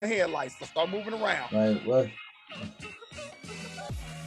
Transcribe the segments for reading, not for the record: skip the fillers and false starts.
headlights, so start moving around. Right, what?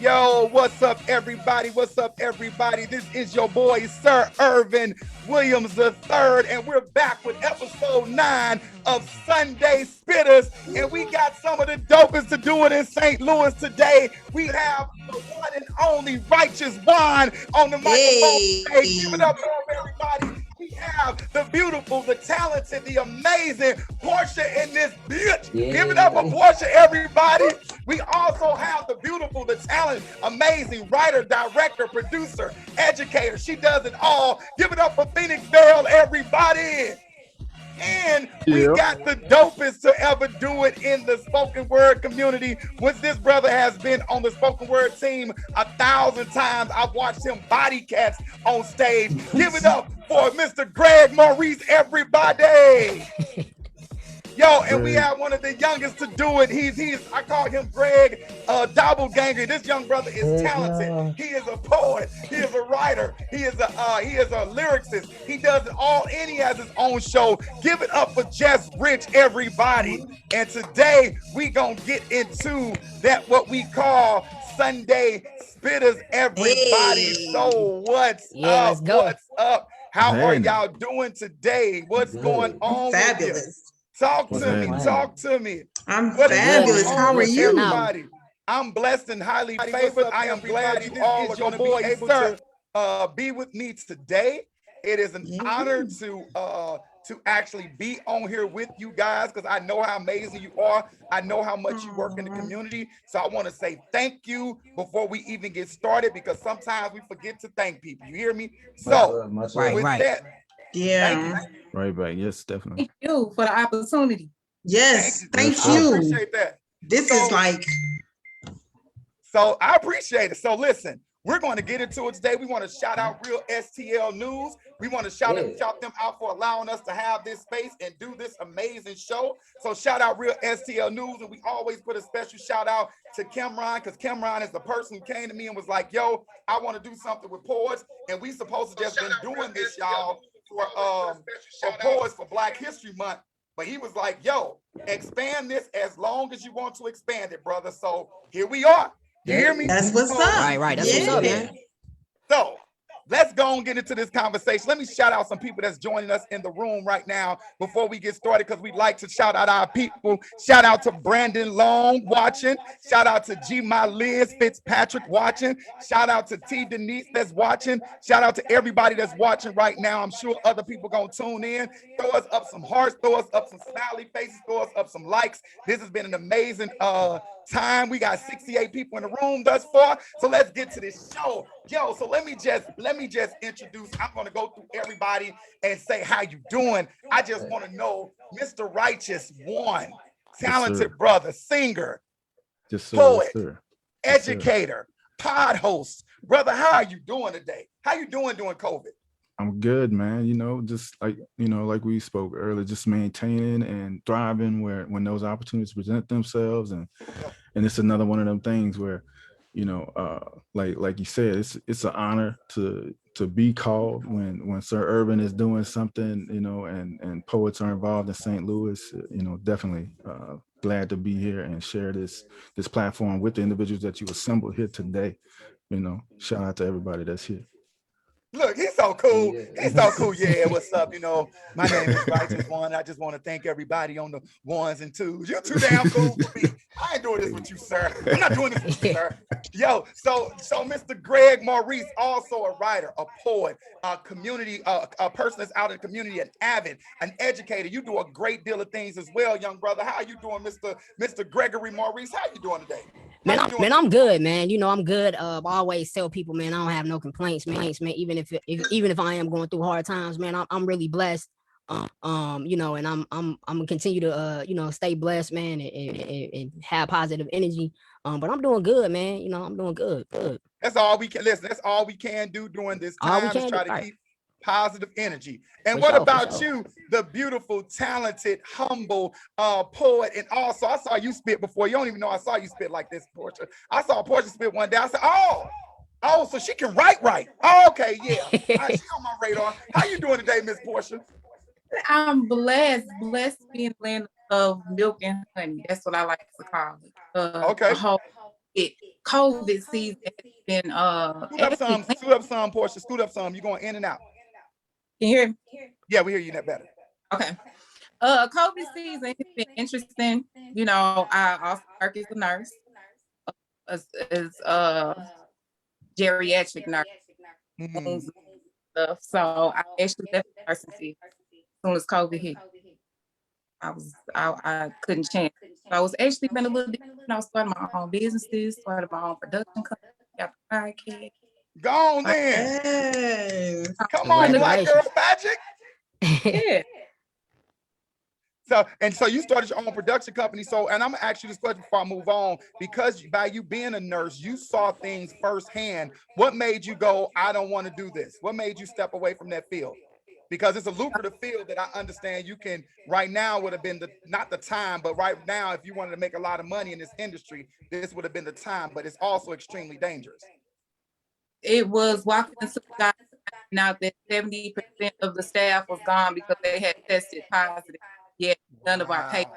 Yo, what's up, everybody? What's up, everybody? This is your boy, Sir ErvinJWilliams III, and we're back with episode 9 of Sunday Spitters, and we got some of the dopest to do it in St. Louis today. We have the one and only Rychuss Wunn on the microphone. Hey, give it up for him, everybody. We have the beautiful, the talented, the amazing Porschea in this bitch. Yeah. Give it up for Porschea, everybody. We also have the beautiful, the talented, amazing writer, director, producer, educator. She does it all. Give it up for Phoenix Bell, everybody. And we got the dopest to ever do it in the spoken word community, which this brother has been on the spoken word team 1,000 times. I've watched him body cats on stage. Give it up for Mr. Greg Maurice, everybody. Yo, and we have one of the youngest to do it. I call him Greg Doppelganger. This young brother is talented. He is a poet. He is a writer. He is a lyricist. He does it all, and he has his own show. Give it up for Just Rich, everybody. And today we gonna get into that what we call Sunday Spitters, everybody. Hey. So what's up? Let's go. What's up? How are y'all doing today? What's going on? Fabulous. With you? Talk to me. I'm fabulous. How are you? Everybody? I'm blessed and highly favored. I am glad you all are going to be able to be with me today. It is an honor to actually be on here with you guys because I know how amazing you are. I know how much you work in the community. So I want to say thank you before we even get started because sometimes we forget to thank people. You hear me? So with that, Right back. Yes, definitely. Thank you for the opportunity. Yes, thank you. I appreciate that. So I appreciate it. So listen, we're going to get into it today. We want to shout out Real STL News. We want to shout them out for allowing us to have this space and do this amazing show. So shout out Real STL News. And we always put a special shout out to Cameron because Cameron is the person who came to me and was like, yo, I want to do something with poets. And we supposed to just been doing this, y'all, for Poets for Black History Month, but he was like, yo, expand this as long as you want to expand it, brother. So here we are. You hear me? That's what's up. Right. That's what's up, man. So let's go and get into this conversation. Let me shout out some people that's joining us in the room right now before we get started because we like to shout out our people. Shout out to Brandon Long watching. Shout out to G. My Liz Fitzpatrick watching. Shout out to T. Denise that's watching. Shout out to everybody that's watching right now. I'm sure other people gonna tune in. Throw us up some hearts. Throw us up some smiley faces. Throw us up some likes. This has been an amazing time. We got 68 people in the room thus far. So let's get to this show. Yo, so let me just introduce. I'm gonna go through everybody and say how you doing. I just want to know Mr. Rychuss Wunn, talented brother, singer, poet, educator, pod host. Brother, how are you doing today? How you doing during COVID? I'm good, man. You know, just like we spoke earlier, just maintaining and thriving when those opportunities present themselves. And it's another one of them things where, like you said, it's an honor to be called when Sir Ervin is doing something, and poets are involved in St. Louis. Definitely glad to be here and share this platform with the individuals that you assembled here today. Shout out to everybody that's here. Look, he's so cool. He's so cool. Yeah, what's up? My name is Rychuss Wunn. I just want to thank everybody on the ones and twos. You're too damn cool for me. I ain't doing this with you, sir. I'm not doing this with you, sir. Yo, so Mr. Greg Maurice, also a writer, a poet, a community, a person that's out in the community, an avid, an educator. You do a great deal of things as well, young brother. How are you doing, Mr. Gregory Maurice? How you doing today? Man, I'm good, man. I'm good. I always tell people, man, I don't have no complaints, man. Even if I am going through hard times, man, I'm really blessed. And I'm gonna continue to stay blessed, man, and have positive energy. But I'm doing good, man. I'm doing good. That's all we can listen. That's all we can do during this time is try to keep positive energy. And what about you, the beautiful, talented, humble poet? And also, I saw you spit before. You don't even know I saw you spit like this, Porschea. I saw Porschea spit one day. I said, oh, so she can write right. Oh, okay, yeah. She's on my radar. How you doing today, Miss Porschea? I'm blessed to be in the land of of milk and honey. That's what I like to call it. Okay. The whole COVID season has been Scoot up some, Portia. Scoot up some. You're going in and out. Can you hear me? Yeah, we hear you that better. Okay. COVID season has been interesting. You know, I also work as a nurse, as geriatric nurse. Stuff. So I actually left the nursing field as soon as COVID hit. I couldn't change. So I was actually been a little bit, you know, starting my own businesses, started my own production company, got the podcast. Go on then. Hey. Come on, Black Girl Magic. Yeah. So you started your own production company. So, and I'm gonna ask you this question before I move on, because by you being a nurse, you saw things firsthand. What made you go, I don't want to do this? What made you step away from that field? Because it's a lucrative field that I understand you can, right now would have been not the time, but right now, if you wanted to make a lot of money in this industry, this would have been the time, but it's also extremely dangerous. It was walking into the guy out that 70% of the staff was gone because they had tested positive. Yeah, none of our patients.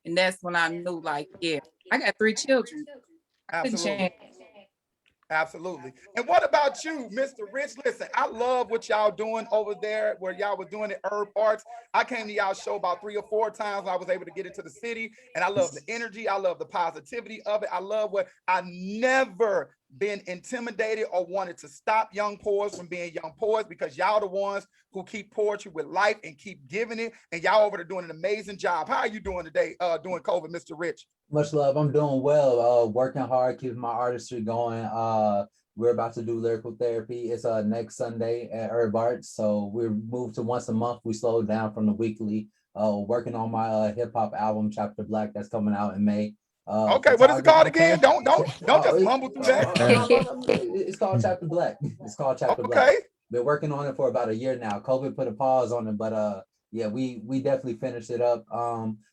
And that's when I knew, like, yeah, I got 3 children. Absolutely. And what about you, Mr. Rich? Listen, I love what y'all doing over there where y'all was doing the herb arts. I came to y'all show about 3 or 4 times. I was able to get into the city, and I love the energy. I love the positivity of it. I love what I never been intimidated or wanted to stop young poets from being young poets, because y'all the ones who keep poetry with life and keep giving it. And y'all over there doing an amazing job. How are you doing today doing COVID, Mr. Rich? Much love. I'm doing well. Working hard, keeping my artistry going. We're about to do lyrical therapy. It's next Sunday at Herb Arts. So we're moved to once a month. We slowed down from the weekly. Working on my hip hop album, Chapter Black, that's coming out in May. Okay, what is it called again? Don't just mumble through that. It's called Chapter Black. It's called Chapter Black. Been working on it for about a year now. COVID put a pause on it, but yeah, we definitely finished it up.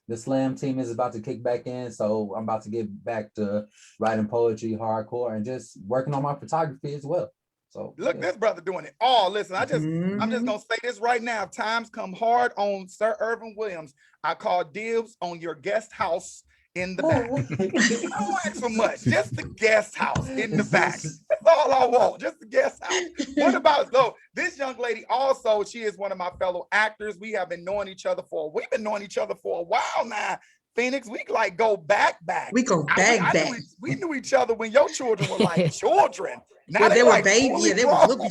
The slam team is about to kick back in, so I'm about to get back to writing poetry hardcore and just working on my photography as well. So look, this brother doing it all. Listen, I'm just gonna say this right now. If times come hard on Sir ErvinJWilliams, I call dibs on your guest house in the back. I don't ask for much, just the guest house in the back. That's all I want, just the guest house. What about, though, this young lady also, she is one of my fellow actors. We have been knowing each other for a while now. Phoenix, we like go back. We go back. We knew each other when your children were like children. Now they were like babies. Yeah, they were little.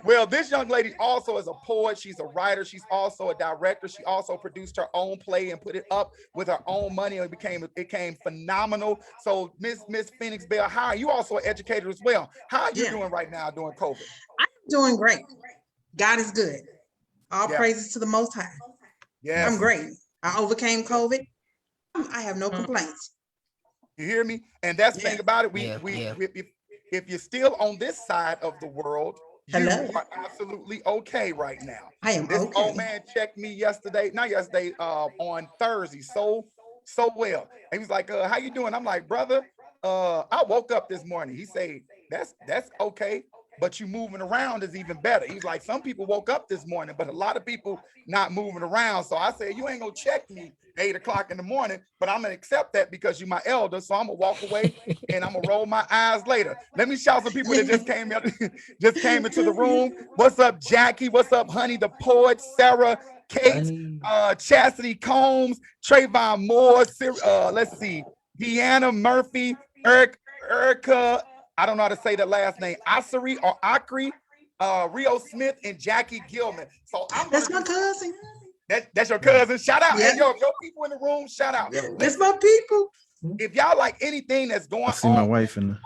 Well, this young lady also is a poet. She's a writer. She's also a director. She also produced her own play and put it up with her own money, and it became phenomenal. So, Miss Phoenix Bell, how are you? Also an educator as well. How are you doing right now during COVID? I'm doing great. God is good. All praises to the Most High. Yeah, I'm great. I overcame COVID. I have no complaints. You hear me? And that's the thing about it. If you're still on this side of the world, you are absolutely okay right now. I am this okay. Old man checked me on Thursday so well. He was like, how you doing? I'm like, brother, I woke up this morning. He said, that's okay, but you moving around is even better. He's like, some people woke up this morning, but a lot of people not moving around. So I said, you ain't gonna check me 8 o'clock in the morning, but I'm gonna accept that because you're my elder. So I'm gonna walk away and I'm gonna roll my eyes later. Let me shout some people that just came into the room. What's up, Jackie? What's up, Honey the Poet, Sarah, Kate, Chastity Combs, Trayvon Moore, let's see, Deanna Murphy, Erica, I don't know how to say the last name, Asari or Akri, Rio Smith, and Jackie Gilman. So that's my cousin. That's your cousin. Shout out. Yeah. And yo, if your people in the room, shout out. That's my people. If y'all like anything that's going on, I see my wife in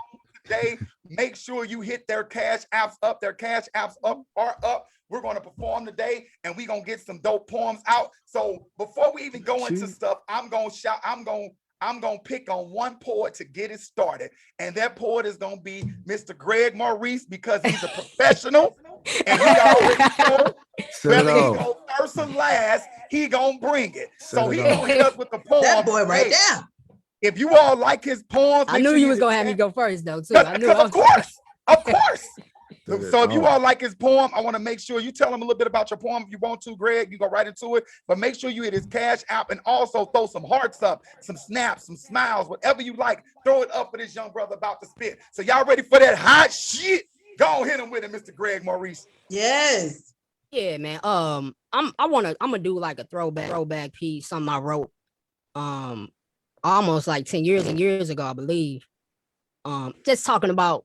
today, make sure you hit their cash apps up. Their cash apps are up. We're going to perform today, and we're going to get some dope poems out. So before we even go into stuff, I'm going to pick on one poet to get it started. And that poet is going to be Mr. Greg Maurice, because he's a professional. And we already know whether he goes first or last, he going to bring it. So he going to hit us with the poem. That boy right there. If you all like his poems. I knew you was going to have me go first, though, too. I knew. Of course. So if you all like his poem, I want to make sure you tell him a little bit about your poem if you want to, Greg. You go right into it, but make sure you hit his Cash App and also throw some hearts up, some snaps, some smiles, whatever you like. Throw it up for this young brother about to spit. So y'all ready for that hot shit? Go on, hit him with it, Mr. Greg Maurice. Yes. Yeah, man. I'm gonna do like a throwback piece, something I wrote almost like 10 years ago, I believe. Just talking about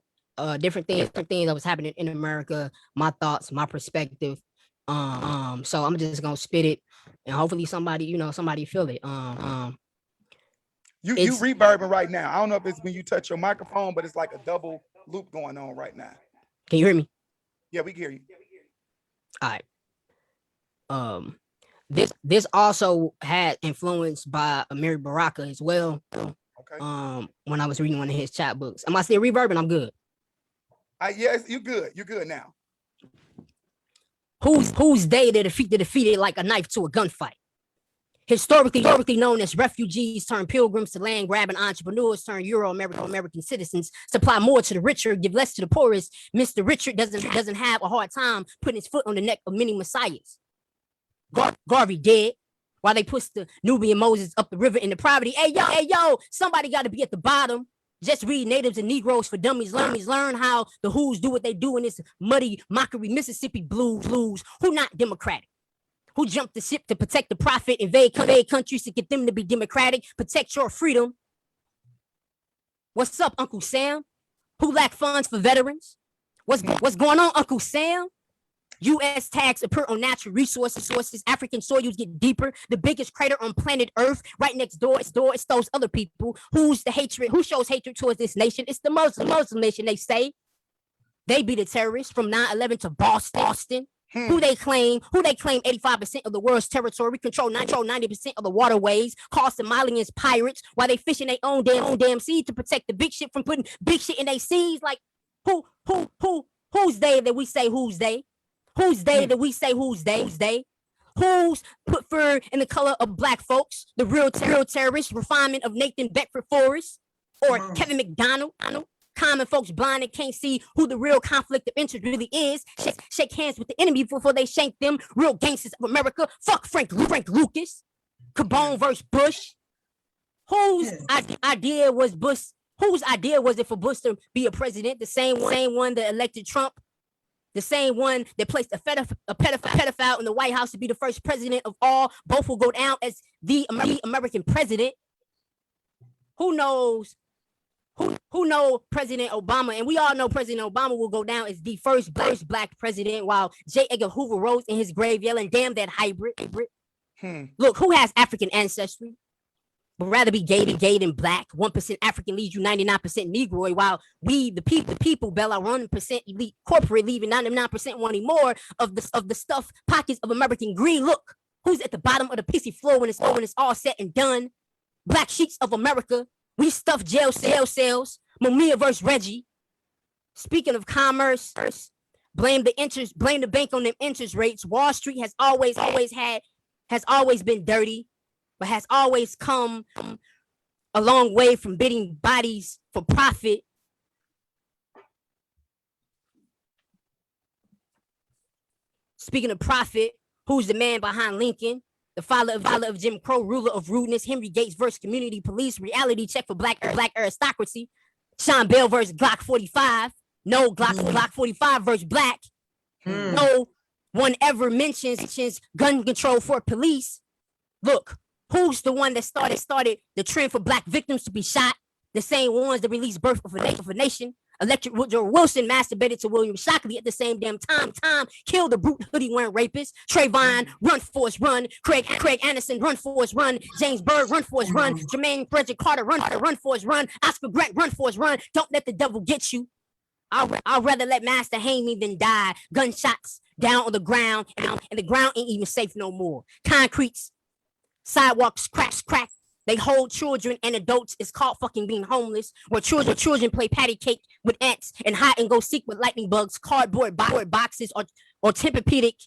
different things that was happening in America, my thoughts, my perspective. So I'm just gonna spit it and hopefully somebody feel it. You reverbing right now. I don't know if it's when you touch your microphone, but it's like a double loop going on right now. Can you hear me? Yeah, we can hear you. All right. This also had influence by Amiri Baraka as well. Okay. When I was reading one of his chat books. Am I still reverbing? I'm good. Yes, you good. You're good now. Who's they that defeated like a knife to a gunfight? Historically known as refugees turned pilgrims to land grabbing entrepreneurs turned Euro-American citizens, supply more to the richer, give less to the poorest. Mr. Richard doesn't have a hard time putting his foot on the neck of many messiahs. Garvey dead while they pushed the Nubian Moses up the river into poverty. Hey yo, somebody got to be at the bottom. Just read Natives and Negroes for Dummies. Learn how the Who's do what they do in this muddy mockery Mississippi blues. Who not democratic? Who jumped the ship to protect the profit, invade countries to get them to be democratic, protect your freedom? What's up, Uncle Sam? Who lack funds for veterans? What's going on, Uncle Sam? U.S. tax appear on natural resources. African soils get deeper. The biggest crater on planet Earth, right next door. It's those other people. Who's the hatred? Who shows hatred towards this nation? It's the Muslim nation. They say they be the terrorists from 9/11 to Boston. Who they claim 85% of the world's territory, control 90% of the waterways, call Somalians pirates while they fishing their own damn sea to protect the big shit from putting big shit in their seas. Like who's they that we say who's they? Who's they that we say who's they? Who's put fur in the color of black folks? The real terrorist refinement of Nathan Bedford Forrest or Kevin McDonald? Common folks blind and can't see who the real conflict of interest really is. Shake hands with the enemy before they shank them. Real gangsters of America. Fuck Frank Lucas. Cabone versus Bush. Whose idea was it for Bush to be a president? The same one that elected Trump. The same one that placed a pedophile in the White House to be the first president of all. Both will go down as the American president. Who knows? Who know President Obama? And we all know President Obama will go down as the first black president while J. Edgar Hoover rose in his grave yelling, damn that hybrid. Look, who has African ancestry? But rather be gay than black. 1% African leaves you 99% Negroid, while we, the people, bail out 1% elite corporate, leaving 99% wanting more of the stuff pockets of American greed. Look, who's at the bottom of the pissy floor when it's all said and done? Black sheets of America. We stuff jail cells. Mamiya versus Reggie. Speaking of commerce, blame the bank on them interest rates. Wall Street has always been dirty, but has always come a long way from bidding bodies for profit. Speaking of profit, who's the man behind Lincoln? The father of Jim Crow, ruler of rudeness. Henry Gates versus community police. Reality check for black aristocracy. Sean Bell versus Glock 45. No, Glock 45 versus black. No one ever mentions gun control for police. Look, who's the one that started the trend for black victims to be shot? The same ones that released Birth of a Nation. Electric Woodrow Wilson masturbated to William Shockley at the same damn time. Killed the brute hoodie wearing rapist. Trayvon, run for us, run. Craig Anderson, run for us, run. James Byrd, run for us, run. Jermaine Frederick Carter, run for us, run. Oscar Grant, run for us, run. Don't let the devil get you. I'd rather let master hang me than die. Gunshots down on the ground, and the ground ain't even safe no more. Concretes, sidewalks, crack. They hold children and adults. It's called fucking being homeless. Where children play patty cake with ants and hide and go seek with lightning bugs, cardboard boxes, or Tempur-Pedic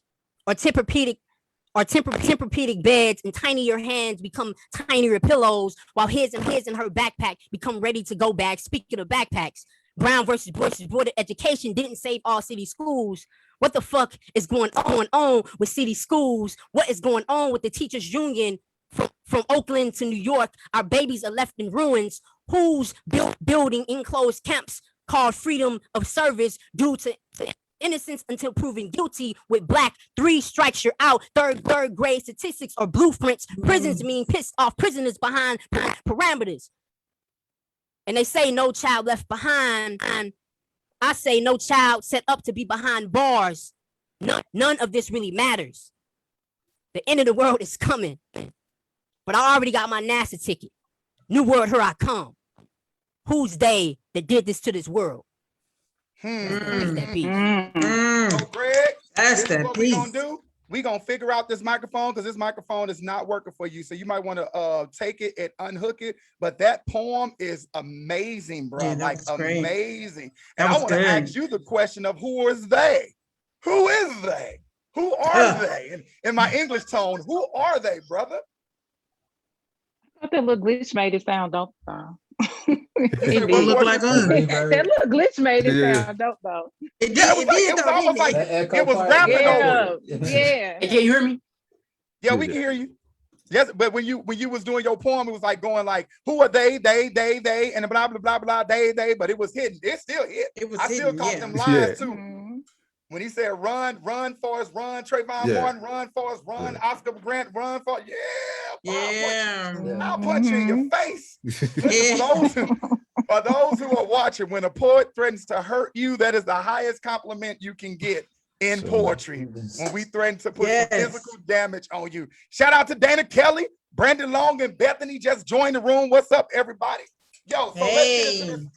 beds, and tinier hands become tinier pillows, while his and her backpack become ready to go bags. Speaking of backpacks, Brown versus Board of Education didn't save all city schools. What the fuck is going on with city schools? What is going on with the teachers union from Oakland to New York? Our babies are left in ruins. Who's building enclosed camps called freedom of service due to innocence until proven guilty? With black, 3 strikes you're out. Third grade statistics or blueprints. Prisons mean pissed off prisoners behind parameters. And they say no child left behind. I say no child set up to be behind bars. None of this really matters. The end of the world is coming. But I already got my NASA ticket. New world, here I come. Who's they that did this to this world? That's that piece. So Greg, That's this is that what piece. we gonna do. We gonna figure out this microphone because this microphone is not working for you. So you might want to take it and unhook it. But that poem is amazing, bro. Yeah, that like was great. amazing. That And I was want to good. ask you the question of who is they? Who is they? Who are they? And in my English tone, who are they, brother? I thought that little glitch made it sound dope though. It What look like us? That little glitch made it Yeah. sound dope though. It Yeah, did. it was almost like That echo it was part, rapping over it. Yeah, Hey, yeah. can you hear me? Yeah, we can hear you. Yes, but when you was doing your poem, it was like going like, who are they, and blah blah blah blah, they, but it was hidden. It still hit. It was I still hidden, caught yeah. them lines too. Mhm. When he said run Forrest, run Trayvon Martin, run Forrest, run Oscar Grant, run for Yeah. I'll punch you in your face. Yeah. For those who are watching, when a poet threatens to hurt you, that is the highest compliment you can get in poetry. When we threaten to put some physical damage on you. Shout out to Dana Kelly, Brandon Long, and Bethany just joined the room. What's up, everybody? Yo, so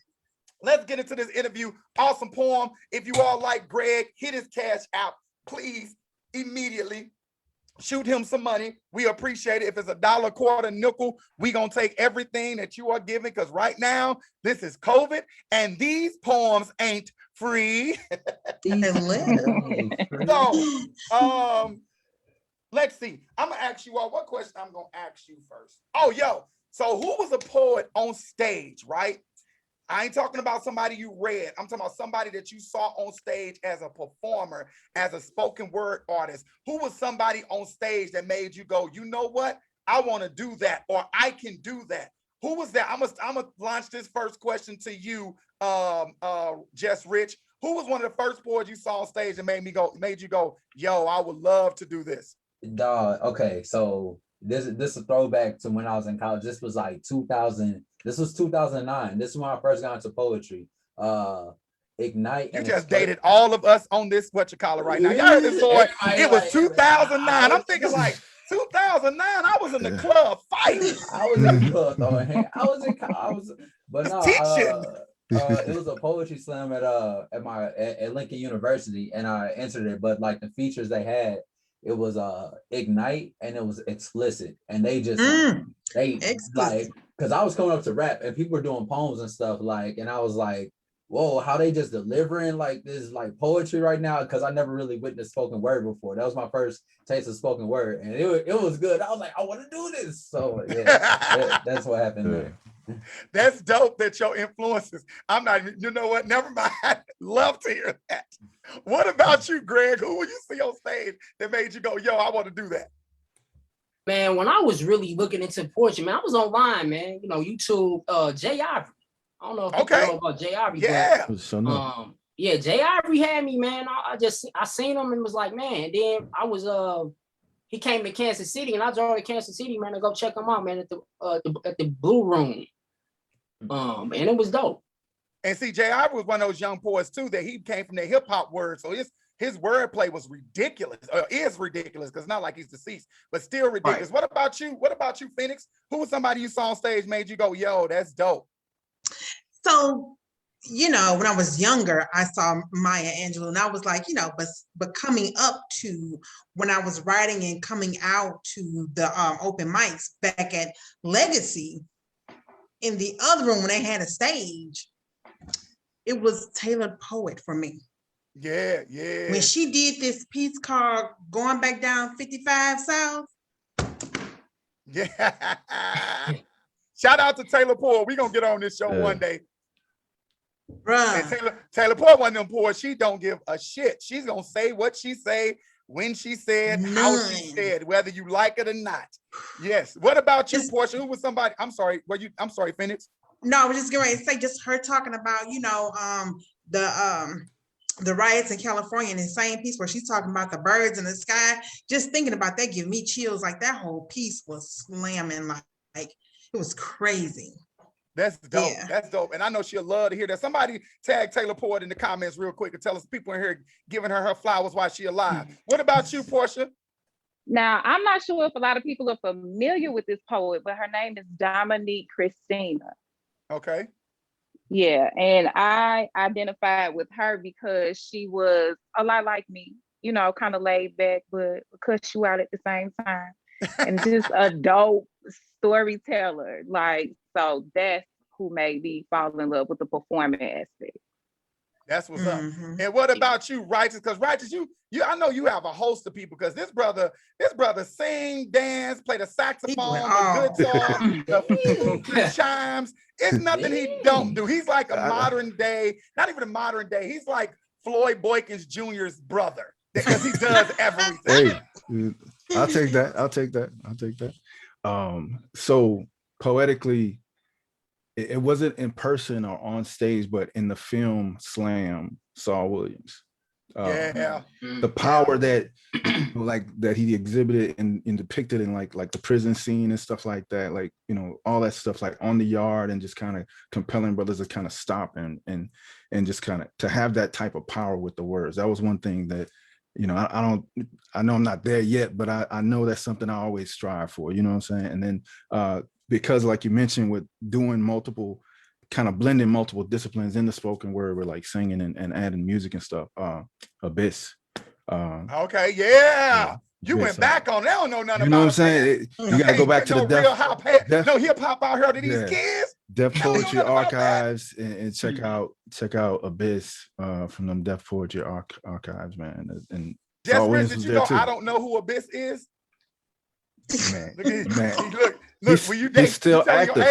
let's get into this interview. Awesome poem. If you all like Greg, hit his cash app, please, immediately. Shoot him some money. We appreciate it. If it's $1, quarter, nickel, we gonna take everything that you are giving because right now this is COVID and these poems ain't free. So, let's see. I'm gonna ask you all what question I'm gonna ask you first. Oh, yo. So who was a poet on stage, right? I ain't talking about somebody you read. I'm talking about somebody that you saw on stage as a performer, as a spoken word artist. Who was somebody on stage that made you go, you know what? I want to do that, or I can do that. Who was that? I'm gonna launch this first question to you, Just Rich. Who was one of the first poets you saw on stage that made you go, yo, I would love to do this? Dog. Okay, so this is a throwback to when I was in college. This was like 2000. This was 2009. This is when I first got into poetry. Ignite. You just dated all of us on this whatchamacallit right now. Y'all heard this boy. It was 2009. I'm thinking like 2009. I was in the club fighting. I was in the club throwing hands. But no. Teaching. It was a poetry slam at Lincoln University, and I entered it. But like the features they had, it was Ignite and it was explicit, and they just like, because I was coming up to rap and people were doing poems and stuff like, and I was like, whoa, how they just delivering like this like poetry right now, because I never really witnessed spoken word before. That was my first taste of spoken word, and it was good. I was like, I want to do this. So yeah, that's what happened there. That's dope that your influences. I'm not, you know what? Never mind. Love to hear that. What about you, Greg? Who will you see on stage that made you go, yo, I want to do that? Man, when I was really looking into poetry, man, I was online, man. You know, YouTube, Jay Ivory. I don't know if you know about Jay Ivory. Yeah. But, yeah, Jay Ivory had me, man. I seen him and was like, man. Then I was he came to Kansas City and I drove to Kansas City, man, to go check him out, man, at the Blue Room. And it was dope. And see, Jay Ivory was one of those young poets too, that he came from the hip hop word. So his wordplay was ridiculous, or is ridiculous, because it's not like he's deceased, but still ridiculous. Right. What about you? What about you, Phoenix? Who was somebody you saw on stage made you go, yo, that's dope? So, you know, when I was younger, I saw Maya Angelou, and I was like, you know, but coming up to when I was writing and coming out to the open mics back at Legacy, in the other room when they had a stage, it was Taylor Poet for me. Yeah, yeah. When she did this piece called Going Back Down 55 South. Yeah. Shout out to Taylor Poet. We're going to get on this show one day. Bruh. And Taylor Port, one of them poor, she don't give a shit. She's gonna say what she say, when she said, how she said, whether you like it or not. Yes. What about you, Portia? Who was somebody? I'm sorry. I'm sorry, Phoenix. No, I was just going to say, just her talking about, the riots in California, and the same piece where she's talking about the birds in the sky. Just thinking about that give me chills. Like that whole piece was slamming, like it was crazy. That's dope. Yeah. That's dope. And I know she'll love to hear that. Somebody tag Taylor Port in the comments real quick and tell us people in here giving her flowers while she alive. What about you, Portia? Now, I'm not sure if a lot of people are familiar with this poet, but her name is Dominique Christina. Okay. Yeah, and I identified with her because she was a lot like me, kind of laid back, but cuss you out at the same time. And just a dope storyteller. So that's who made me fall in love with the performing aspect. That's what's up. And what about you, Rychuss? Because Rychuss, I know you have a host of people, because this brother sing, dance, play the saxophone, the guitar, the chimes. It's nothing he don't do. He's like a modern day, not even a modern day. He's like Floyd Boykins Jr.'s brother, because he does everything. Hey, I'll take that. So poetically, it wasn't in person or on stage, but in the film Slam, Saul Williams. The power that that he exhibited and depicted in like the prison scene and stuff like that, all that stuff, like on the yard, and just kind of compelling brothers to kind of stop and just kind of to have that type of power with the words. That was one thing that, I know I'm not there yet, but I know that's something I always strive for, you know what I'm saying? And then because like you mentioned, with doing blending multiple disciplines in the spoken word, with like singing and adding music and stuff, Abyss. Okay, yeah. You went back on that. I don't know nothing about it. You know what I'm saying? You gotta go back to the no hip hop out here to these kids. Def Poetry Archives, and check out Abyss from them Def Poetry Archives, man. And Just Rich, did you know I don't know who Abyss is? Man, look, when you date, he's still active.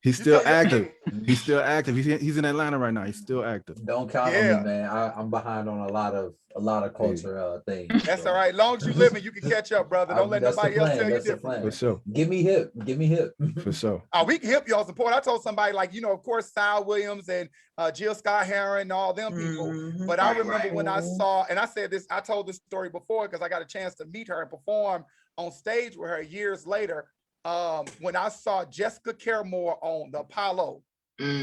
He's still active. He's still active. He's in Atlanta right now. He's still active. Don't count on me, man. I'm behind on a lot of culture things. That's all right. As long as you living, you can catch up, brother. Don't let nobody else tell you different. For sure. Give me hip. For sure. We can hip y'all support. I told somebody, of course, Sal Williams and Jill Scott Heron and all them people. But I remember when I saw, and I said this, I told this story before because I got a chance to meet her and perform on stage with her years later. When I saw Jessica Caramore on the Apollo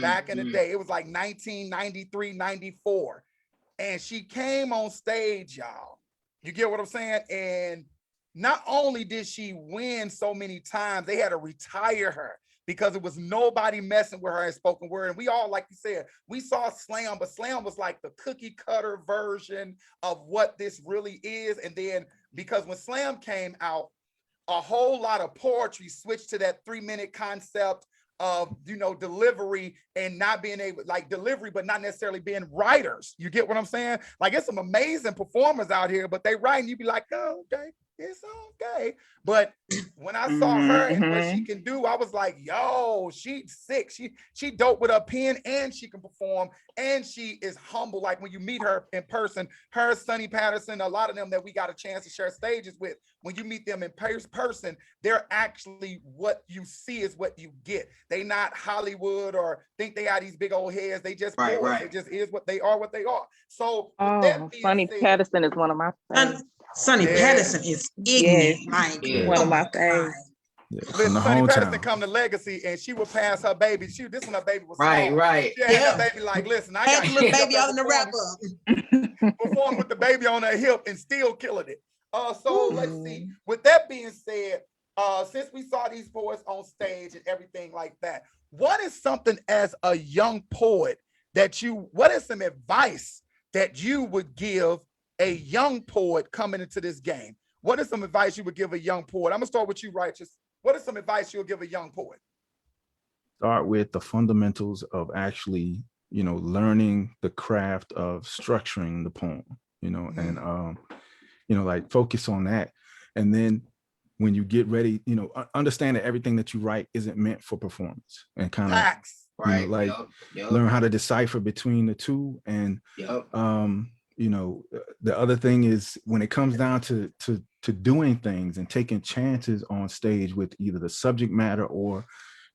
back in the day, it was like 1993, 94. And she came on stage, y'all. You get what I'm saying? And not only did she win so many times, they had to retire her because it was nobody messing with her in spoken word. And we all, like you said, we saw Slam, but Slam was like the cookie cutter version of what this really is. And then because when Slam came out, a whole lot of poetry switched to that 3-minute concept of, delivery, and not being able, delivery, but not necessarily being writers. You get what I'm saying? It's some amazing performers out here, but they write and you be like, oh, okay, it's okay. But when I saw her and what she can do, I was like, yo, she's sick. She dope with her pen, and she can perform, and she is humble. Like when you meet her in person, her, Sonny Patterson, a lot of them that we got a chance to share stages with, when you meet them in person, they're actually what you see is what you get. They not Hollywood or think they have these big old heads. They just It just is what they are. So Sonny Patterson is one of my favorites. Sonny Patterson is ignorant. One of my favorites. Listen, Sonny Patterson come to Legacy, and she would pass her baby. This when her baby was small. Right. She had her baby like, listen, I got the little baby out in the wrap up. Perform with the baby on her hip and still killing it. So let's see. With that being said, since we saw these poets on stage and everything like that, what is something as a young poet what is some advice that you would give a young poet coming into this game? What is some advice you would give a young poet? I'm gonna start with you, Rychuss. What is some advice you'll give a young poet? Start with the fundamentals of actually, learning the craft of structuring the poem, and focus on that. And then when you get ready, understand that everything that you write isn't meant for performance, and kind of Right. Like learn how to decipher between the two. And the other thing is when it comes down to doing things and taking chances on stage with either the subject matter or,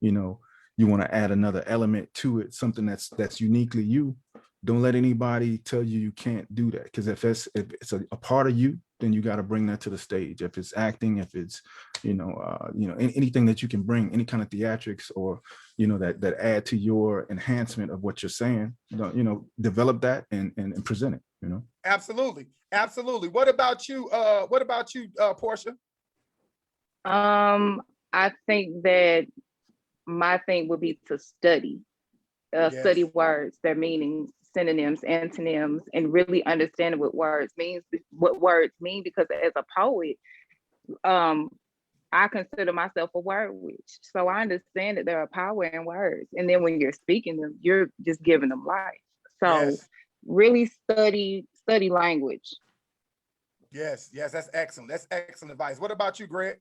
you want to add another element to it, something that's uniquely you. Don't let anybody tell you can't do that. Because if it's a part of you, then you got to bring that to the stage. If it's acting, if it's, anything that you can bring, any kind of theatrics or, that add to your enhancement of what you're saying, develop that and present it, Absolutely. Absolutely. What about you? Porschea? I think that my thing would be to study words, their meanings, synonyms, antonyms, and really understanding what words mean, because as a poet, I consider myself a word witch. So I understand that there are power in words. And then when you're speaking them, you're just giving them life. So really study language. Yes, that's excellent. That's excellent advice. What about you, Greg?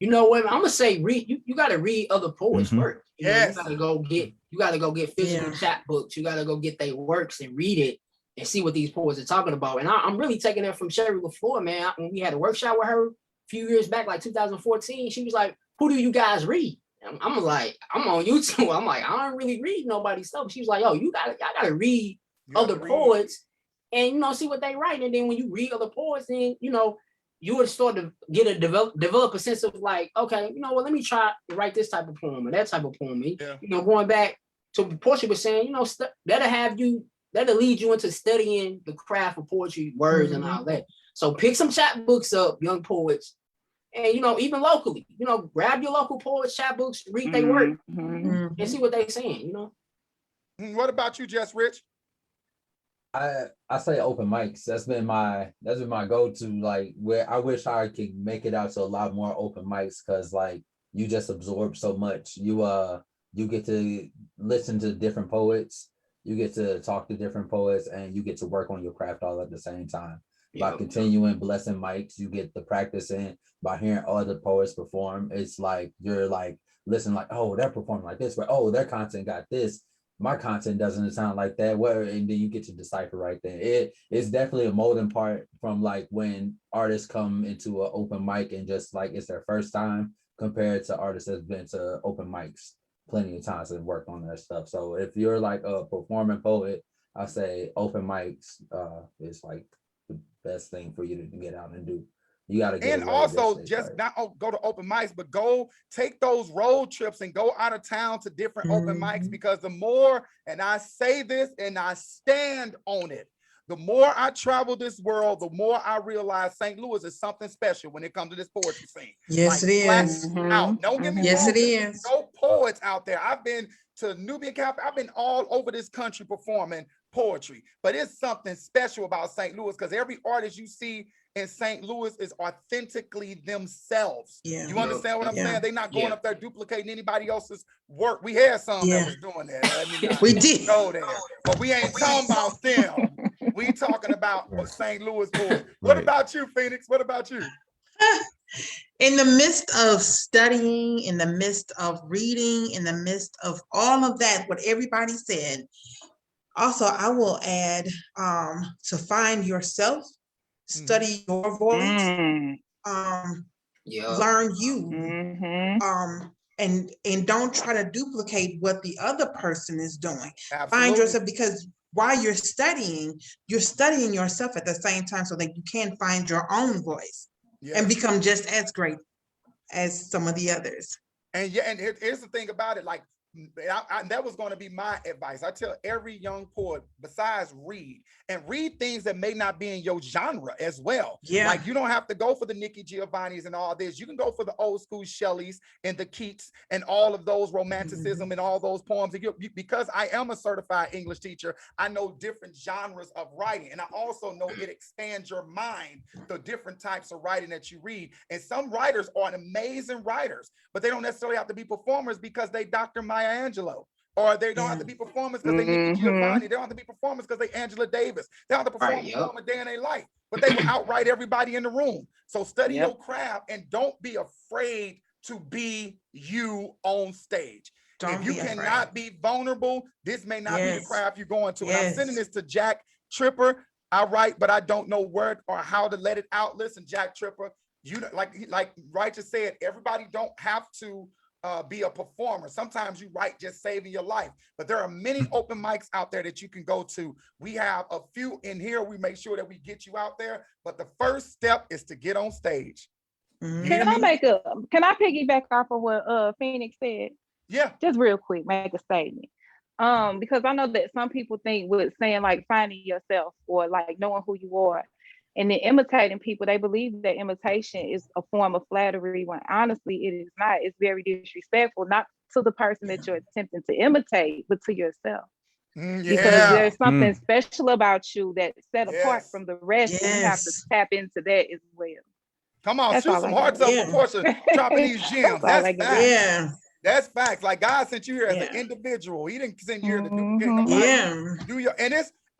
You know what? I'm gonna say read. You got to read other poets' work. You got to go get physical chapbooks. You got to go get their works and read it and see what these poets are talking about. And I'm really taking that from Sherry before, man. When we had a workshop with her a few years back, like 2014, she was like, "Who do you guys read?" I'm like, "I'm on YouTube." I'm like, "I don't really read nobody's stuff." She was like, "Yo, y'all gotta read other poets and see what they write. And then when you read other poets, then you would start to develop a sense of like, okay, let me try to write this type of poem or that type of poem. And, going back to what Porschea was saying, that'll lead you into studying the craft of poetry, words and all that. So pick some chapbooks up, young poets, and even locally, grab your local poets' chapbooks, read their work, and see what they're saying. What about you, Just Rich? I say open mics. That's been my go-to. Like, where I wish I could make it out to a lot more open mics, because like you just absorb so much. You get to listen to different poets, you get to talk to different poets, and you get to work on your craft all at the same time. By continuing blessing mics, you get the practice in. By hearing other poets perform, it's like you're like listening, like, oh, they're performing like this, but oh, their content got this. My content doesn't sound like that. And then you get to decipher right there. It's definitely a molding part from like when artists come into an open mic and just like it's their first time, compared to artists that's been to open mics plenty of times and worked on their stuff. So if you're like a performing poet, I say open mics is like the best thing for you to get out and do. You got to get, and also just not go to open mics, but go take those road trips and go out of town to different open mics, because the more, and I say this and I stand on it, the more I travel this world, the more I realize St. Louis is something special when it comes to this poetry scene. Yes, it is. Out. Don't get me wrong. Yes, it is. No poets out there. I've been to Nubian Cafe. I've been all over this country performing poetry, but it's something special about St. Louis, because every artist you see in St. Louis is authentically themselves. You understand what I'm saying? They're not going up there duplicating anybody else's work. We had some that was doing that. We did go there, but we ain't talking about them. We talking about St. Louis boys. What about you, Phoenix? What about you? In the midst of studying, in the midst of reading, in the midst of all of that, what everybody said, also I will add to find yourself, study your voice, learn you, and don't try to duplicate what the other person is doing. Find yourself, because while you're studying yourself at the same time, so that you can find your own voice and become just as great as some of the others. And and here's the thing about it, like, that was going to be my advice. I tell every young poet, besides read things that may not be in your genre as well. Like, you don't have to go for the Nikki Giovanni's and all this. You can go for the old school Shelleys and the Keats and all of those romanticism and all those poems. Because I am a certified English teacher, I know different genres of writing, and I also know it expands your mind, the different types of writing that you read. And some writers are amazing writers, but they don't necessarily have to be performers because they Dr. Maya Angelou, or they don't have to be performers because they Nikki Giovanni. They don't have to be performers because they Angela Davis. They don't have to perform a day in their life, but they will outright everybody in the room. So study your craft and don't be afraid to be you on stage. Don't if you be cannot be vulnerable, this may not be the craft you're going to. And I'm sending Yes. this to Jack Tripper. I write, but I don't know where or how to let it out. Listen, Jack Tripper, you like Rychuss said, everybody don't have to be a performer. Sometimes you write just saving your life, but there are many open mics out there that you can go to. We have a few in here. We make sure that we get you out there, but the first step is to get on stage. Can I piggyback off of what Phoenix said? Yeah. Just real quick, make a statement. Because I know that some people think with saying like finding yourself or like knowing who you are and then imitating people, they believe that imitation is a form of flattery when honestly it is not. It's very disrespectful, not to the person that you're attempting to imitate, but to yourself. Because there's something special about you that's set apart from the rest, and you have to tap into that as well. Come on, shoot some hearts up for Porschea dropping these gems. That's facts. That's facts. Like God sent you here as an individual. He didn't send you here to duplicate nobody. Do your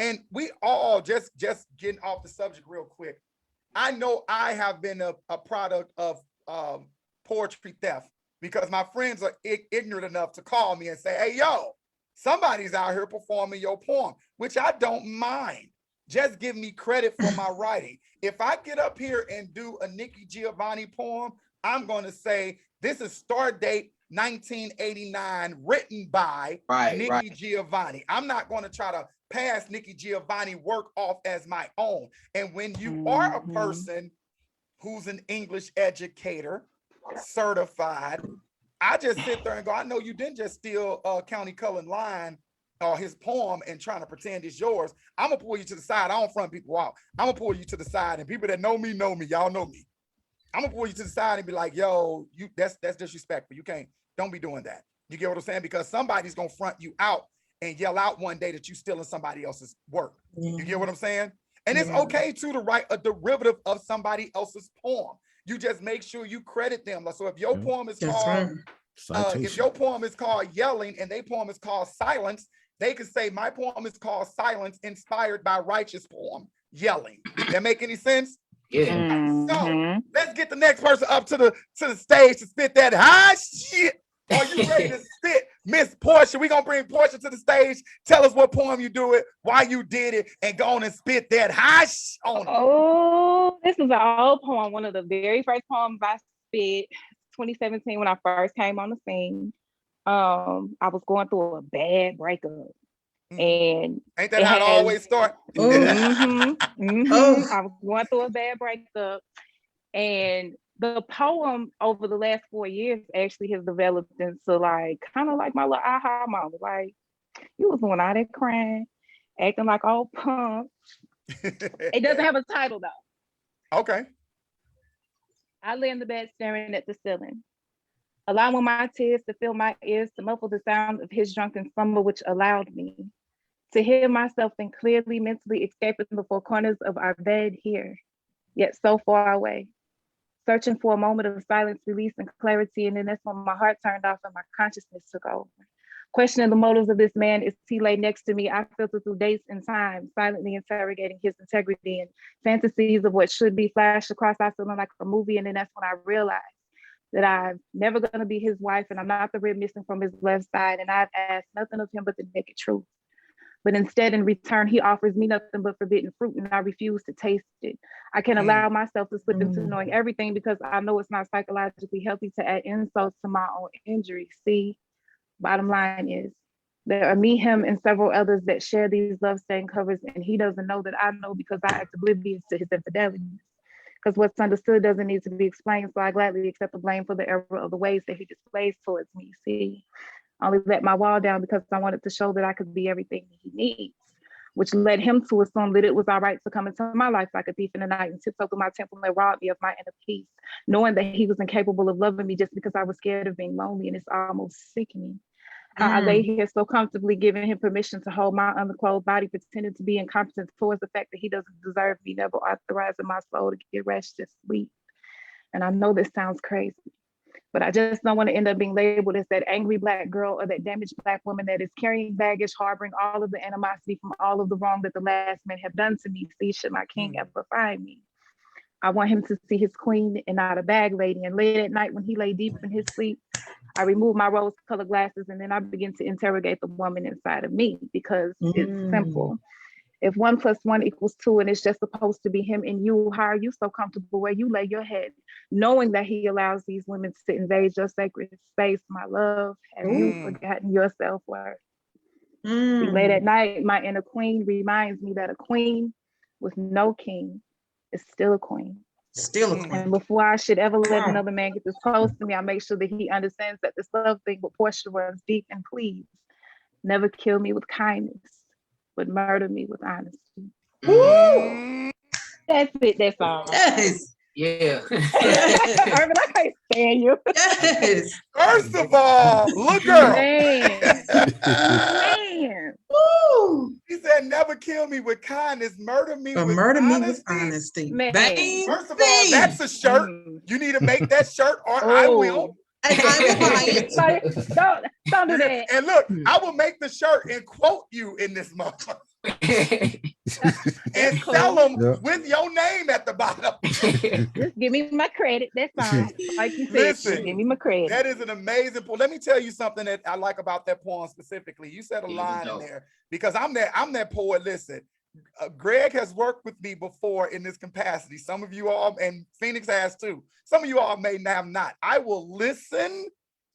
and we all just getting off the subject real quick. I know I have been a product of poetry theft because my friends are ignorant enough to call me and say, "Hey, yo, somebody's out here performing your poem," which I don't mind. Just give me credit for my writing. If I get up here and do a Nikki Giovanni poem, I'm going to say this is start date 1989, written by Nikki Giovanni. I'm not going to try to pass Nikki Giovanni work off as my own. And when you are a person who's an English educator, certified, I just sit there and go, I know you didn't just steal County Cullen Line or his poem and trying to pretend it's yours. I'm gonna pull you to the side. I don't front people out. I'm gonna pull you to the side, and people that know me, y'all know me. I'm gonna pull you to the side and be like, yo, that's disrespectful. You don't be doing that. You get what I'm saying? Because somebody's gonna front you out and yell out one day that you stealing somebody else's work. You get what I'm saying? And it's okay too to write a derivative of somebody else's poem. You just make sure you credit them. So if your poem is called if your poem is called Yelling and their poem is called Silence, they can say my poem is called Silence, inspired by Rychuss poem Yelling. That make any sense? So let's get the next person up to the stage to spit that hot shit. Are you ready to spit, Miss Porschea? We're gonna bring Porschea to the stage. Tell us what poem you do it, why you did it, and go on and spit that hot shit on it. Oh, this is an old poem. One of the very first poems I spit, 2017, when I first came on the scene. I was going through a bad breakup. And ain't that how it always start? I was going through a bad breakup, and the poem over the last 4 years actually has developed into like kind of like my little aha moment. Like, you was doing all that crying, acting like old punk. It doesn't have a title though. Okay. I lay in the bed staring at the ceiling, allowing my tears to fill my ears to muffle the sound of his drunken slumber, which allowed me to hear myself think clearly, mentally escaping the four corners of our bed here, yet so far away, searching for a moment of silence, release, and clarity. And then that's when my heart turned off and my consciousness took over. Questioning the motives of this man as he lay next to me, I filtered through dates and time, silently interrogating his integrity, and fantasies of what should be flashed across our ceiling like a movie. And then that's when I realized that I'm never going to be his wife, and I'm not the rib missing from his left side, and I've asked nothing of him but the naked truth. But instead, in return, he offers me nothing but forbidden fruit, and I refuse to taste it. I can't allow myself to slip into knowing everything because I know it's not psychologically healthy to add insult to my own injury. See, bottom line is, there are me, him, and several others that share these love-stained covers, and he doesn't know that I know because I act oblivious to his infidelities. Because what's understood doesn't need to be explained, so I gladly accept the blame for the error of the ways that he displays towards me. See, I only let my wall down because I wanted to show that I could be everything he needs, which led him to assume that it was all right to come into my life like a thief in the night and tiptoe through my temple and rob me of my inner peace, knowing that he was incapable of loving me just because I was scared of being lonely, and it's almost sickening. I lay here so comfortably, giving him permission to hold my unclothed body, pretending to be incompetent towards the fact that he doesn't deserve me, never authorizing my soul to get rest, just sleep. And I know this sounds crazy, but I just don't want to end up being labeled as that angry Black girl or that damaged Black woman that is carrying baggage, harboring all of the animosity from all of the wrong that the last men have done to me. See, should my king ever find me, I want him to see his queen and not a bag lady. And late at night when he lay deep in his sleep, I remove my rose-colored glasses, and then I begin to interrogate the woman inside of me, because it's simple. If 1 + 1 = 2, and it's just supposed to be him and you, how are you so comfortable where you lay your head, knowing that he allows these women to invade your sacred space, my love? Have you forgotten your self-worth? Late at night, my inner queen reminds me that a queen with no king is still a queen. Still a queen. And before I should ever let another man get this close to me, I make sure that he understands that this love thing with Porschea runs deep. And please, never kill me with kindness, but murder me with honesty. That's it. That's all. Yes. Yeah. Ervin, I can't stand you. Yes. First of all, look, girl. Man. Woo. He said, never kill me with kindness, murder me with honesty. Man. First of all, that's a shirt. You need to make that shirt, or I will. And I will buy it. Don't do that. And look, I will make the shirt and quote you in this motherfucker. And sell them with your name at the bottom. Just give me my credit. That's all. Like you said, Listen, just give me my credit. That is an amazing poem. Let me tell you something that I like about that poem specifically. You said a line in there, because I'm that poet. Listen, Greg has worked with me before in this capacity. Some of you all, and Phoenix has too. Some of you all may have not. I will listen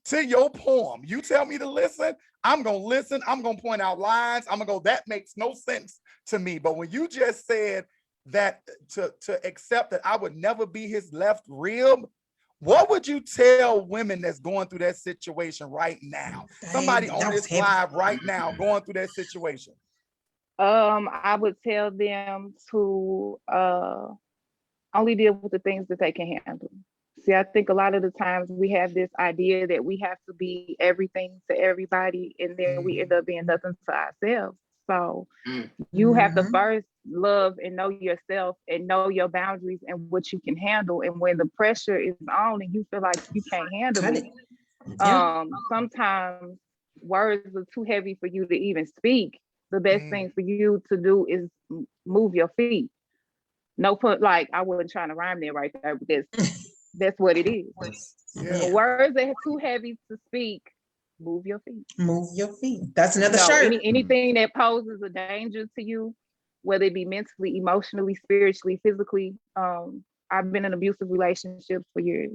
to your poem. You tell me to listen, I'm going to listen. I'm going to point out lines. I'm going to go, that makes no sense to me. But when you just said that to accept that I would never be his left rib, what would you tell women that's going through that situation right now? Somebody on this live right now going through that situation. I would tell them to only deal with the things that they can handle. See, I think a lot of the times we have this idea that we have to be everything to everybody, and then we end up being nothing to ourselves. So you have to first love and know yourself and know your boundaries and what you can handle. And when the pressure is on and you feel like you can't handle it, sometimes words are too heavy for you to even speak. The best thing for you to do is move your feet. No put, like, I wasn't trying to rhyme there right there, because that's what it is. The words that are too heavy to speak, move your feet. Move your feet. That's another shirt. Anything that poses a danger to you, whether it be mentally, emotionally, spiritually, physically. I've been in abusive relationships for years.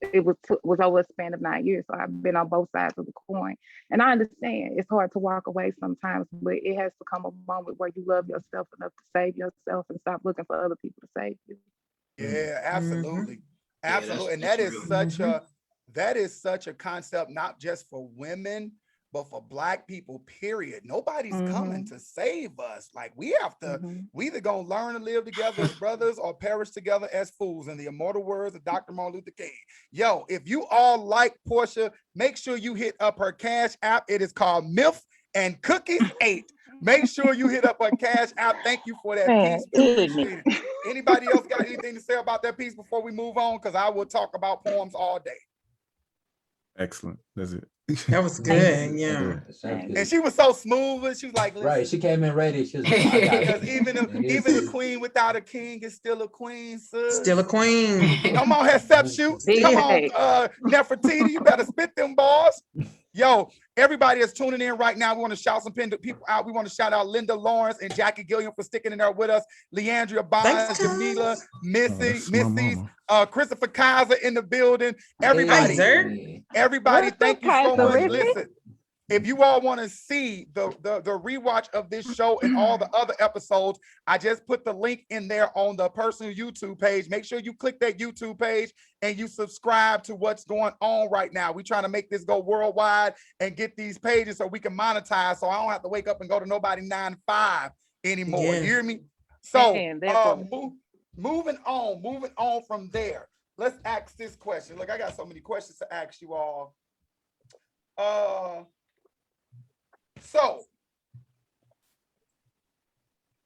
It was over a span of 9 years. So I've been on both sides of the coin. And I understand it's hard to walk away sometimes, but it has to come a moment where you love yourself enough to save yourself and stop looking for other people to save you. Yeah, absolutely. Absolutely. And that is such a concept, not just for women, but for Black people, period. Nobody's coming to save us. Like, we have to, we either gonna learn to live together as brothers or perish together as fools, in the immortal words of Dr. Martin Luther King. Yo, if you all like Porschea, make sure you hit up her Cash App. It is called Myth and Cookies 8. Make sure you hit up her Cash App. Thank you for that piece. Appreciate it. Anybody else got anything to say about that piece before we move on? Because I will talk about poems all day. Excellent. That's it. That was good. Yeah. And she was so smooth. And she was like, right. She came in ready. She was because even a queen without a king is still a queen, sis. Still a queen. Come on, Hatshepsut. Come on, Nefertiti. You better spit them bars. Yo, everybody is tuning in right now. We want to shout some people out. We want to shout out Linda Lawrence and Jackie Gilliam for sticking in there with us. Leandria Bonds, Jamila, Missy, Christopher Kaiser in the building. Everybody, thank you so much. Listen, if you all want to see the rewatch of this show and all the other episodes, I just put the link in there on the personal YouTube page. Make sure you click that YouTube page and you subscribe to what's going on right now. We're trying to make this go worldwide and get these pages so we can monetize, so I don't have to wake up and go to nobody 9 to 5 anymore. You hear me? So moving on from there. Let's ask this question. Look, I got so many questions to ask you all. So,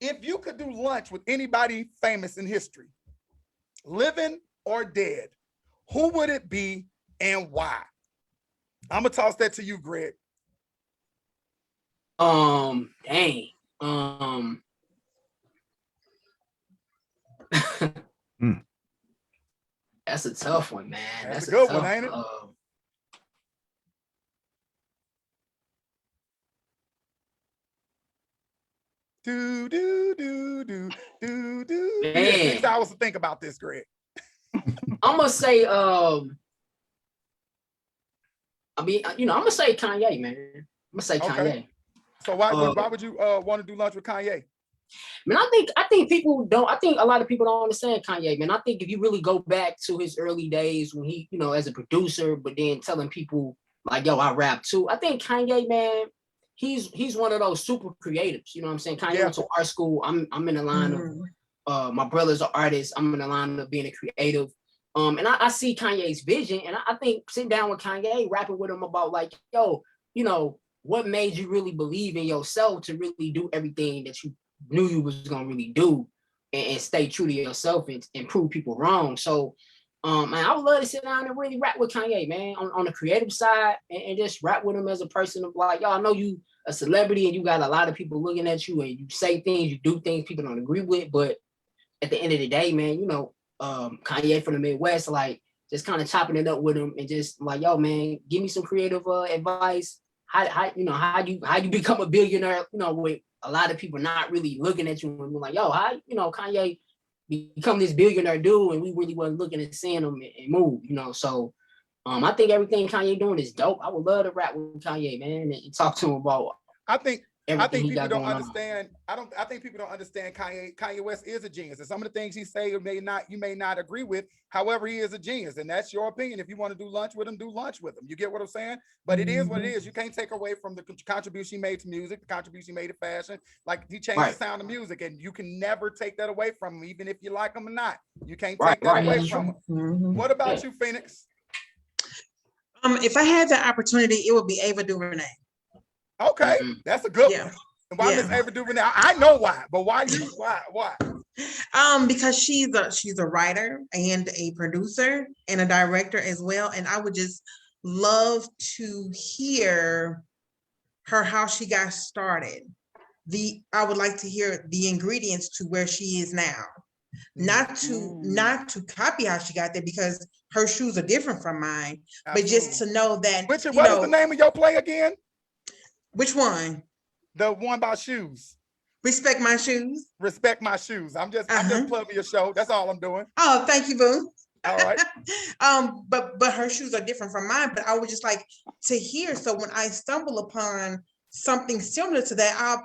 if you could do lunch with anybody famous in history, living or dead, who would it be and why? I'm gonna toss that to you, Greg. Dang. That's a tough one, man. That's a good one, ain't it? Do do do do do do. Man. You had 6 hours to think about this, Greg. I'm gonna say, I'm gonna say Kanye, man. I'm gonna say Kanye. So why would you want to do lunch with Kanye? Man, I think people don't. I think a lot of people don't understand Kanye, man. I think if you really go back to his early days when he, as a producer, but then telling people like, "Yo, I rap too." I think Kanye, man, he's one of those super creatives. You know what I'm saying? Kanye went to art school. I'm in the line of my brother's an artist. I'm in the line of being a creative. And I see Kanye's vision, and I think sitting down with Kanye, rapping with him about like, yo, what made you really believe in yourself to really do everything that you knew you was gonna really do, and stay true to yourself and prove people wrong. So, man, I would love to sit down and really rap with Kanye, man, on the creative side, and just rap with him as a person of like, yo, I know you a celebrity and you got a lot of people looking at you, and you say things, you do things people don't agree with, but at the end of the day, man, Kanye from the Midwest, like just kind of chopping it up with him and just like, yo, man, give me some creative advice. How you become a billionaire, with a lot of people not really looking at you and being like, yo, how, Kanye become this billionaire dude, and we really wasn't looking at seeing him and move, So I think everything Kanye doing is dope. I would love to rap with Kanye, man, and talk to him about I think people don't understand. I think people don't understand Kanye West is a genius. And some of the things he say you may not agree with. However, he is a genius, and that's your opinion. If you want to do lunch with him, do lunch with him. You get what I'm saying? But it is what it is. You can't take away from the contribution he made to music, the contribution he made to fashion. Like he changed the sound of music, and you can never take that away from him, even if you like him or not. You can't take that away from him. What about you, Phoenix? If I had the opportunity, it would be Ava DuVernay. Okay, that's a good one. And why Miss Ava DuVernay? I know why, but why? Because she's a writer and a producer and a director as well, and I would just love to hear her how she got started. I would like to hear the ingredients to where she is now. Not to copy how she got there, because her shoes are different from mine. Absolutely. But just to know that. What is the name of your play again? Which one? The one about shoes. Respect My Shoes. Respect My Shoes. I'm just plugging your show. That's all I'm doing. Oh, thank you, boo. All right. But her shoes are different from mine. But I would just like to hear. So when I stumble upon something similar to that,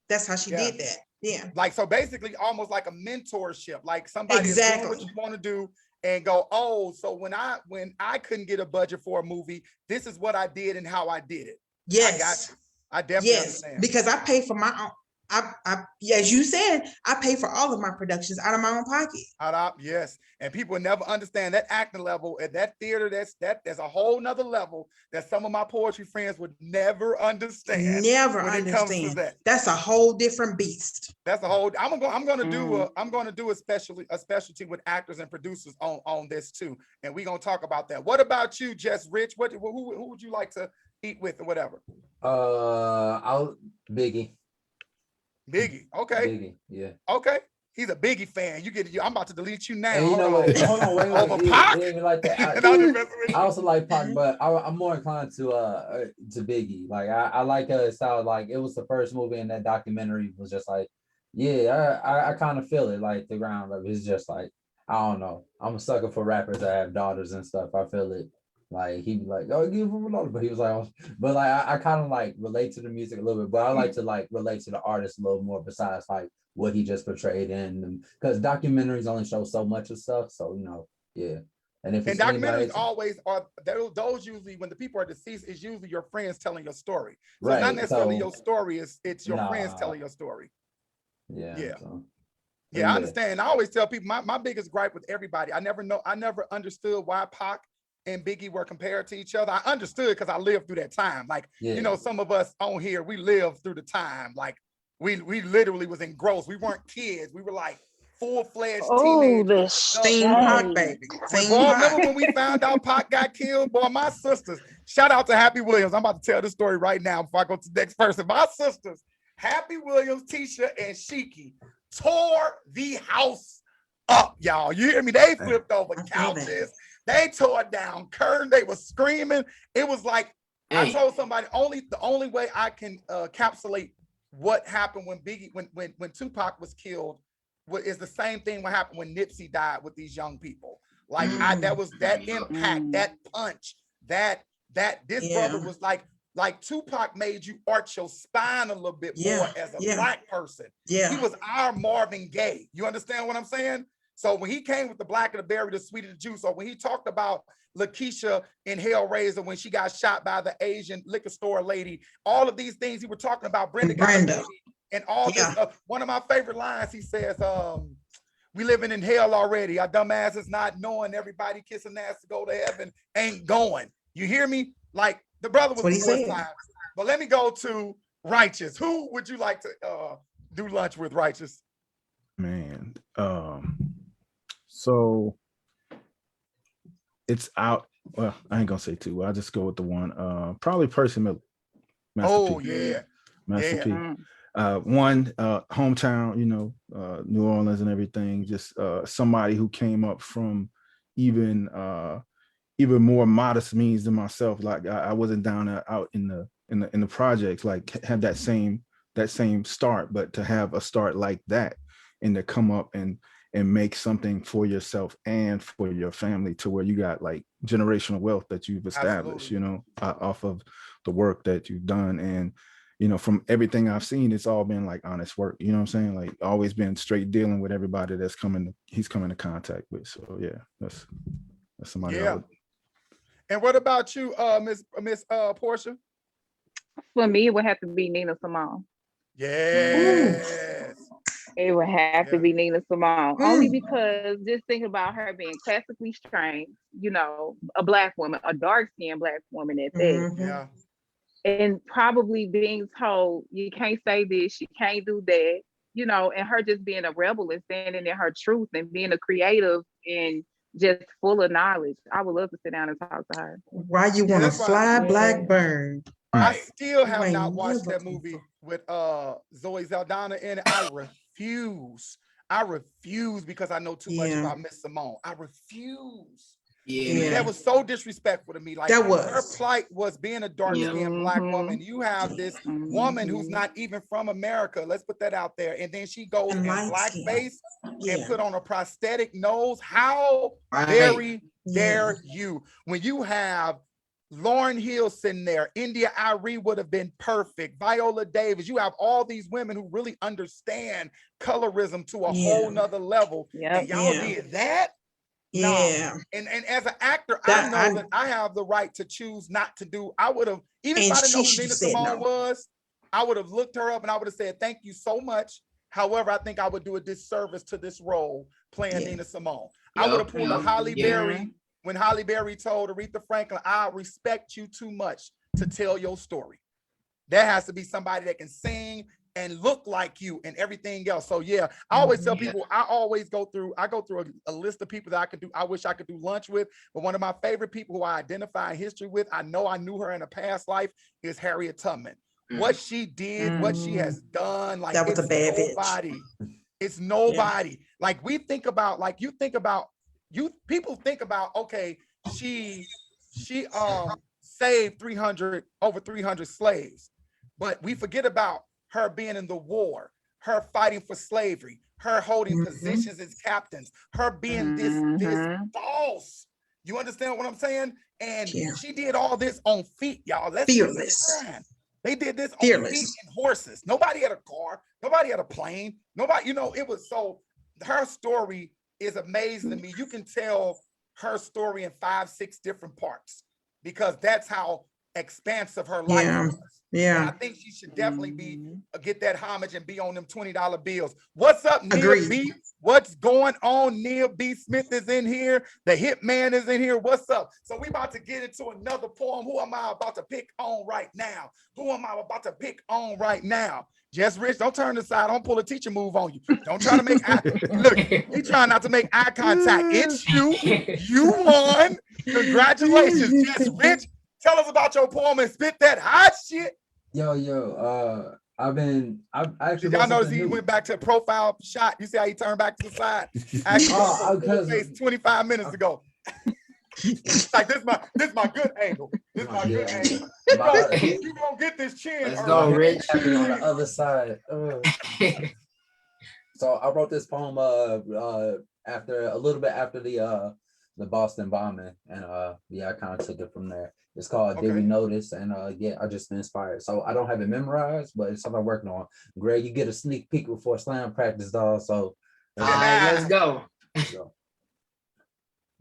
that's how she did that. Yeah. Like, so basically almost like a mentorship, like somebody is doing what you want to do and go, oh, so when I couldn't get a budget for a movie, this is what I did and how I did it. Yes. I got you. I definitely understand. Because I pay for my own. As you said, I pay for all of my productions out of my own pocket. Yes. And people will never understand that acting level at that theater. There's a whole nother level that some of my poetry friends would never understand. Never understand. That's a whole different beast. That's a whole. I'm going to do a specialty with actors and producers on this too, and we're gonna talk about that. What about you, Jess Rich? Who would you like to eat with or whatever? Biggie. Biggie, okay. Biggie, yeah. Okay. He's a Biggie fan. I'm about to delete you now. And hold on, wait. Pac? Like that. I also like Pac, but I'm more inclined to Biggie. Like I like his style. Like it was the first movie, and that documentary was just like, I kind of feel it. Like the ground level. It's just like, I don't know. I'm a sucker for rappers that have daughters and stuff. I feel it. Like he'd be like, oh, give him a lot, but he was like, oh. But like I kind of like relate to the music a little bit, but I like to like relate to the artist a little more besides like what he just portrayed in them, because documentaries only show so much of stuff. So And if documentaries always are those usually when the people are deceased, is usually your friends telling your story. So it's not necessarily your story, it's your friends telling your story. Yeah. I understand. I always tell people my biggest gripe with everybody. I never understood why Pac and Biggie were compared to each other. I understood because I lived through that time. Like, some of us on here, we lived through the time. Like we literally was engrossed. We weren't kids. We were like full-fledged teenagers. Pac, baby. Remember when we found out Pac got killed? Boy, my sisters, shout out to Happy Williams. I'm about to tell this story right now before I go to the next person. My sisters, Happy Williams, Tisha, and Shiki, tore the house up, y'all. You hear me? They flipped over couches. They tore down curtains. They were screaming. It was like, I told somebody, the only way I can encapsulate what happened when when Tupac was killed is the same thing what happened when Nipsey died with these young people. Like that was that impact, that punch, that this brother was like Tupac made you arch your spine a little bit more as a Black person. He was our Marvin Gaye. You understand what I'm saying? So when he came with the Black and the Berry, the Sweet and the Juice, or when he talked about Lakeisha in Hellraiser when she got shot by the Asian liquor store lady, all of these things he was talking about, Brenda. And all this, one of my favorite lines, he says, we living in hell already. Our dumb asses not knowing everybody kissing ass to go to heaven ain't going. You hear me? Like the brother was before time. But let me go to Rychuss. Who would you like to do lunch with, Rychuss? Man, so it's out. Well, I ain't gonna say two. I'll just go with the one. Probably Percy Miller. Master P. Master P. One, hometown, you know, New Orleans and everything. Just somebody who came up from even more modest means than myself. Like I wasn't down out in the projects, like have that same start, but to have a start like that and to come up and make something for yourself and for your family to where you got like generational wealth that you've established, you know, off of the work that you've done. And, you know, from everything I've seen, it's all been like honest work, you know what I'm saying? Like always been straight dealing with everybody that's he's coming to contact with. So yeah, that's somebody. Yeah. And what about you, Miss Porschea? For me, it would have to be Nina Simone. Yes. It would have to be Nina Simone, only because just think about her being classically trained, you know, a Black woman, a dark-skinned Black woman at that. Yeah. And probably being told, you can't say this, you can't do that, you know, and her just being a rebel and standing in her truth and being a creative and just full of knowledge. I would love to sit down and talk to her. Why you want to fly Blackbird? I still have not watched that movie with Zoe Saldana in it. I refuse because I know too much about Miss Simone. I refuse. Yeah, that was so disrespectful to me. Like her plight was being a dark-skinned Black woman. You have this woman who's not even from America. Let's put that out there. And then she goes in blackface and put on a prosthetic nose. How very dare you? When you have Lauryn Hill sitting there, India Arie would have been perfect. Viola Davis, you have all these women who really understand colorism to a whole nother level. And y'all did that? Yeah. No. And as an actor, I know that I have the right to choose not to do. I would have, even if I didn't know who Nina Simone was, I would have looked her up and I would have said, thank you so much. However, I think I would do a disservice to this role playing Nina Simone. I would have pulled a Holly Berry when Holly Berry told Aretha Franklin, I respect you too much to tell your story. There has to be somebody that can sing and look like you and everything else. So yeah, I always tell people, I go through a list of people that I could do. I wish I could do lunch with, but one of my favorite people who I identify in history with, I know I knew her in a past life, is Harriet Tubman. What she did, what she has done, like that was a bad nobody. Bitch. It's nobody. Like we think about, like people think about, okay, she saved over 300 slaves, but we forget about her being in the war, her fighting for slavery, her holding positions as captains, her being this boss. You understand what I'm saying? And she did all this on feet, y'all. That's fearless. They did this on feet and horses. Nobody had a car. Nobody had a plane. Nobody, you know, it was so, her story is amazing to me. You can tell her story in 5-6 different parts because that's how expansive her life was. Yeah, and I think she should definitely be get that homage and be on them $20 bills. What's up, Neil B? What's going on? Neil B. Smith is in here. The Hitman is in here. What's up? So we about to get into another poem. Who am I about to pick on right now? Who am I about to pick on right now? Just Rich, don't turn aside. Don't pull a teacher move on you. Don't try to make look. He trying not to make eye contact. It's you. You won. Congratulations, Just Rich. Tell us about your poem and spit that hot shit. Yo, I've actually. Did y'all notice he went back to a profile shot? You see how he turned back to the side? Actually, 25 minutes ago. Like this my good angle. This my good angle. You gonna get this chin. Let's go, Rich. Happy on the other side. So I wrote this poem after a little bit after the Boston bombing, and I kind of took it from there. It's called Did We Notice? And I just been inspired. So I don't have it memorized, but it's something I'm working on. Greg, you get a sneak peek before slam practice, dog. So all right, let's go.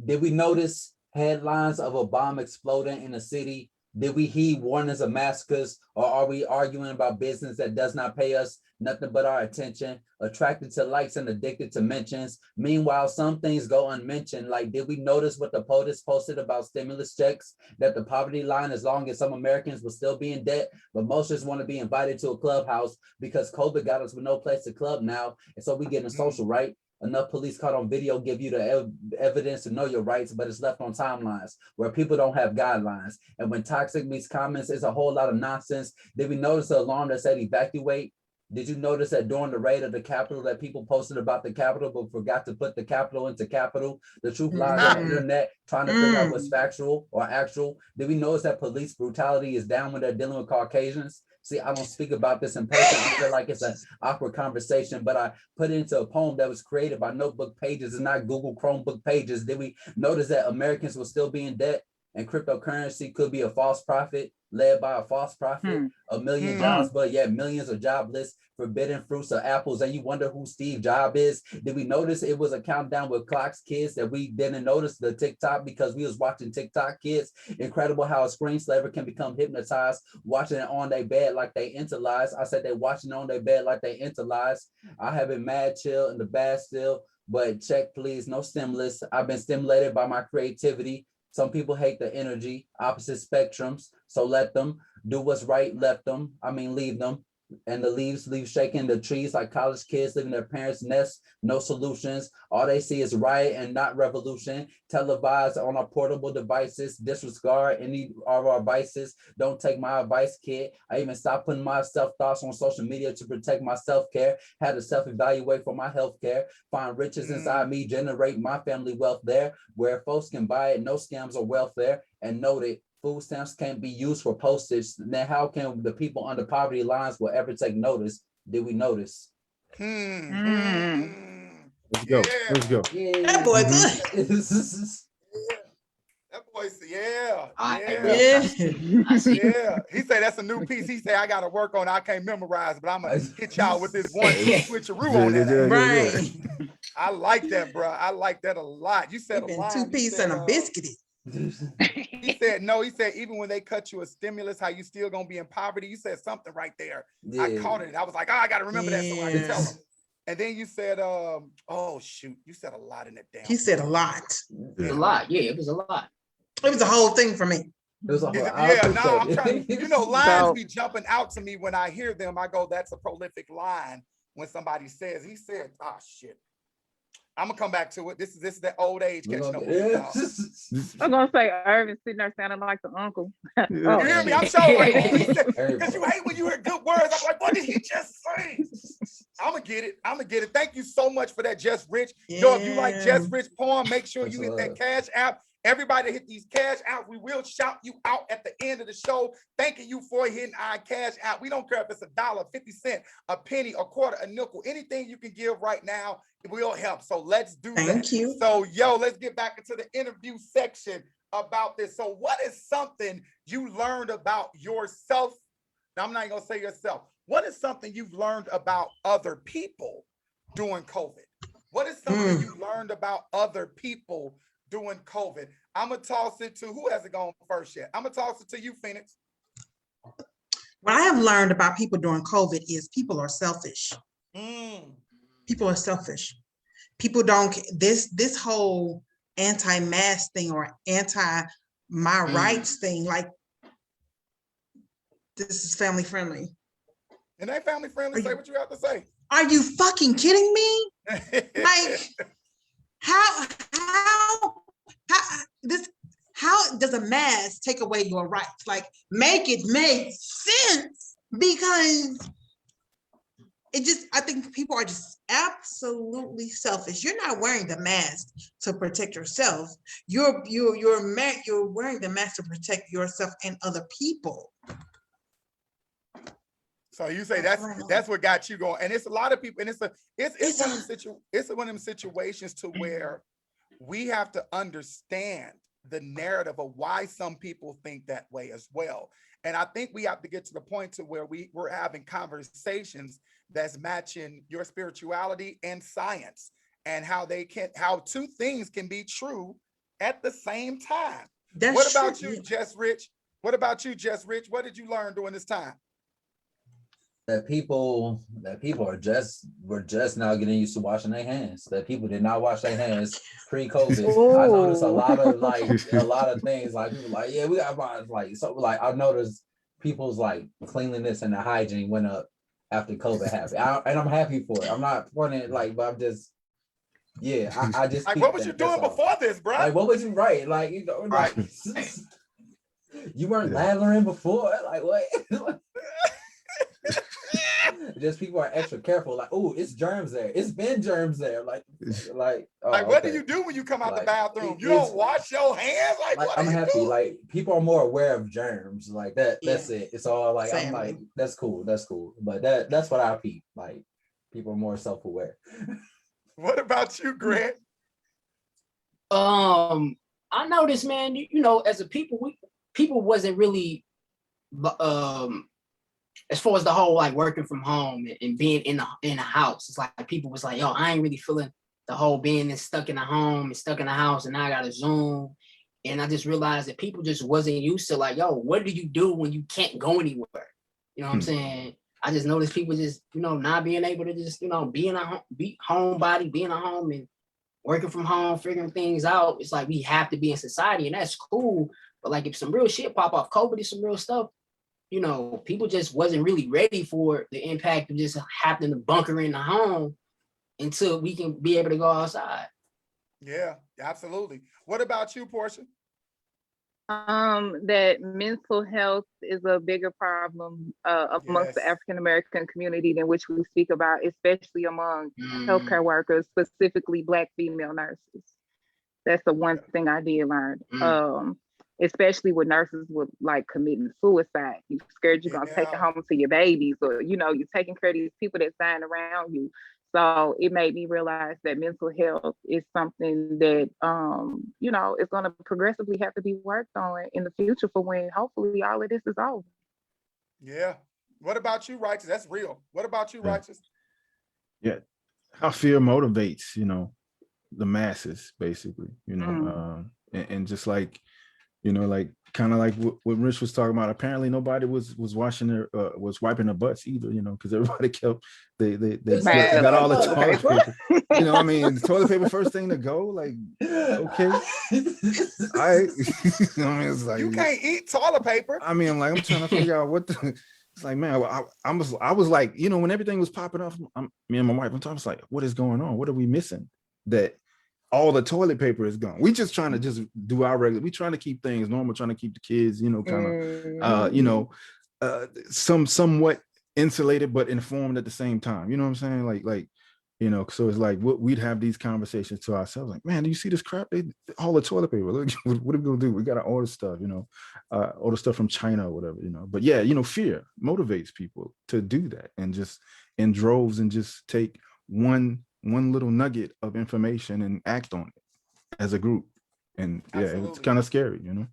Did we notice headlines of a bomb exploding in a city? Did we heed warnings of massacres, or are we arguing about business that does not pay us nothing but our attention, attracted to likes and addicted to mentions? Meanwhile, some things go unmentioned. Like, did we notice what the POTUS posted about stimulus checks, that the poverty line, as long as some Americans will still be in debt, but most just want to be invited to a clubhouse because COVID got us with no place to club now, and so we getting social, right? Enough police caught on video give you the evidence to know your rights, but it's left on timelines where people don't have guidelines. And when toxic meets comments, it's a whole lot of nonsense. Did we notice the alarm that said evacuate? Did you notice that during the raid of the Capitol that people posted about the Capitol but forgot to put the Capitol into capital? The truth lies on the internet, trying to figure out what's factual or actual. Did we notice that police brutality is down when they're dealing with Caucasians? See, I don't speak about this in person. I feel like it's an awkward conversation, but I put it into a poem that was created by notebook pages and not Google Chromebook pages. Did we notice that Americans will still be in debt and cryptocurrency could be a false prophet led by a false prophet? A million jobs, but yet millions are jobless, forbidden fruits of apples, and you wonder who Steve Jobs is. Did we notice it was a countdown with clocks, kids, that we didn't notice the TikTok because we was watching TikTok kids? Incredible how a screenslaver can become hypnotized, watching it on their bed like they into lies. I said they watching it on their bed like they into lies. I have been mad chill in the bad still, but check please, no stimulus. I've been stimulated by my creativity. Some people hate the energy, opposite spectrums, so let them do what's right, leave them. And the leaves leave shaking the trees like college kids leaving their parents' nests, no solutions. All they see is riot and not revolution. Televised on our portable devices, disregard any of our vices. Don't take my advice, kid. I even stopped putting my self-thoughts on social media to protect my self-care. Had to self-evaluate for my healthcare. Find riches inside me, generate my family wealth there, where folks can buy it, no scams or welfare. And note it, food stamps can't be used for postage. Then how can the people under poverty lines will ever take notice? Did we notice? Let's go. Let's go. Yeah. That boy good. That boy said, yeah. He said that's a new piece. He said I got to work on it. I can't memorize, but I'm gonna hit y'all with this one switcheroo on that. Right. I like that, bro. I like that a lot. You said a line. 2 piece and a biscuit. He said, no, he said, even when they cut you a stimulus, how you still gonna be in poverty? You said something right there. Yeah. I caught it. I was like, oh, I gotta remember that so I can tell him. And then you said, oh shoot, you said a lot in that damn. He said a lot. It was a lot. Yeah, it was a lot. It was a whole thing for me. It was a whole, I'm trying, lines be jumping out to me when I hear them. I go, that's a prolific line. When somebody says, he said, shit. I'm gonna come back to it. This is that old age catching up. I'm gonna say Ervin sitting there sounding like the uncle. You hear me? I'm showing because you hate when you hear good words. I'm like, what did he just say? I'm gonna get it. Thank you so much for that, Just Rich. Yo, if you like Just Rich poem, make sure you hit that Cash App. Everybody hit these Cash Apps. We will shout you out at the end of the show. Thanking you for hitting our Cash App. We don't care if it's $1, 50 cents, a penny, a quarter, a nickel. Anything you can give right now, it will help. So let's do that. Thank you. So, let's get back into the interview section about this. So what is something you learned about yourself? Now, I'm not even gonna say yourself. What is something you've learned about other people during COVID? What is something you learned about other people during COVID? I'm gonna toss it to, who hasn't gone first yet? I'm gonna toss it to you, Phoenix. What I have learned about people during COVID is people are selfish. People are selfish. People don't, this whole anti-mask thing or anti-my rights thing, like, this is family friendly. And ain't family friendly, say what you have to say. Are you fucking kidding me? Like, how does a mask take away your rights? Like, make it make sense, because I think people are just absolutely selfish. You're not wearing the mask to protect yourself. You're wearing the mask to protect yourself and other people. So you say that's what got you going, and it's a lot of people, and it's one of them situations to where we have to understand the narrative of why some people think that way as well. And I think we have to get to the point to where we're having conversations that's matching your spirituality and science, and how two things can be true at the same time. What about you, Jess Rich? What about you, Jess Rich? What did you learn during this time? That people were just now getting used to washing their hands. That people did not wash their hands pre-COVID. I noticed a lot of things, like people like, yeah, we got like, so like I noticed people's like cleanliness and the hygiene went up after COVID happened. And I'm happy for it. I'm not pointing it like, but I'm just, yeah, I just like, what was you doing before this, bro? Like, what was you right? Like, you know, right. Like, you weren't lathering before, like what? Just people are extra careful, like, oh, it's germs there. It's been germs there. Like what do you do when you come out the bathroom? You don't wash your hands? Like what I'm happy. Doing? Like, people are more aware of germs. Like that. That's it. It's all like, I'm like, that's cool. But that's what I peep. Like, people are more self-aware. What about you, Grant? I noticed, man, you know, as a people, people wasn't really as far as the whole like working from home and being in a house. It's like people was like, yo, I ain't really feeling the whole being stuck in the home and stuck in the house, and now I gotta Zoom. And I just realized that people just wasn't used to like, yo, what do you do when you can't go anywhere? You know what I'm saying? I just noticed people just, you know, not being able to just, you know, be homebody, being at home and working from home, figuring things out. It's like we have to be in society, and that's cool. But like, if some real shit pop off, COVID is some real stuff, you know, people just wasn't really ready for the impact of just having to bunker in the home until we can be able to go outside. Yeah, absolutely. What about you, Porschea? That mental health is a bigger problem amongst the African American community than which we speak about, especially among healthcare workers, specifically Black female nurses. That's the one thing I did learn. Especially with nurses with like committing suicide. You're scared you're gonna take it home to your babies, or you know, you're taking care of these people that's dying around you. So it made me realize that mental health is something that you know, is gonna progressively have to be worked on in the future for when hopefully all of this is over. Yeah. What about you, Rychuss? That's real. What about you, Rychuss? Yeah. How fear motivates, you know, the masses, basically, you know, and just like, you know, like kind of like what Rich was talking about. Apparently, nobody was washing was wiping their butts either, you know, because everybody kept they got all the toilet paper. You know, I mean, the toilet paper first thing to go. Like, okay, I mean, it's like you can't eat toilet paper. I mean, I'm trying to figure out what the. It's like, man, I was like, you know, when everything was popping off, me and my wife, I was like, what is going on? What are we missing? That all the toilet paper is gone. We just trying to just do our regular. We trying to keep things normal, trying to keep the kids, you know, kind of, you know, somewhat insulated but informed at the same time. You know what I'm saying? Like, you know. So it's like we'd have these conversations to ourselves, like, man, do you see this crap? All the toilet paper. Look, what are we gonna do? We gotta order stuff, you know, order stuff from China or whatever, you know. But yeah, you know, fear motivates people to do that, and just in droves, and just take one little nugget of information and act on it as a group. And yeah, it's kind of scary, you know.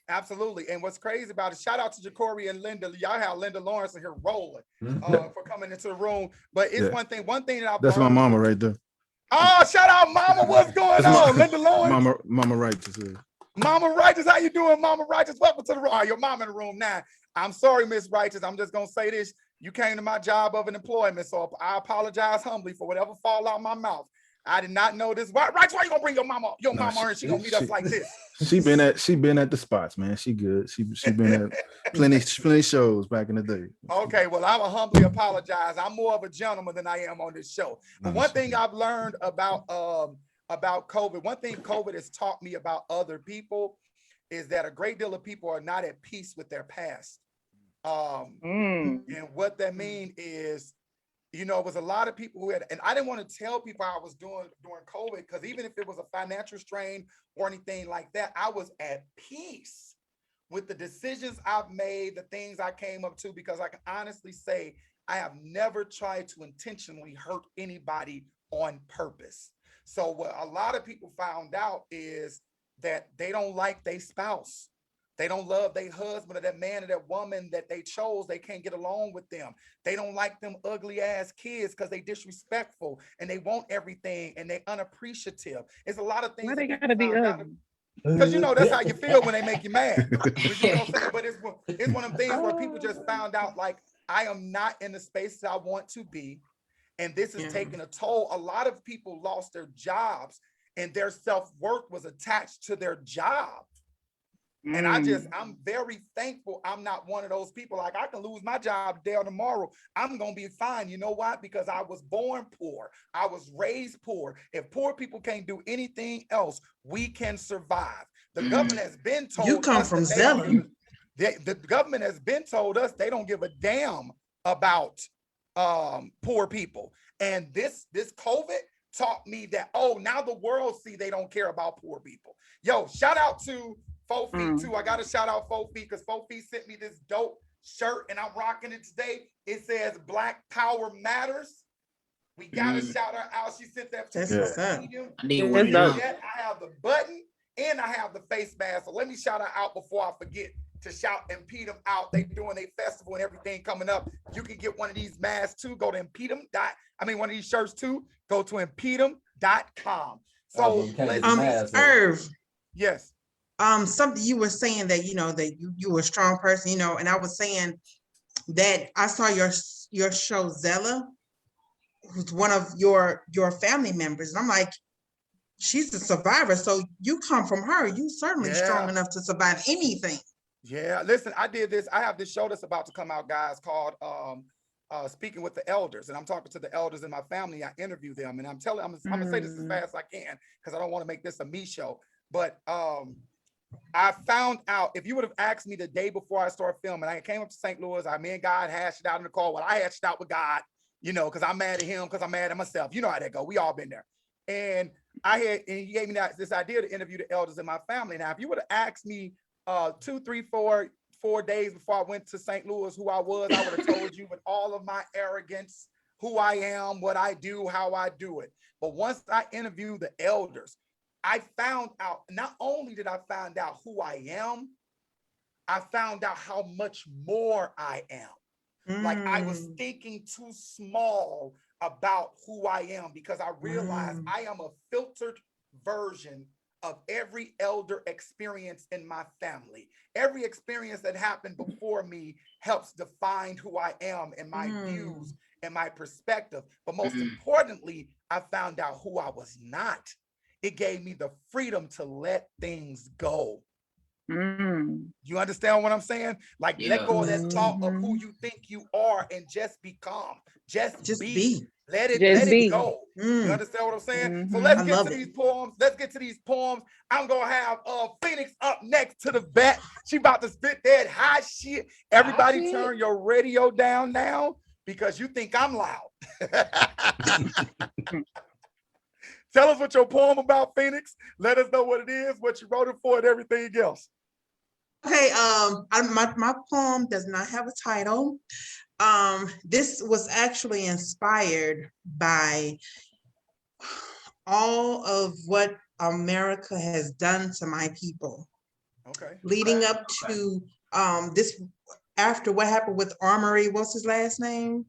Absolutely. And what's crazy about it, shout out to Jacory and Linda. Y'all have Linda Lawrence in here rolling for coming into the room. But it's one thing that I've That's learned. My mama right there. Oh, shout out Mama. What's going on? Linda Lawrence. Mama Rychuss. Mama Rychuss, how you doing, Mama Rychuss? Welcome to the room. Oh, your mama in the room now. I'm sorry, Miss Rychuss. I'm just gonna say this. You came to my job of an employment, so I apologize humbly for whatever fall out my mouth. I did not know this. Why you gonna bring your mama and she gonna meet us like this? She been at the spots, man. She good. She been at plenty shows back in the day. Okay, well, I will humbly apologize. I'm more of a gentleman than I am on this show. But one thing I've learned about COVID, one thing COVID has taught me about other people is that a great deal of people are not at peace with their past. And what that means is You know, it was a lot of people who had, and I didn't want to tell people I was doing during COVID, because even if it was a financial strain or anything like that, I was at peace with the decisions I've made, the things I came up to, because I can honestly say I have never tried to intentionally hurt anybody on purpose. So what a lot of people found out is that they don't like their spouse. They don't love their husband or that man or that woman that they chose. They can't get along with them. They don't like them ugly ass kids because they disrespectful and they want everything and they unappreciative. It's a lot of things. Why they that gotta be ugly? Because you know that's how you feel when they make you mad. You know what I'm saying? But it's one of them things where people just found out, like, I am not in the space that I want to be, and this is taking a toll. A lot of people lost their jobs and their self-worth was attached to their job. And I'm very thankful I'm not one of those people. Like, I can lose my job today or tomorrow. I'm going to be fine. You know why? Because I was born poor. I was raised poor. If poor people can't do anything else, we can survive. The government has been told you come from Zella. The government has been told us they don't give a damn about poor people. And this COVID taught me that, oh, now the world see they don't care about poor people. Yo, shout out to 4 Feet too. I gotta shout out 4 Feet because 4 Feet sent me this dope shirt and I'm rocking it today. It says Black Power Matters. We gotta shout her out. She sent that to me. I need one of those. I have the button and I have the face mask. So let me shout her out before I forget to shout Impede them out. They doing a festival and everything coming up. You can get one of these masks too. Go to one of these shirts too. Go to impedem.com. So Irv. Yes. Something you were saying that, you know, that you were a strong person, you know, and I was saying that I saw your show Zella, who's one of your family members. And I'm like, she's a survivor. So you come from her. You certainly strong enough to survive anything. Yeah, listen, I did this. I have this show that's about to come out, guys, called Speaking with the Elders. And I'm talking to the elders in my family. I interview them. And I'm gonna say this as fast as I can because I don't want to make this a me show. But I found out, if you would have asked me the day before I started filming, I came up to St. Louis, me and God hashed it out in the car. Well, I hashed it out with God, you know, because I'm mad at him, because I'm mad at myself. You know how that go. We all been there. And he gave me this idea to interview the elders in my family. Now, if you would have asked me 2, 3, 4 days before I went to St. Louis who I was, I would have told you with all of my arrogance, who I am, what I do, how I do it. But once I interviewed the elders, I found out, not only did I find out who I am, I found out how much more I am. Like, I was thinking too small about who I am because I realized I am a filtered version of every elder experience in my family. Every experience that happened before me helps define who I am and my views and my perspective. But most importantly, I found out who I was not. It gave me the freedom to let things go. You understand what I'm saying? Like, let go of that thought of who you think you are and just become. Just be. Let it go. You understand what I'm saying? So let's get to these poems. Let's get to these poems. I'm gonna have Phoenix up next to the vet. She about to spit that hot shit. Everybody turn your radio down now because you think I'm loud. Tell us what your poem about, Phoenix. Let us know what it is, what you wrote it for, and everything else. Okay, my poem does not have a title. This was actually inspired by all of what America has done to my people. Okay. Leading up to this, after what happened with Armory, what's his last name?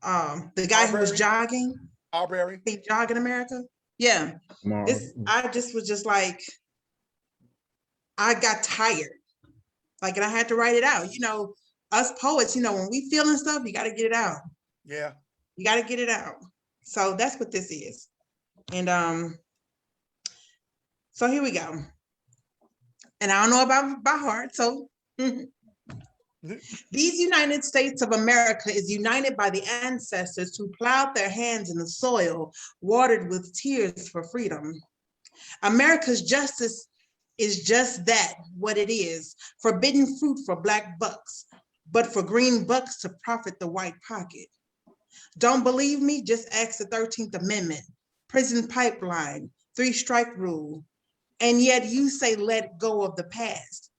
The guy who was jogging. Arbery. Jogging America. Yeah. I just was just like, I got tired. Like, and I had to write it out. You know, us poets, you know, when we feeling stuff, you got to get it out. Yeah. You got to get it out. So that's what this is. And so here we go. And I don't know about by heart, so these United States of America is united by the ancestors who plowed their hands in the soil, watered with tears for freedom. America's justice is just that, what it is, forbidden fruit for black bucks, but for green bucks to profit the white pocket. Don't believe me? Just ask the 13th Amendment, prison pipeline, 3-strike rule. And yet you say, let go of the past.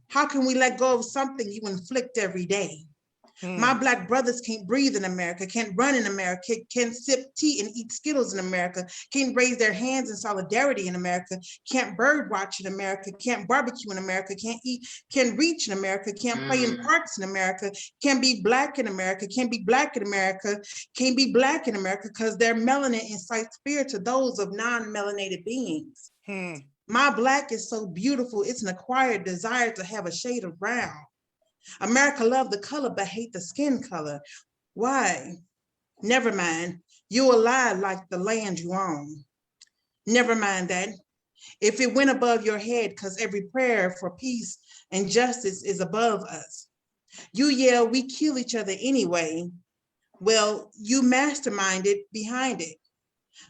How can we let go of something you inflict every day? My Black brothers can't breathe in America, can't run in America, can't sip tea and eat Skittles in America, can't raise their hands in solidarity in America, can't bird watch in America, can't barbecue in America, can't reach in America, can't play in parks in America, can't be Black in America, can't be Black in America, can't be Black in America because their melanin incites fear to those of non-melanated beings. My Black is so beautiful, it's an acquired desire to have a shade of brown. America love the color, but hate the skin color. Why? Never mind. You lie like the land you own. Never mind that. If it went above your head, because every prayer for peace and justice is above us. You yell, we kill each other anyway. Well, you masterminded behind it.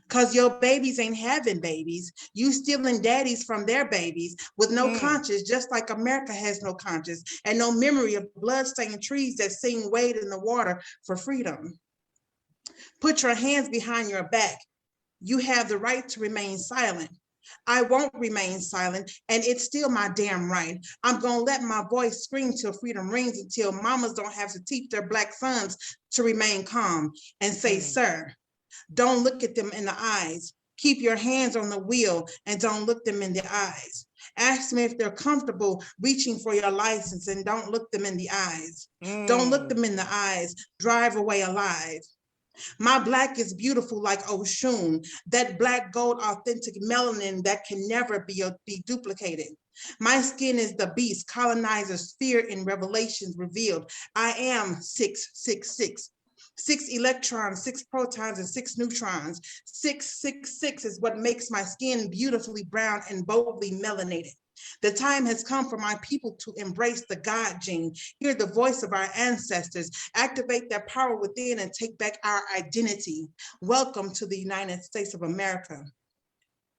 Because your babies ain't having babies. You stealing daddies from their babies with no conscience, just like America has no conscience and no memory of blood-stained trees that sing wade in the water for freedom. Put your hands behind your back. You have the right to remain silent. I won't remain silent, and it's still my damn right. I'm gonna let my voice scream till freedom rings, until mamas don't have to teach their Black sons to remain calm and say, sir, don't look at them in the eyes. Keep your hands on the wheel and don't look them in the eyes. Ask them if they're comfortable reaching for your license and don't look them in the eyes. Don't look them in the eyes. Drive away alive. My Black is beautiful like Oshun, that Black gold authentic melanin that can never be duplicated. My skin is the beast, colonizers fear in Revelations revealed. I am 666. 6 electrons, 6 protons, and 6 neutrons. 666 is what makes my skin beautifully brown and boldly melanated. The time has come for my people to embrace the God gene, hear the voice of our ancestors, activate their power within, and take back our identity. Welcome to the United States of America,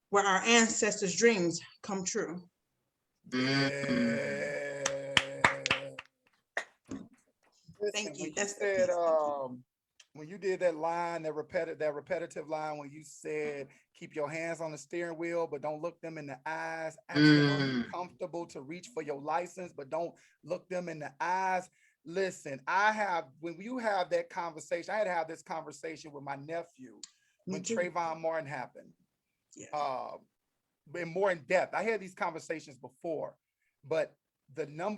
where our ancestors' dreams come true. Yeah. Thank you. When you said, when you did that line, that repetitive line, when you said, keep your hands on the steering wheel, but don't look them in the eyes. Ask them, are you comfortable to reach for your license, but don't look them in the eyes. Listen, when you have that conversation, I had to have this conversation with my nephew when Trayvon Martin happened. And more in depth. I had these conversations before, but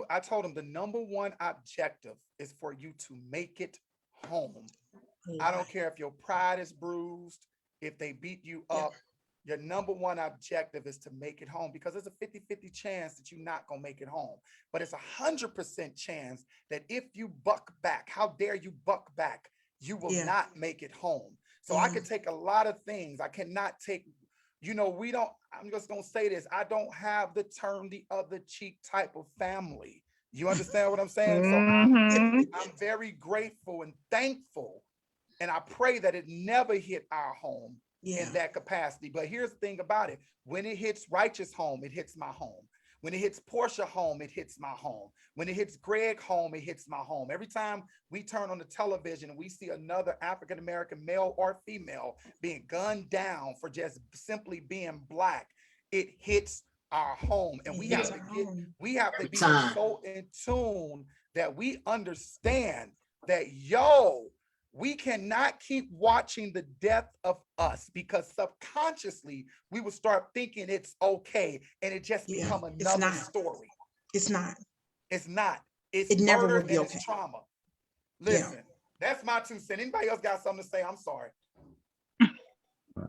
I told him the number one objective is for you to make it home. I don't care if your pride is bruised, if they beat you up, your number one objective is to make it home, because there's a 50-50 chance that you're not gonna make it home. But it's 100% chance that if you buck back, how dare you buck back, you will not make it home. So I could take a lot of things. I cannot take, I'm just gonna say this, I don't have the turn the other cheek type of family. You understand what I'm saying? So I'm very grateful and thankful, and I pray that it never hit our home in that capacity. But here's the thing about it. When it hits Rychuss home, it hits my home. When it hits Porschea home, it hits my home. When it hits Greg home, it hits my home. Every time we turn on the television and we see another African-American male or female being gunned down for just simply being Black, it hits our home. And we have to be so in tune that we understand that, we cannot keep watching the death of us, because subconsciously we will start thinking it's okay, and it just become another story. It's not. It's not. It never will be okay. It's trauma. Listen, that's my 2 cents. Anybody else got something to say? I'm sorry.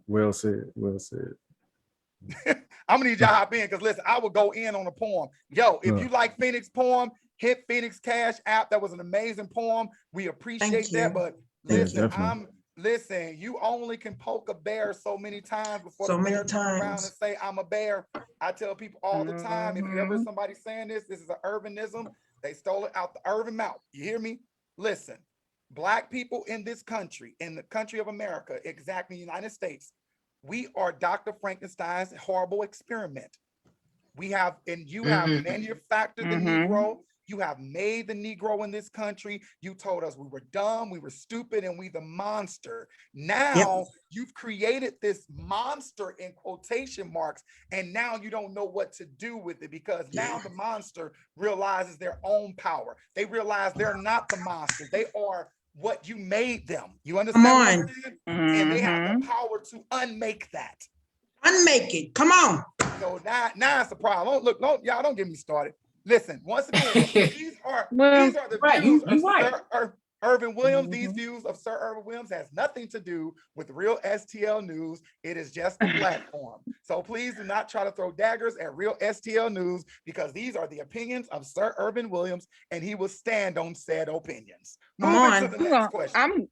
Well said. Well said. I'm gonna need y'all to hop in, because listen, I will go in on a poem. If you like Phoenix poem, hit Phoenix Cash App. That was an amazing poem. We appreciate that. But listen, you only can poke a bear so many times before the bear turns around and say, I'm a bear. I tell people all the time, if you ever hear somebody saying this is an Ervinism. They stole it out the Ervin mouth. You hear me? Listen, Black people in this country, in the country of America, exactly United States, we are Dr. Frankenstein's horrible experiment. We have, and you have manufactured the Negro. You have made the Negro in this country. You told us we were dumb, we were stupid, and we the monster. Now you've created this monster in quotation marks, and now you don't know what to do with it, because now the monster realizes their own power. They realize they're not the monster. They are what you made them. You understand what I'm saying? And they have the power to unmake that. Unmake it. Come on. So now it's a problem. Look, y'all don't get me started. Listen, once again, these are the views of Sir Ervin Williams. These views of Sir Ervin Williams has nothing to do with Real STL News. It is just a platform. So please do not try to throw daggers at Real STL News, because these are the opinions of Sir Ervin Williams, and he will stand on said opinions. Moving to the next question. I'm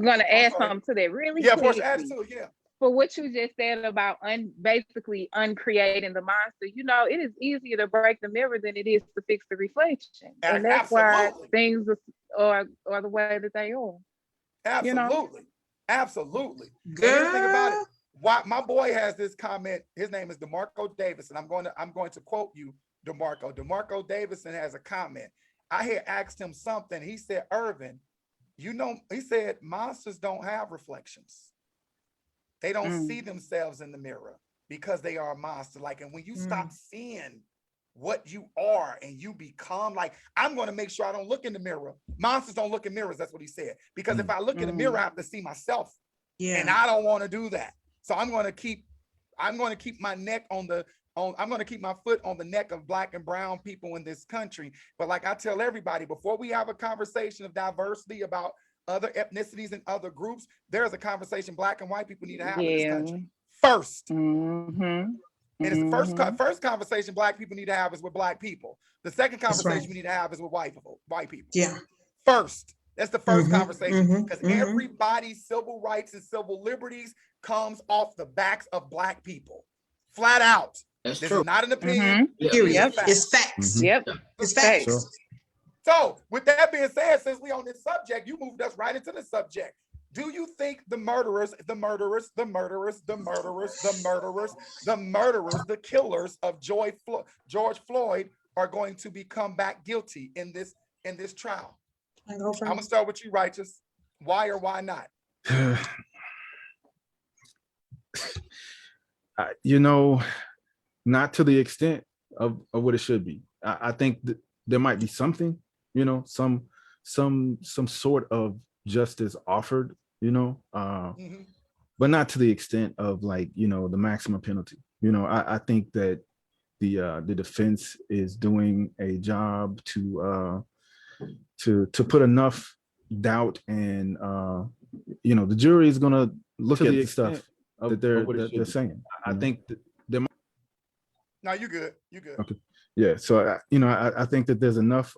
gonna add something to that really quickly. Portia, add to it, For what you just said about basically uncreating the monster, you know, it is easier to break the mirror than it is to fix the reflection. And that's why things are the way that they are. Absolutely. You know? Absolutely. Here's the thing about it. Why my boy has this comment. His name is DeMarco Davison. I'm going to quote you, DeMarco. DeMarco Davison has a comment. I had asked him something. He said, Ervin, you know, he said monsters don't have reflections. They don't see themselves in the mirror because they are a monster. Like, and when you stop seeing what you are and you become like, I'm going to make sure I don't look in the mirror. Monsters don't look in mirrors. That's what he said. Because if I look in the mirror, I have to see myself. And I don't want to do that. So I'm going to keep my neck I'm going to keep my foot on the neck of Black and brown people in this country. But like I tell everybody, before we have a conversation of diversity about other ethnicities and other groups, there's a conversation Black and white people need to have in this country first. And it's the first conversation Black people need to have is with Black people. The second conversation we need to have is with white people. First. That's the first conversation, because everybody's civil rights and civil liberties comes off the backs of Black people. Flat out. This is not an opinion. It's facts. It's facts. Sure. So with that being said, since we on this subject, you moved us right into the subject. Do you think the killers of George Floyd are going to come back guilty in this trial? I'm gonna start with you, Rychuss. Why or why not? You know, not to the extent of what it should be. I think that there might be something, you know, some sort of justice offered, you know, but not to the extent of, like, you know, the maximum penalty. You know, I think that the defense is doing a job to put enough doubt, and you know, the jury is gonna look at the stuff that they're saying. I think that there might. No, you good. You good. Okay. Yeah. So you know, I think that there's enough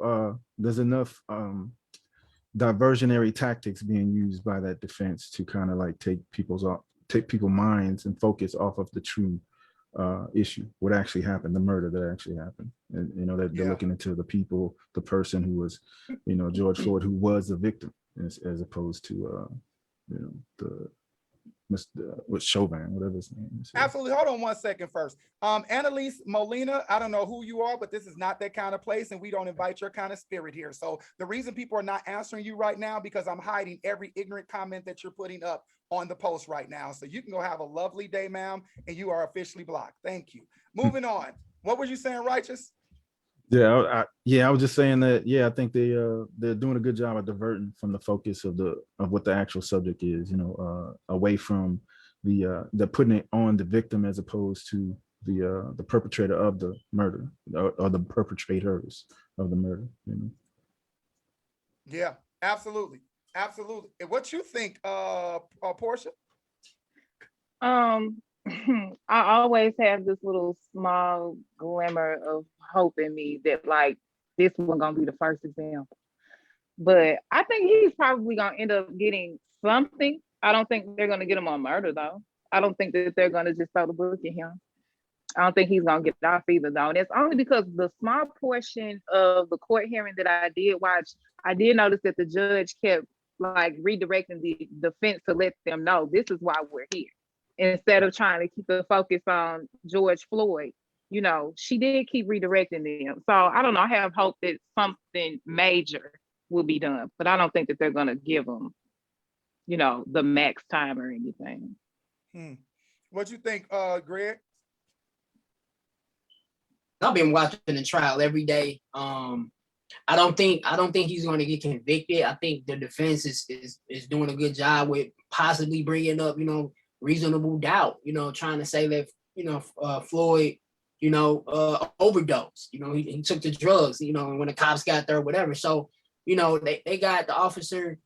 diversionary tactics being used by that defense to kind of like take people's minds and focus off of the true issue, what actually happened, the murder that actually happened. And you know, they're looking into the person who was, you know, George Floyd, who was the victim, as opposed to you know, the Mr. Chauvin, whatever his name is. Absolutely. Hold on one second first. Annalise Molina, I don't know who you are, but this is not that kind of place, and we don't invite your kind of spirit here. So the reason people are not answering you right now, because I'm hiding every ignorant comment that you're putting up on the post right now. So you can go have a lovely day, ma'am, and you are officially blocked. Thank you. Moving on. What were you saying, Rychuss? Yeah, I was just saying that. Yeah, I think they're doing a good job of diverting from the focus of what the actual subject is. You know, away from they're putting it on the victim as opposed to the perpetrator of the murder, or the perpetrators of the murder. You know. Yeah, absolutely. And what you think, Portia? I always have this little small glimmer of hope in me that, like, this one gonna be the first example. But I think he's probably gonna end up getting something. I don't think they're gonna get him on murder, though. I don't think that they're gonna just throw the book at him. I don't think he's gonna get off either, though. And it's only because the small portion of the court hearing that I did watch, I did notice that the judge kept like redirecting the defense to let them know this is why we're here, instead of trying to keep the focus on George Floyd. you know, she did keep redirecting them. So I don't know. I have hope that something major will be done, but I don't think that they're going to give them, you know, the max time or anything. What you think, Greg? I've been watching the trial every day. I don't think he's going to get convicted. I think the defense is doing a good job with possibly bringing up, you know, reasonable doubt. You know, trying to say that, you know, Floyd, you know, overdosed. You know, he took the drugs. You know, when the cops got there, or whatever. So, you know, they got the officer,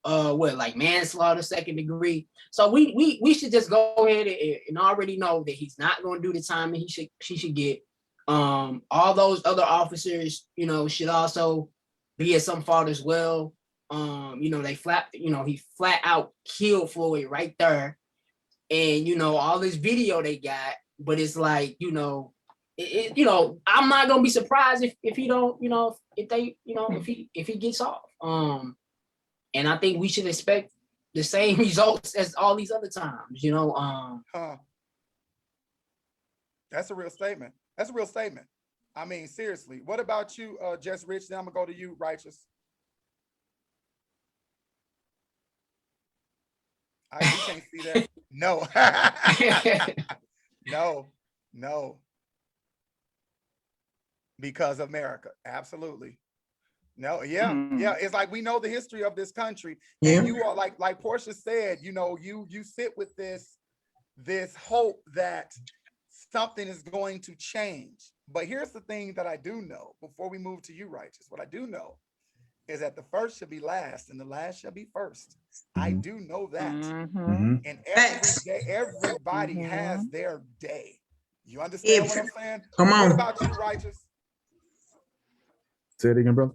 like manslaughter, second degree. So we should just go ahead and already know that he's not going to do the time that she should get. All those other officers, you know, should also be at some fault as well. You know, he flat out killed Floyd right there. And, you know, all this video they got, but it's like, you know, you know, I'm not gonna be surprised if he don't, you know, if they, you know, if he gets off. And I think we should expect the same results as all these other times, you know. That's a real statement. That's a real statement. I mean, seriously. What about you, Just Rich? Then I'm gonna go to you, Rychuss. You can't see that. No. No. Because of America. Absolutely. No, yeah. It's like we know the history of this country. And you are like Porschea said, you know, you sit with this hope that something is going to change. But here's the thing that I do know before we move to you, Rychuss. What I do know is that the first should be last and the last shall be first. I do know that. And everybody has their day. You understand what I'm saying? Come on. What about you, Rychuss? Say it again, brother.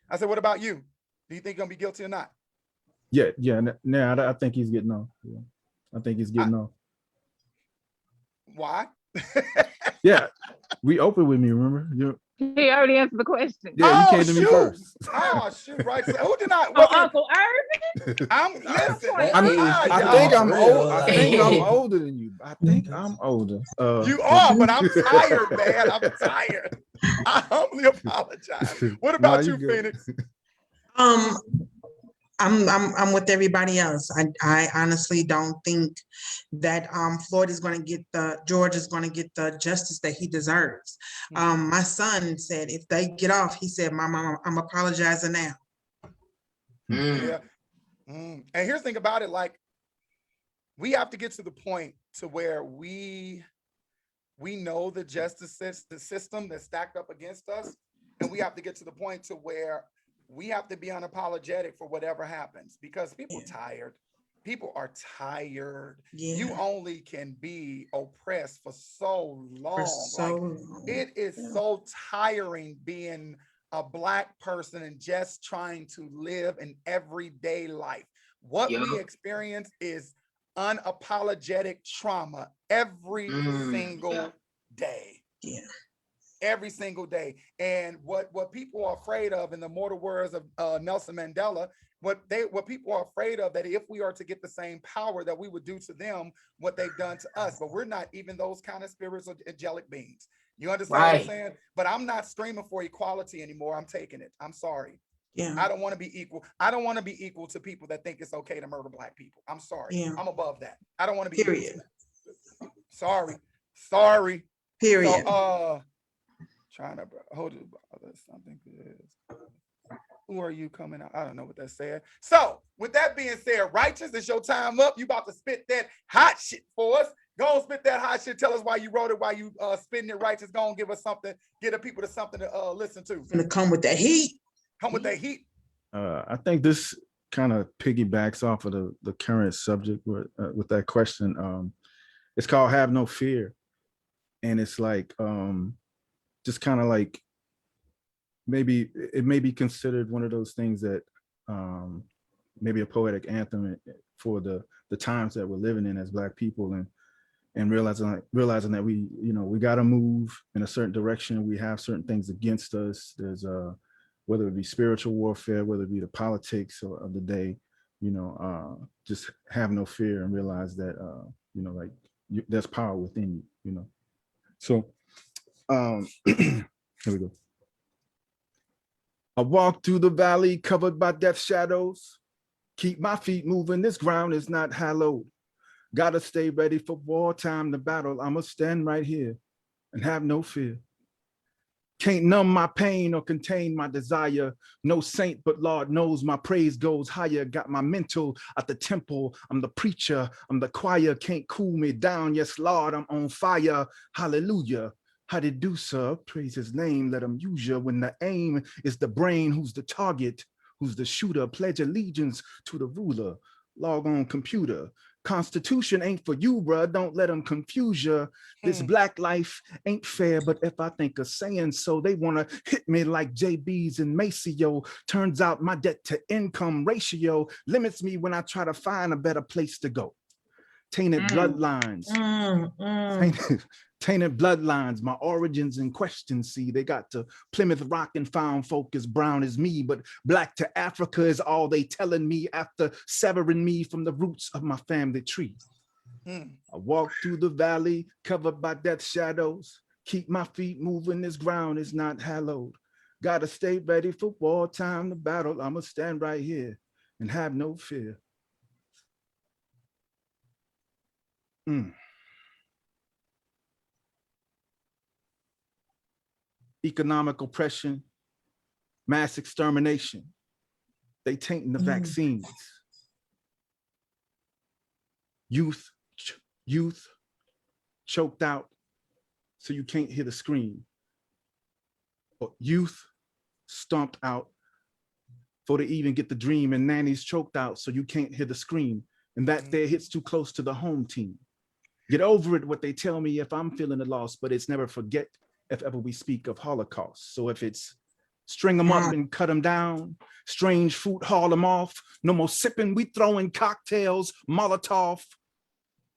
I said, what about you? Do you think you're gonna be guilty or not? Yeah. I think he's getting off. Yeah. I think he's getting off. Why? Yeah, we opened with me. Remember? He already answered the question. Yeah, you came to me first. Oh shoot! Right? So who did I? Uncle Ervin. I think I'm old. I think I'm older than you. I think I'm older. You are, but I'm tired, man. I'm tired. I humbly apologize. What about you, Phoenix? I'm with everybody else. I honestly don't think that Floyd is going to get George is going to get the justice that he deserves. My son said if they get off, he said, "Mama, I'm apologizing now." Yeah. And here's the thing about it, like we have to get to the point to where we know the justice system that's stacked up against us, and we have to get to the point to where we have to be unapologetic for whatever happens, because people are tired. People are tired. You only can be oppressed for so long. It is so tiring being a Black person and just trying to live an everyday life. What we experience is unapologetic trauma every single day. Every single day. And what people are afraid of, in the mortal words of Nelson Mandela, what people are afraid of, that if we are to get the same power, that we would do to them what they've done to us. But we're not even those kind of spirits or angelic beings. You understand what I'm saying? But I'm not screaming for equality anymore. I'm taking it. I'm sorry. I don't want to be equal. I don't want to be equal to people that think it's okay to murder Black people. I'm sorry. I'm above that. I don't want to be equal. Sorry. Period. So, trying to hold it, something good. Who are you coming out? I don't know what that said. So with that being said, Rychuss, it's your time up. You about to spit that hot shit for us. Go on, spit that hot shit. Tell us why you wrote it, why you spitting it. Rychuss, go on, give us something, get the people to something to listen to. Gonna come with that heat. Come with that heat. I think this kind of piggybacks off of the current subject with that question. It's called Have No Fear. And it's like, just kind of like, maybe it may be considered one of those things that maybe a poetic anthem for the times that we're living in as Black people, and realizing that we got to move in a certain direction. We have certain things against us. There's whether it be spiritual warfare, whether it be the politics of the day, just have no fear and realize that there's power within you. So Here we go. I walk through the valley covered by death shadows. Keep my feet moving, this ground is not hallowed. Gotta stay ready for wartime, the battle. I'ma stand right here and have no fear. Can't numb my pain or contain my desire. No saint, but Lord knows my praise goes higher. Got my mental at the temple. I'm the preacher, I'm the choir. Can't cool me down. Yes, Lord, I'm on fire. Hallelujah. How did do, sir? Praise his name, let him use you. When the aim is the brain, who's the target? Who's the shooter? Pledge allegiance to the ruler. Log on computer. Constitution ain't for you, bruh. Don't let them confuse you. This black life ain't fair, but if I think of saying so, they want to hit me like JB's and Maceo. Turns out my debt to income ratio limits me when I try to find a better place to go. Tainted bloodlines. Tainted bloodlines, my origins in question. See, they got to Plymouth Rock and found folk as brown as me, but black to Africa is all they telling me after severing me from the roots of my family tree. I walk through the valley covered by death shadows. Keep my feet moving, this ground is not hallowed. Gotta stay ready for wartime, the battle. I'ma stand right here and have no fear. Economic oppression, mass extermination, they tainting the vaccines. Youth choked out so you can't hear the scream. Or youth stomped out before they even get the dream, and nannies choked out so you can't hear the scream. And that there hits too close to the home team. Get over it, what they tell me if I'm feeling the loss, but it's never forget if ever we speak of Holocaust. So if it's string them up and cut them down, strange fruit, haul them off, no more sipping, we throwing cocktails, Molotov,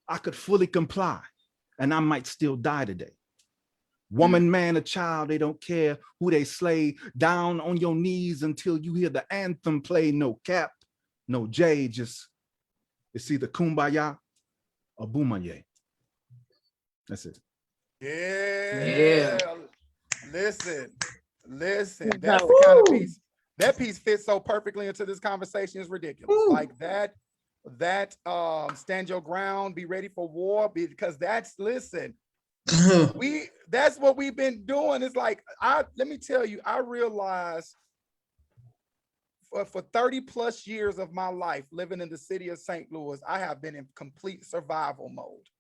I could fully comply and I might still die today. Woman, man, or child, they don't care who they slay, down on your knees until you hear the anthem play. No cap, no J, just it's either kumbaya or boomaye. That's it. Yeah. Listen. That's the kind of piece. That piece fits so perfectly into this conversation. It's ridiculous. Like that stand your ground, be ready for war, because that's that's what we've been doing. It's like, let me tell you, I realized for 30 plus years of my life living in the city of St. Louis, I have been in complete survival mode.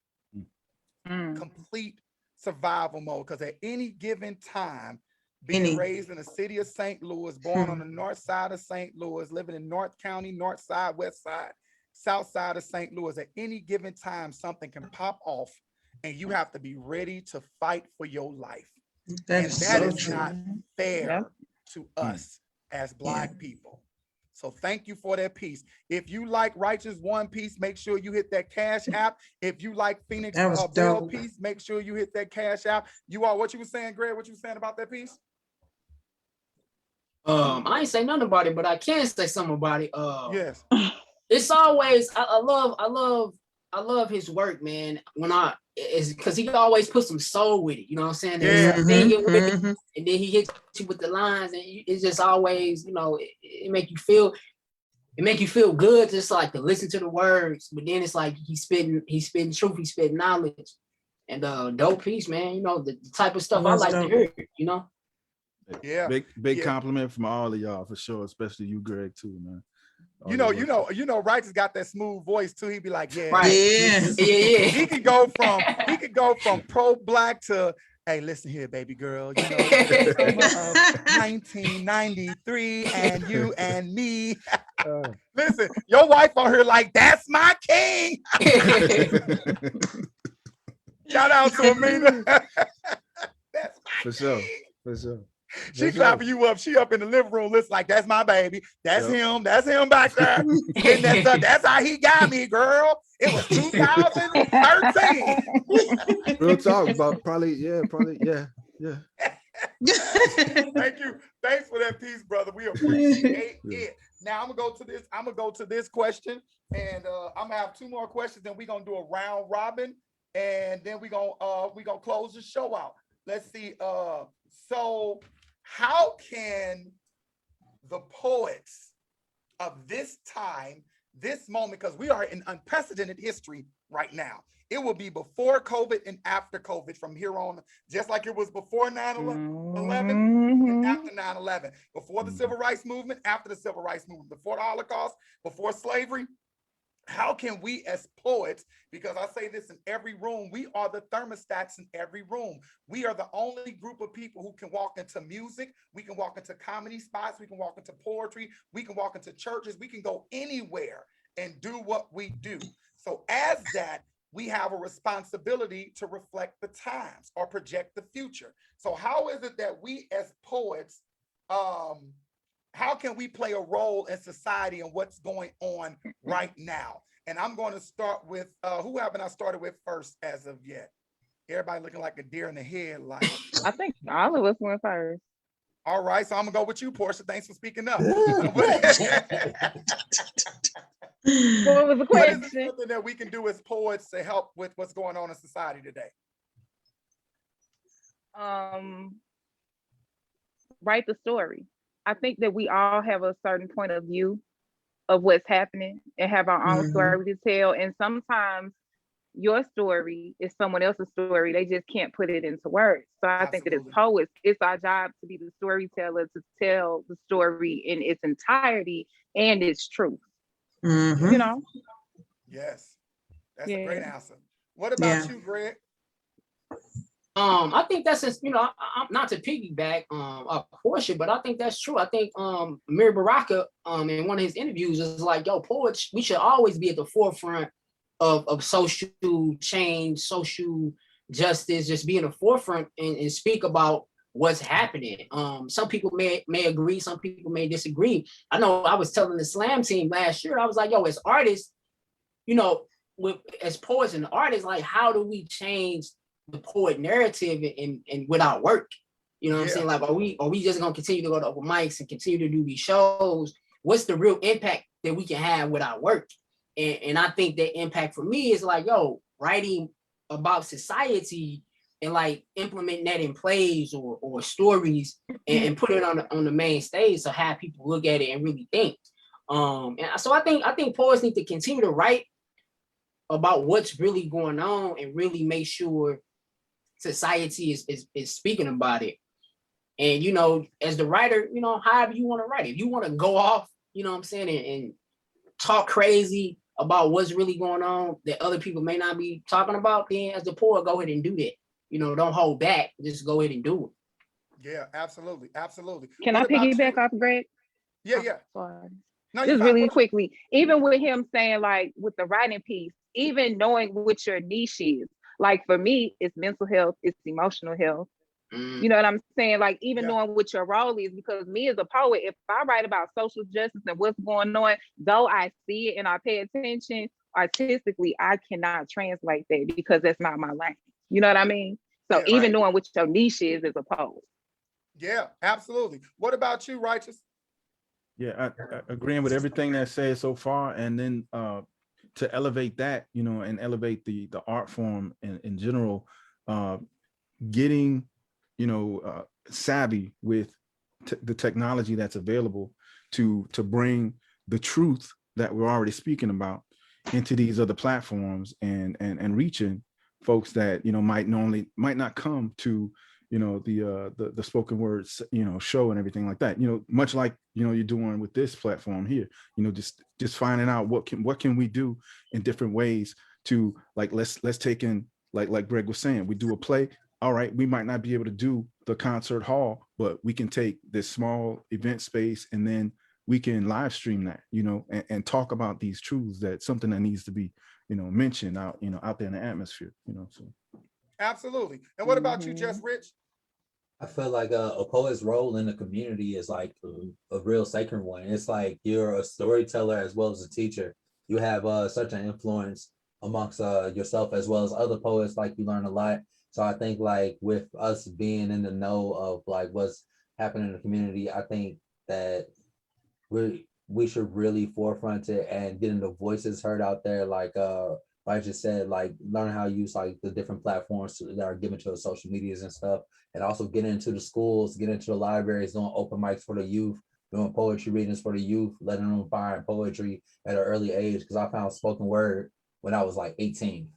Complete survival mode, because at any given time, being raised in the city of St. Louis, born on the north side of St. Louis, living in North County, north side, west side, south side of St. Louis, at any given time, something can pop off and you have to be ready to fight for your life. That is not fair to us as Black people. So thank you for that piece. If you like Rychuss Wunn piece, make sure you hit that Cash App. If you like Phoenix Bell piece, make sure you hit that Cash App. What you were saying, Greg? What you were saying about that piece? I ain't say nothing about it, but I can say something about it. Yes. It's always I love his work, man. It's because he always put some soul with it. You know what I'm saying? And then he hits you with the lines, and it's just always, it make you feel good, just like to listen to the words. But then it's like he's spitting truth, he's spitting knowledge, and dope piece, man. The type of stuff I like to hear. Yeah. Big compliment from all of y'all for sure, especially you, Greg, too, man. Rychuss got that smooth voice too. He'd be like, yeah. He could go from pro-Black to, hey, listen here, baby girl, summer of 1993, and you and me. Listen, your wife on here like, that's my king. Shout out to Amina. That's my king. For sure. She clapping you up. She up in the living room, listen like, that's my baby. That's him. That's him back there. That's how he got me, girl. It was 2013. Real talk about probably. Yeah. Thank you. Thanks for that piece, brother. We appreciate it. Now I'm gonna go to this question, and I'm gonna have two more questions. Then we're gonna do a round robin, and then we're gonna close the show out. let's see. So how can the poets of this time, this moment, because we are in unprecedented history right now. It will be before COVID and after COVID from here on, just like it was before 9/11 and after 9/11, before the civil rights movement, after the civil rights movement, before the Holocaust, before slavery. How can we as poets, because I say this in every room, we are the thermostats in every room. We are the only group of people who can walk into music, we can walk into comedy spots, we can walk into poetry, we can walk into churches, we can go anywhere and do what we do. So as that, we have a responsibility to reflect the times or project the future. So how is it that we as poets, how can we play a role in society and what's going on right now? And I'm going to start with, who haven't I started with first as of yet? Everybody looking like a deer in the headlights. I think all of us went first. All right, so I'm gonna go with you, Portia. Thanks for speaking up. What was the question? What is something that we can do as poets to help with what's going on in society today? Write the story. I think that we all have a certain point of view of what's happening and have our own story to tell. And sometimes your story is someone else's story. They just can't put it into words. So I think that as poets, it's our job to be the storyteller, to tell the story in its entirety and its truth. You know? Yes, that's a great answer. What about you, Greg? I think that's just, you know, I'm not to piggyback a portion, but I think that's true. I think Mir Baraka in one of his interviews is like, yo, poets, we should always be at the forefront of social change, social justice, just be in the forefront and speak about what's happening. Some people may agree, some people may disagree. I know I was telling the slam team last year, I was like, yo, as artists, you know, as poets and artists, like, how do we change the poet narrative and with our work? You know what I'm saying? Like, are we just gonna continue to go to open mics and continue to do these shows? What's the real impact that we can have with our work? And I think the impact for me is like, yo, writing about society and like implement that in plays or stories and put it on the main stage to have people look at it and really think. And so I think poets need to continue to write about what's really going on and really make sure society is speaking about it. And, you know, as the writer, you know, however you want to write it. If you want to go off, you know what I'm saying, and talk crazy about what's really going on that other people may not be talking about, then as the poet, go ahead and do that. You know, don't hold back. Just go ahead and do it. Yeah, absolutely. Absolutely. Can I piggyback off Greg? Yeah. Sorry. No, just really quickly, even with him saying, like, with the writing piece, even knowing what your niche is, like for me, it's mental health, it's emotional health. You know what I'm saying? Like, even knowing what your role is, because me as a poet, if I write about social justice and what's going on, though I see it and I pay attention, artistically, I cannot translate that because that's not my language. You know what I mean? So even knowing what your niche is as a poet. Yeah, absolutely. What about you, Rychuss? Yeah, I agreeing with everything that's said so far, and then to elevate that, you know, and elevate the art form in general, getting, you know, savvy with the technology that's available to bring the truth that we're already speaking about into these other platforms and reaching folks that, you know, might not come to, you know, the spoken words, you know, show and everything like that, you know, much like, you know, you're doing with this platform here, you know, just finding out what can we do in different ways to, like, let's take in, like Greg was saying, we do a play. All right, we might not be able to do the concert hall, but we can take this small event space and then we can live stream that, you know, and talk about these truths. That's something that needs to be, you know, mentioned out, you know, out there in the atmosphere, you know. So absolutely. And what about you, Just Rich? I feel like a poet's role in the community is like a real sacred one. It's like you're a storyteller as well as a teacher. You have such an influence amongst yourself as well as other poets. Like, you learn a lot. So I think, like, with us being in the know of like what's happening in the community, I think that we should really forefront it and getting the voices heard out there. Like like I just said, like learn how to use like the different platforms that are given to the social medias and stuff, and also get into the schools, get into the libraries, doing open mics for the youth, doing poetry readings for the youth, letting them find poetry at an early age. Because I found spoken word when I was like 18.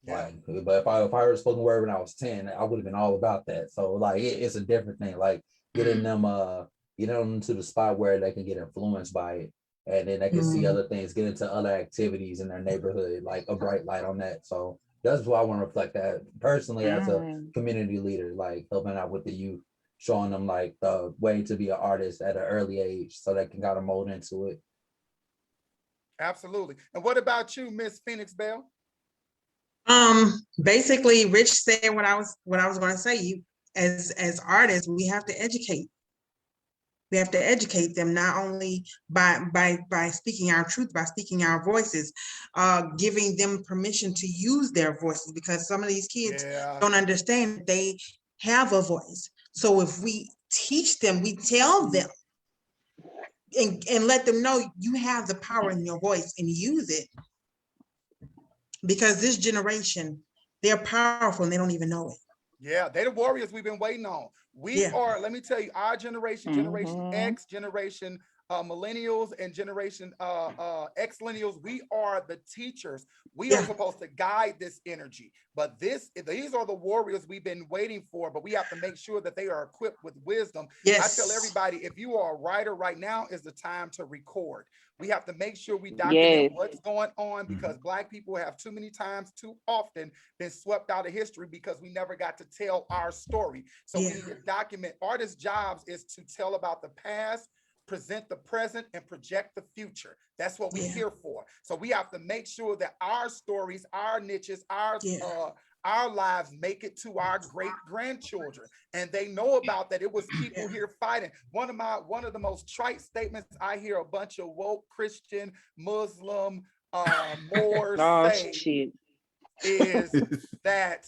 Yeah. Like, but if I heard spoken word when I was 10, I would have been all about that. So like it's a different thing. Like getting them to the spot where they can get influenced by it, and then they can see other things, get into other activities in their neighborhood, like a bright light on that. So that's why I want to reflect that personally as a community leader, like helping out with the youth, showing them like the way to be an artist at an early age so they can kind of mold into it. Absolutely. And what about you, Miss Phoenix Bell? Basically Rich said what I was going to say. You as artists, we have to educate. We have to educate them not only by speaking our truth, by speaking our voices, giving them permission to use their voices, because some of these kids don't understand that they have a voice. So if we teach them, we tell them and let them know you have the power in your voice and use it. Because this generation, they're powerful and they don't even know it. Yeah, they're the warriors we've been waiting on. We are, let me tell you, our generation, Generation X, Generation Millennials, and Generation X-Millennials, we are the teachers. We are supposed to guide this energy. But these are the warriors we've been waiting for, but we have to make sure that they are equipped with wisdom. I tell everybody, if you are a writer right now is the time to record. We have to make sure we document what's going on, because Black people have too many times, too often been swept out of history because we never got to tell our story. So we need to document. Artists' jobs is to tell about the past, present the present, and project the future. That's what we're here for. So we have to make sure that our stories, our niches, our lives make it to our great grandchildren, and they know about that. It was people here fighting. One of the most trite statements I hear a bunch of woke Christian, Muslim, Moors say is that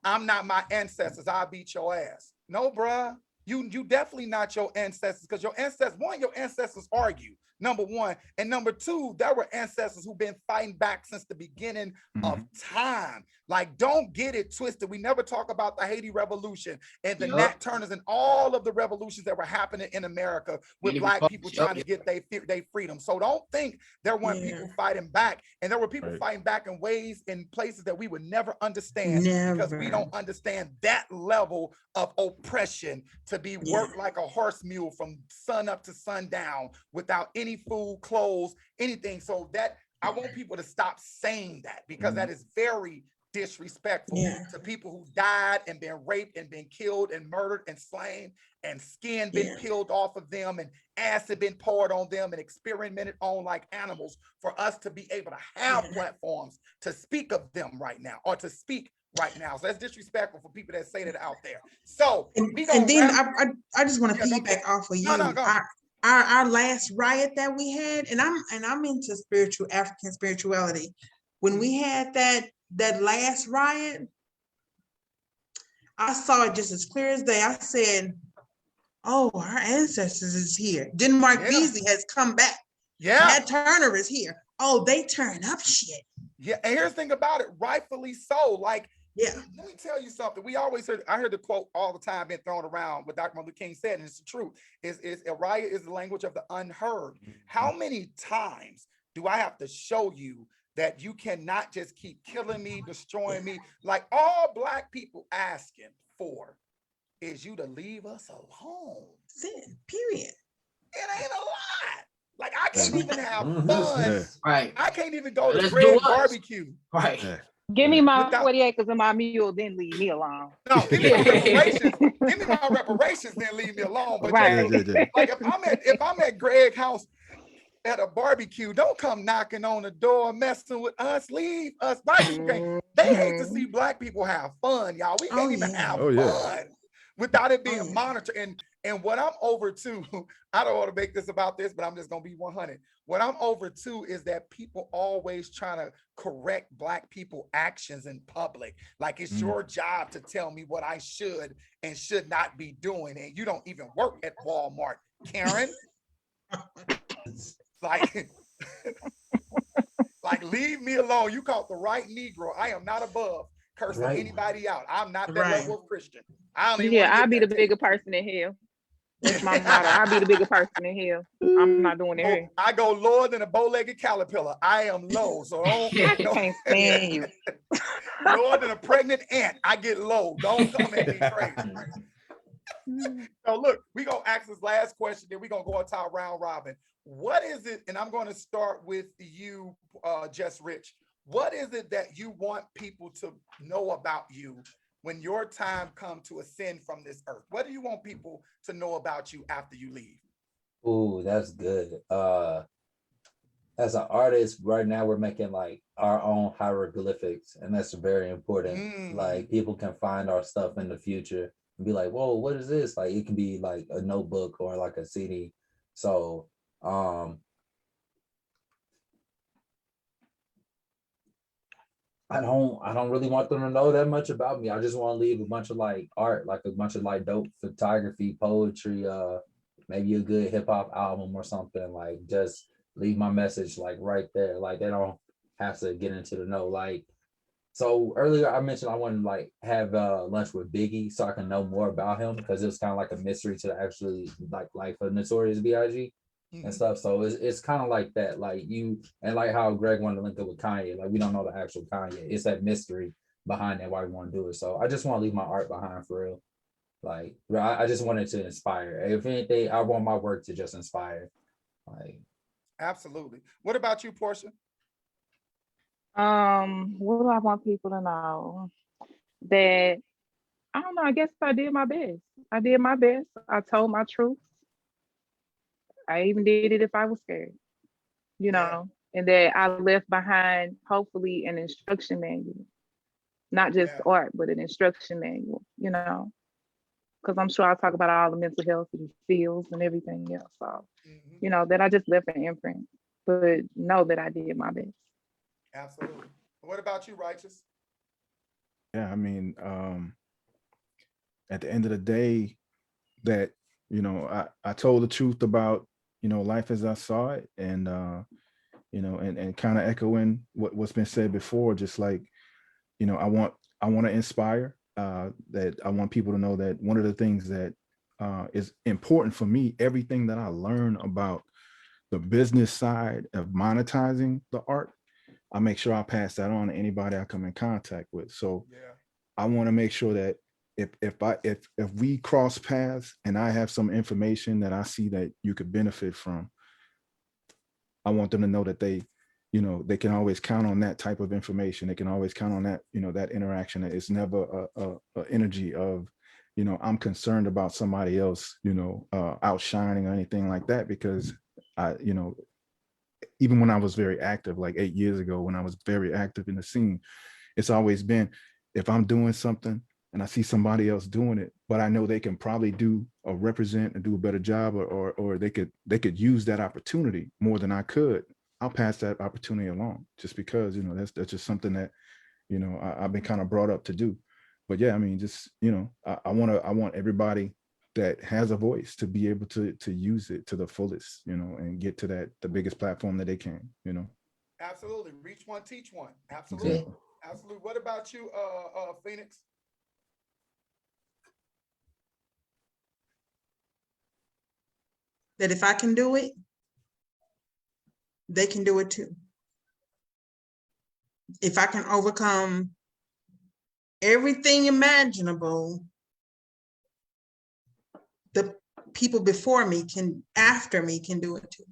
I'm not my ancestors, I'll beat your ass. No, bruh. You definitely not your ancestors, because your ancestors argue, number one. And number two, there were ancestors who've been fighting back since the beginning of time. Like, don't get it twisted. We never talk about the Haiti Revolution and the Nat Turners and all of the revolutions that were happening in America with Black people trying to get their freedom. So don't think there weren't people fighting back. And there were people fighting back in ways, in places that we would never understand, because we don't understand that level of oppression, to be worked like a horse mule from sun up to sundown without any food, clothes, anything. So that I want people to stop saying that, because that is very disrespectful to people who died and been raped and been killed and murdered and slain, and skin been peeled off of them, and acid been poured on them and experimented on like animals, for us to be able to have platforms to speak of them right now, or to speak right now. So that's disrespectful for people that say that out there. So I just want to piggyback off of you. Our last riot that we had, and I'm into African spirituality. When we had that last riot, I saw it just as clear as day. I said, oh, our ancestors is here. Denmark Beasley has come back. Nat Turner is here. Oh, they turn up shit. Yeah, and here's the thing about it, rightfully so. Like, let me tell you something. We always I heard the quote all the time being thrown around, what Dr. Martin Luther King said, and it's the truth, is a riot is the language of the unheard. How many times do I have to show you that you cannot just keep killing me, destroying me? Like, all Black people asking for is you to leave us alone. Period. It ain't a lot. Like, I can't even have fun. Right. I can't even go to Fred's barbecue. Right. Give me my 40 acres and my mule, then leave me alone. No, give me my reparations. Give me my reparations, then leave me alone. But like, if I'm at Greg's house at a barbecue, don't come knocking on the door, messing with us. Leave us. They hate to see Black people have fun, y'all. We can't even have fun without it being monitored. And what I'm over to, I don't want to make this about this, but I'm just gonna be 100. What I'm over to is that people always trying to correct Black people actions in public. Like, it's your job to tell me what I should and should not be doing. And you don't even work at Walmart, Karen. Like Like, leave me alone. You caught the right Negro. I am not above cursing anybody out. I'm not that level of Christian. I don't even I'll be the bigger person in hell. That's my motto. I'll be the bigger person in hell. I'm not doing it. I go lower than a bow-legged caterpillar. I am low, so I can't stand you. Lower than a pregnant ant. I get low. Don't come at me crazy. So look, we're gonna ask this last question, then we're gonna go into our round robin. What is it, and I'm gonna start with you, Just Rich. What is it that you want people to know about you when your time comes to ascend from this earth? What do you want people to know about you after you leave? Ooh, that's good. As an artist, right now we're making like our own hieroglyphics, and that's very important. Like, people can find our stuff in the future and be like, whoa, what is this? Like, it can be like a notebook or like a CD. So I don't really want them to know that much about me. I just want to leave a bunch of like art, like a bunch of like dope photography, poetry, maybe a good hip hop album or something. Like, just leave my message like right there. Like, they don't have to get into the know. Like, so earlier I mentioned I wanted to like have lunch with Biggie so I can know more about him, because it was kind of like a mystery to actually like life of Notorious B.I.G. and stuff. So it's kind of like that, like you, and like how Greg wanted to link up with Kanye. Like, we don't know the actual Kanye. It's that mystery behind that, why we want to do it. So I just want to leave my art behind for real. Like, I just wanted to inspire. If anything, I want my work to just inspire. Like, absolutely. What about you, Portia? What do I want people to know? That, I don't know, I guess I did my best. I did my best. I told my truth. I even did it if I was scared, you know, and that I left behind, hopefully, an instruction manual, not just art, but an instruction manual, you know, because I'm sure I'll talk about all the mental health and feels and everything else. So, you know, that I just left an imprint, but know that I did my best. Absolutely. What about you, Rychuss? Yeah, I mean, at the end of the day, that, you know, I told the truth about, you know, life as I saw it, and you know, and kind of echoing what's been said before, just like, you know, I want to inspire, that I want people to know that one of the things that is important for me, everything that I learn about the business side of monetizing the art, I make sure I pass that on to anybody I come in contact with. So I want to make sure that if we cross paths and I have some information that I see that you could benefit from, I want them to know that they, you know, they can always count on that type of information. They can always count on that, you know, that interaction. It's never a energy of, you know, I'm concerned about somebody else, you know, outshining or anything like that, because you know, even when I was very active, like 8 years ago, when I was very active in the scene, it's always been, if I'm doing something and I see somebody else doing it, but I know they can probably do or represent and do a better job, or they could use that opportunity more than I could, I'll pass that opportunity along, just because, you know, that's just something that, you know, I've been kind of brought up to do. But yeah, I mean, just, you know, I want everybody that has a voice to be able to use it to the fullest, you know, and get to the biggest platform that they can, you know. Absolutely. Reach one, teach one. Absolutely. Exactly. Absolutely. What about you, Phoenix? That if I can do it, they can do it too. If I can overcome everything imaginable, the people before me after me can do it too.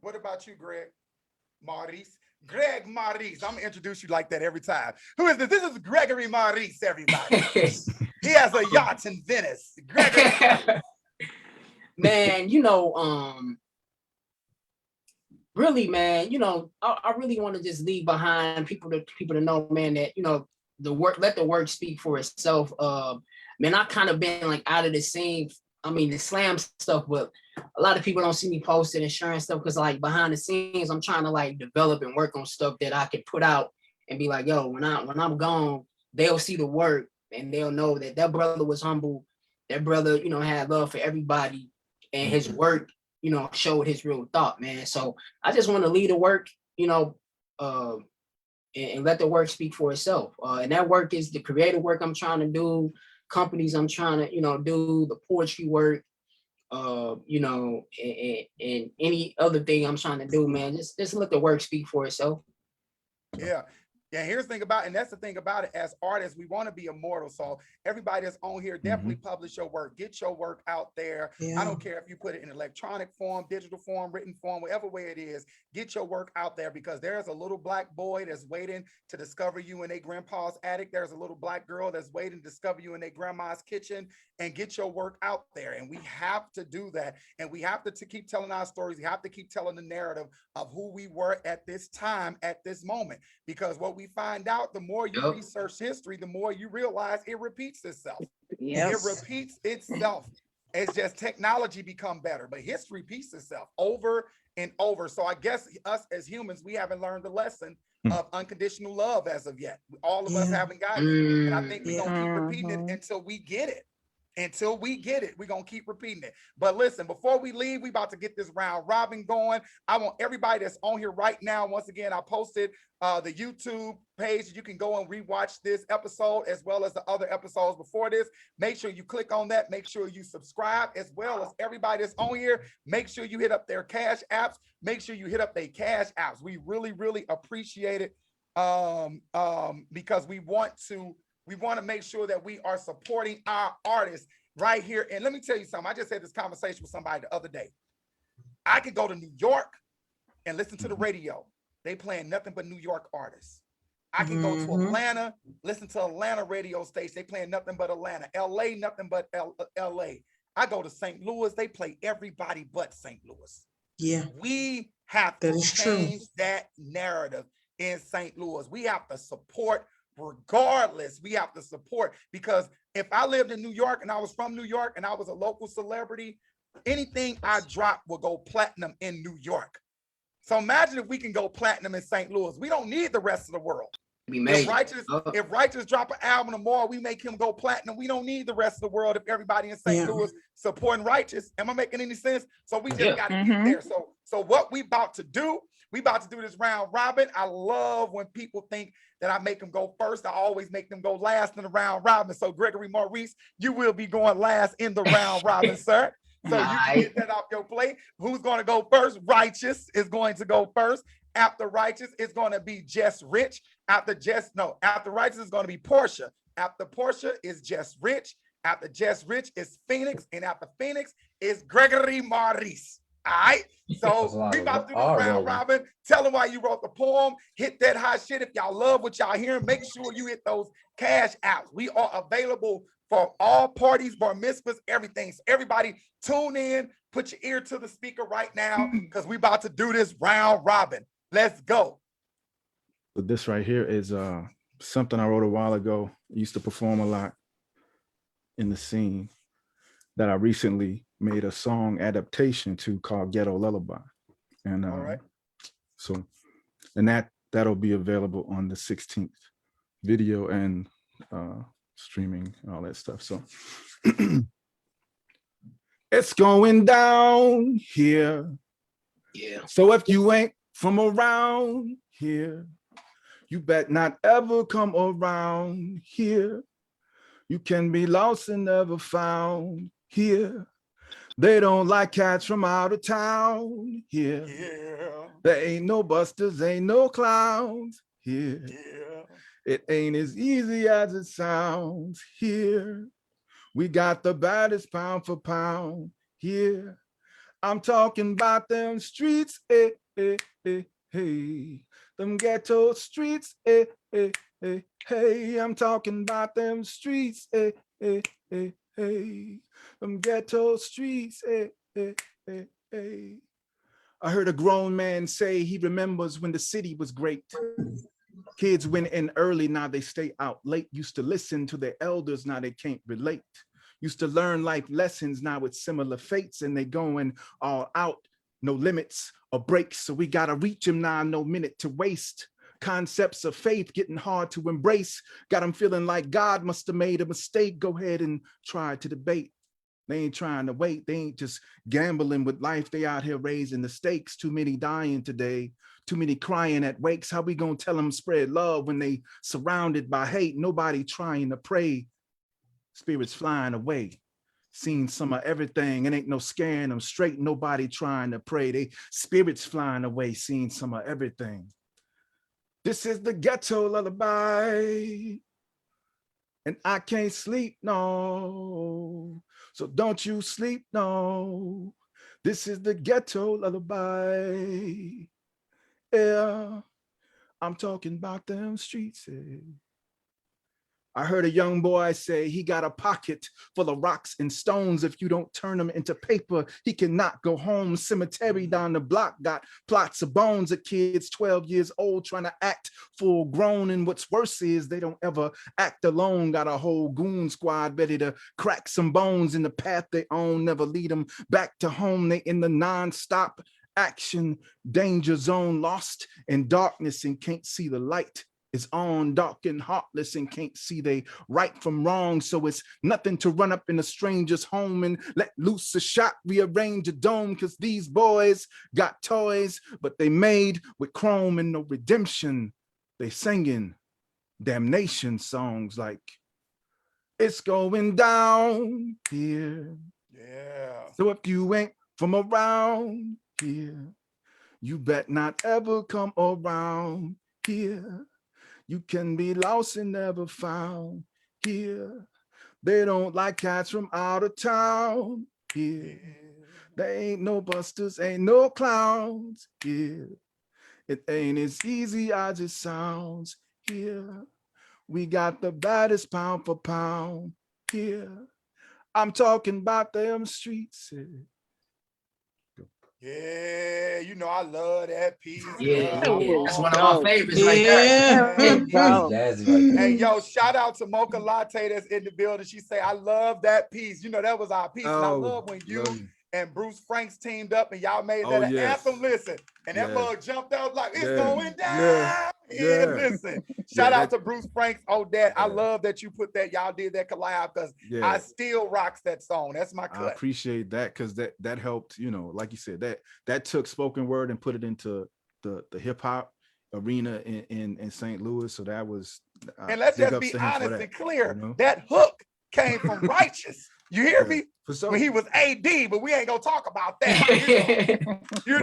What about you, Greg Maurice? Greg Maurice. I'm gonna introduce you like that every time. Who is this? This is Gregory Maurice, everybody. He has a yacht in Venice. Gregory. Man, you know, really, man, you know, I really want to just leave behind people to know, man, that, you know, let the work speak for itself. Man, I kind of been like out of the scene. I mean, the slam stuff, but a lot of people don't see me posting and sharing stuff, because like behind the scenes, I'm trying to like develop and work on stuff that I can put out and be like, yo, when I'm gone, they'll see the work and they'll know that brother was humble. That brother, you know, had love for everybody, and his work you know, showed his real thought, man. So I just want to lead the work, you know, and let the work speak for itself. And that work is the creative work I'm trying to do, companies I'm trying to, you know, do, the poetry work, you know, and any other thing I'm trying to do, man. Just let the work speak for itself. Yeah. Yeah, here's the thing about it, and that's the thing about it. As artists, we want to be immortal. So everybody that's on here, definitely publish your work. Get your work out there. I don't care if you put it in electronic form, digital form, written form, whatever way it is. Get your work out there, because there's a little black boy that's waiting to discover you in their grandpa's attic. There's a little black girl that's waiting to discover you in their grandma's kitchen. And get your work out there. And we have to do that. And we have to keep telling our stories. We have to keep telling the narrative of who we were at this time, at this moment. Because what we find out, the more you research history, the more you realize it repeats itself. It repeats itself. It's just technology become better, but history repeats itself over and over. So I guess us as humans, we haven't learned the lesson of unconditional love as of yet. All of us haven't gotten it. And I think we're going to keep repeating it until we get it. Until we get it, we're going to keep repeating it. But listen, before we leave, we about to get this round robin going. I want everybody that's on here right now, once again, I posted the YouTube page. You can go and rewatch this episode as well as the other episodes before this. Make sure you click on that. Make sure you subscribe, as well as everybody that's on here. Make sure you hit up their cash apps. Make sure you hit up their cash apps. We really, really appreciate it because we want to make sure that we are supporting our artists right here. And let me tell you something. I just had this conversation with somebody the other day. I could go to New York and listen to the radio. They playing nothing but New York artists. I can go to Atlanta, listen to Atlanta radio station. They playing nothing but Atlanta. LA, nothing but LA. I go to St. Louis. They play everybody but St. Louis. Yeah. We have to change that narrative in St. Louis. We have to support. Regardless, we have to support, because if I lived in New York and I was from New York and I was a local celebrity, anything I drop will go platinum in New York. So imagine if we can go platinum in St. Louis. We don't need the rest of the world. If Rychuss drop an album tomorrow, we make him go platinum. We don't need the rest of the world if everybody in St. Louis supporting Rychuss. Am I making any sense? So we just got to get there. So what we about to do, we about to do this round robin. I love when people think that I make them go first. I always make them go last in the round robin. So Gregory Maurice, you will be going last in the round robin, sir. So you can get that off your plate. Who's going to go first? Rychuss is going to go first. After Rychuss, it's going to be Just Rich. After Rychuss is going to be Porschea. After Porschea is Just Rich. After Just Rich is Phoenix. And after Phoenix is Gregory Maurice. All right. So we about to do the round robin. Tell them why you wrote the poem. Hit that hot shit. If y'all love what y'all hearing, make sure you hit those cash apps. We are available for all parties, bar mitzvahs, everything. So everybody tune in, put your ear to the speaker right now, because we about to do this round robin. Let's go. So this right here is something I wrote a while ago. I used to perform a lot in the scene that I recently made a song adaptation to called Ghetto Lullaby. And all right. So, and that'll be available on the 16th, video and streaming and all that stuff. So it's going down here. Yeah. So if you ain't from around here, you bet not ever come around here. You can be lost and never found here. They don't like cats from out of town here. Yeah. There ain't no busters, ain't no clowns here. Yeah. It ain't as easy as it sounds here. We got the baddest pound for pound here. I'm talking about them streets, eh, eh, eh, hey. Them ghetto streets, eh, eh, eh, hey. I'm talking about them streets, eh, eh, eh, hey. Them ghetto streets, eh, eh, eh, eh. I heard a grown man say he remembers when the city was great. Kids went in early, now they stay out late. Used to listen to their elders, now they can't relate. Used to learn life lessons, now it's similar fates, and they going all out, no limits or breaks. So we gotta reach them now, no minute to waste. Concepts of faith getting hard to embrace. Got them feeling like God must have made a mistake. Go ahead and try to debate. They ain't trying to wait. They ain't just gambling with life. They out here raising the stakes. Too many dying today. Too many crying at wakes. How we gonna tell them spread love when they surrounded by hate? Nobody trying to pray. Spirits flying away. Seen some of everything. It ain't no scaring them straight. Nobody trying to pray. They spirits flying away. Seen some of everything. This is the ghetto lullaby. And I can't sleep, no. So don't you sleep, no. This is the ghetto lullaby. Yeah, I'm talking about them streets. I heard a young boy say he got a pocket full of rocks and stones. If you don't turn them into paper, he cannot go home. Cemetery down the block got plots of bones of kids 12 years old trying to act full grown. And what's worse is they don't ever act alone. Got a whole goon squad ready to crack some bones in the path they own. Never lead them back to home. They in the non-stop action danger zone, lost in darkness and can't see the light. Is on, dark and heartless and can't see they right from wrong. So it's nothing to run up in a stranger's home and let loose a shot, rearrange a dome, because these boys got toys, but they made with chrome and no redemption. They singing damnation songs like, it's going down here. Yeah. So if you ain't from around here, you bet not ever come around here. You can be lost and never found here. They don't like cats from out of town here. There ain't no busters, ain't no clowns here. It ain't as easy as it sounds here. We got the baddest pound for pound here. I'm talking about them streets. Yeah, you know I love that piece. Yeah, bro. yeah. That's one of my favorites right there. Hey, yo, shout out to Mocha Latte that's in the building. She say, I love that piece. You know, that was our piece. And I love when you and Bruce Franks teamed up and y'all made that an anthem. Listen, and that mug jumped out like, it's going down. Yeah, listen. Shout out to Bruce Franks. Oh, Dad, I love that you put that, y'all did that collab, because I still rocks that song. That's my cut. I appreciate that, because that helped, you know, like you said, that took spoken word and put it into the hip hop arena in St. Louis. So that was and let's just be honest and clear, you know? That hook came from Rychuss. You hear me? Sure. When he was AD, but we ain't gonna talk about that. You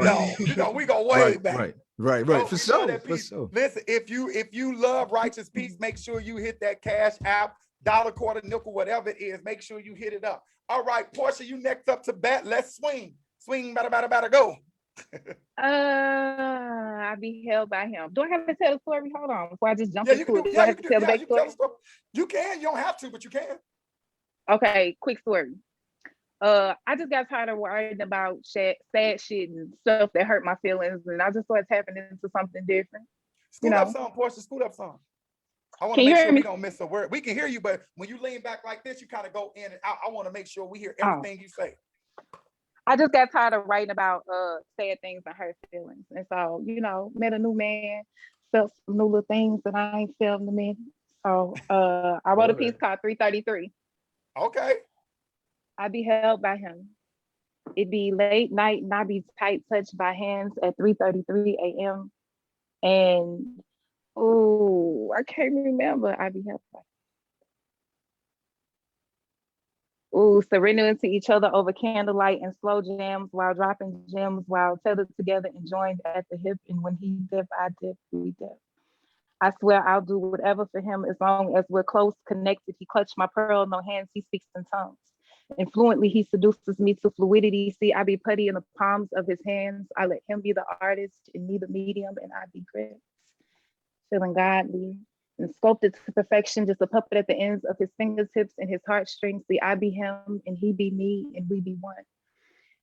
know, we go way back. Right. For sure. Listen, if you love Rychuss Peace, make sure you hit that Cash App, dollar, quarter, nickel, whatever it is. Make sure you hit it up. All right, Porschea, you next up to bat. Let's swing. Swing, better, go. I be held by him. Do I have to tell the story? Hold on, before I just jump into it. Do I have to tell the backstory? You can. You don't have to, but you can. Okay, quick story. I just got tired of worrying about sad shit and stuff that hurt my feelings, and I just started tapping into something different. Scoot up song, Porschea, scoot up song. I want to make sure we don't miss a word. We can hear you, but when you lean back like this, you kind of go in and out. I want to make sure we hear everything you say. I just got tired of writing about sad things and hurt feelings. And so, you know, met a new man, felt some new little things that I ain't felt in a minute. So I wrote a piece called 333. Okay. I be held by him. It be late night and I be tight touched by hands at 3:33 a.m. And I can't remember. I be held by. Surrendering to each other over candlelight and slow jams while dropping gems while tethered together and joined at the hip. And when he dip, I dip, we dip. I swear I'll do whatever for him as long as we're close, connected. He clutched my pearl, no hands, he speaks in tongues. And fluently, he seduces me to fluidity. See, I be putty in the palms of his hands. I let him be the artist and me the medium, and I be grits. Feeling godly and sculpted to perfection, just a puppet at the ends of his fingertips and his heartstrings. See, I be him and he be me and we be one.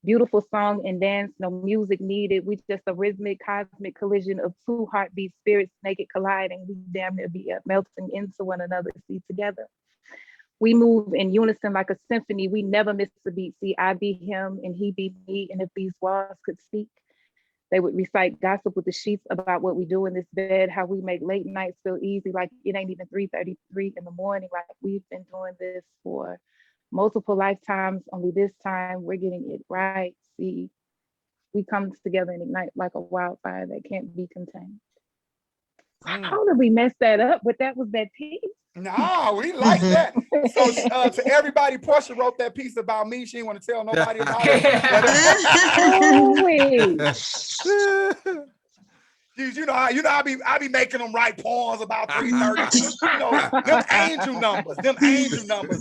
Beautiful song and dance, no music needed. We just a rhythmic, cosmic collision of two heartbeat spirits naked colliding. We damn near be melting into one another, see, together. We move in unison like a symphony. We never miss a beat. See, I be him and he be me. And if these walls could speak, they would recite gossip with the sheets about what we do in this bed, how we make late nights feel easy, like it ain't even 3:33 in the morning, like we've been doing this for multiple lifetimes, only this time we're getting it right. See, we come together and ignite like a wildfire that can't be contained. How did we mess that up? But that was that piece. No, we like that. So to everybody, Porschea wrote that piece about me. She didn't want to tell nobody about it. You know, I be making them write poems about 330. You know, them angel numbers.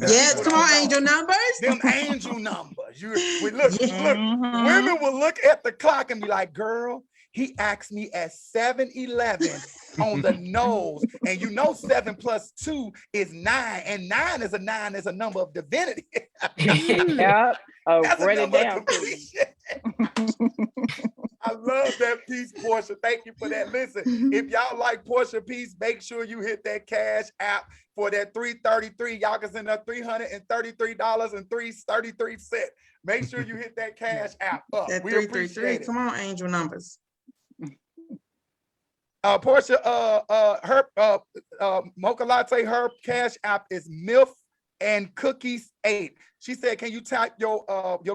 Yes, come on, angel numbers. Them angel numbers. Look, women will look at the clock and be like, girl, he asked me at 7-11 on the nose. And you know 7 + 2 is 9. And 9 is a number of divinity. Yep. That's write a it number down. of completion. I love that piece, Porschea. Thank you for that. Listen, if y'all like Porschea piece, make sure you hit that Cash App for that $333. Y'all can send up $333.33. Make sure you hit that Cash App up. That We 333. appreciate it. Come on, angel numbers. Porschea, her Mocha Latte, her Cash App is MILF and Cookies 8. She said, can you type your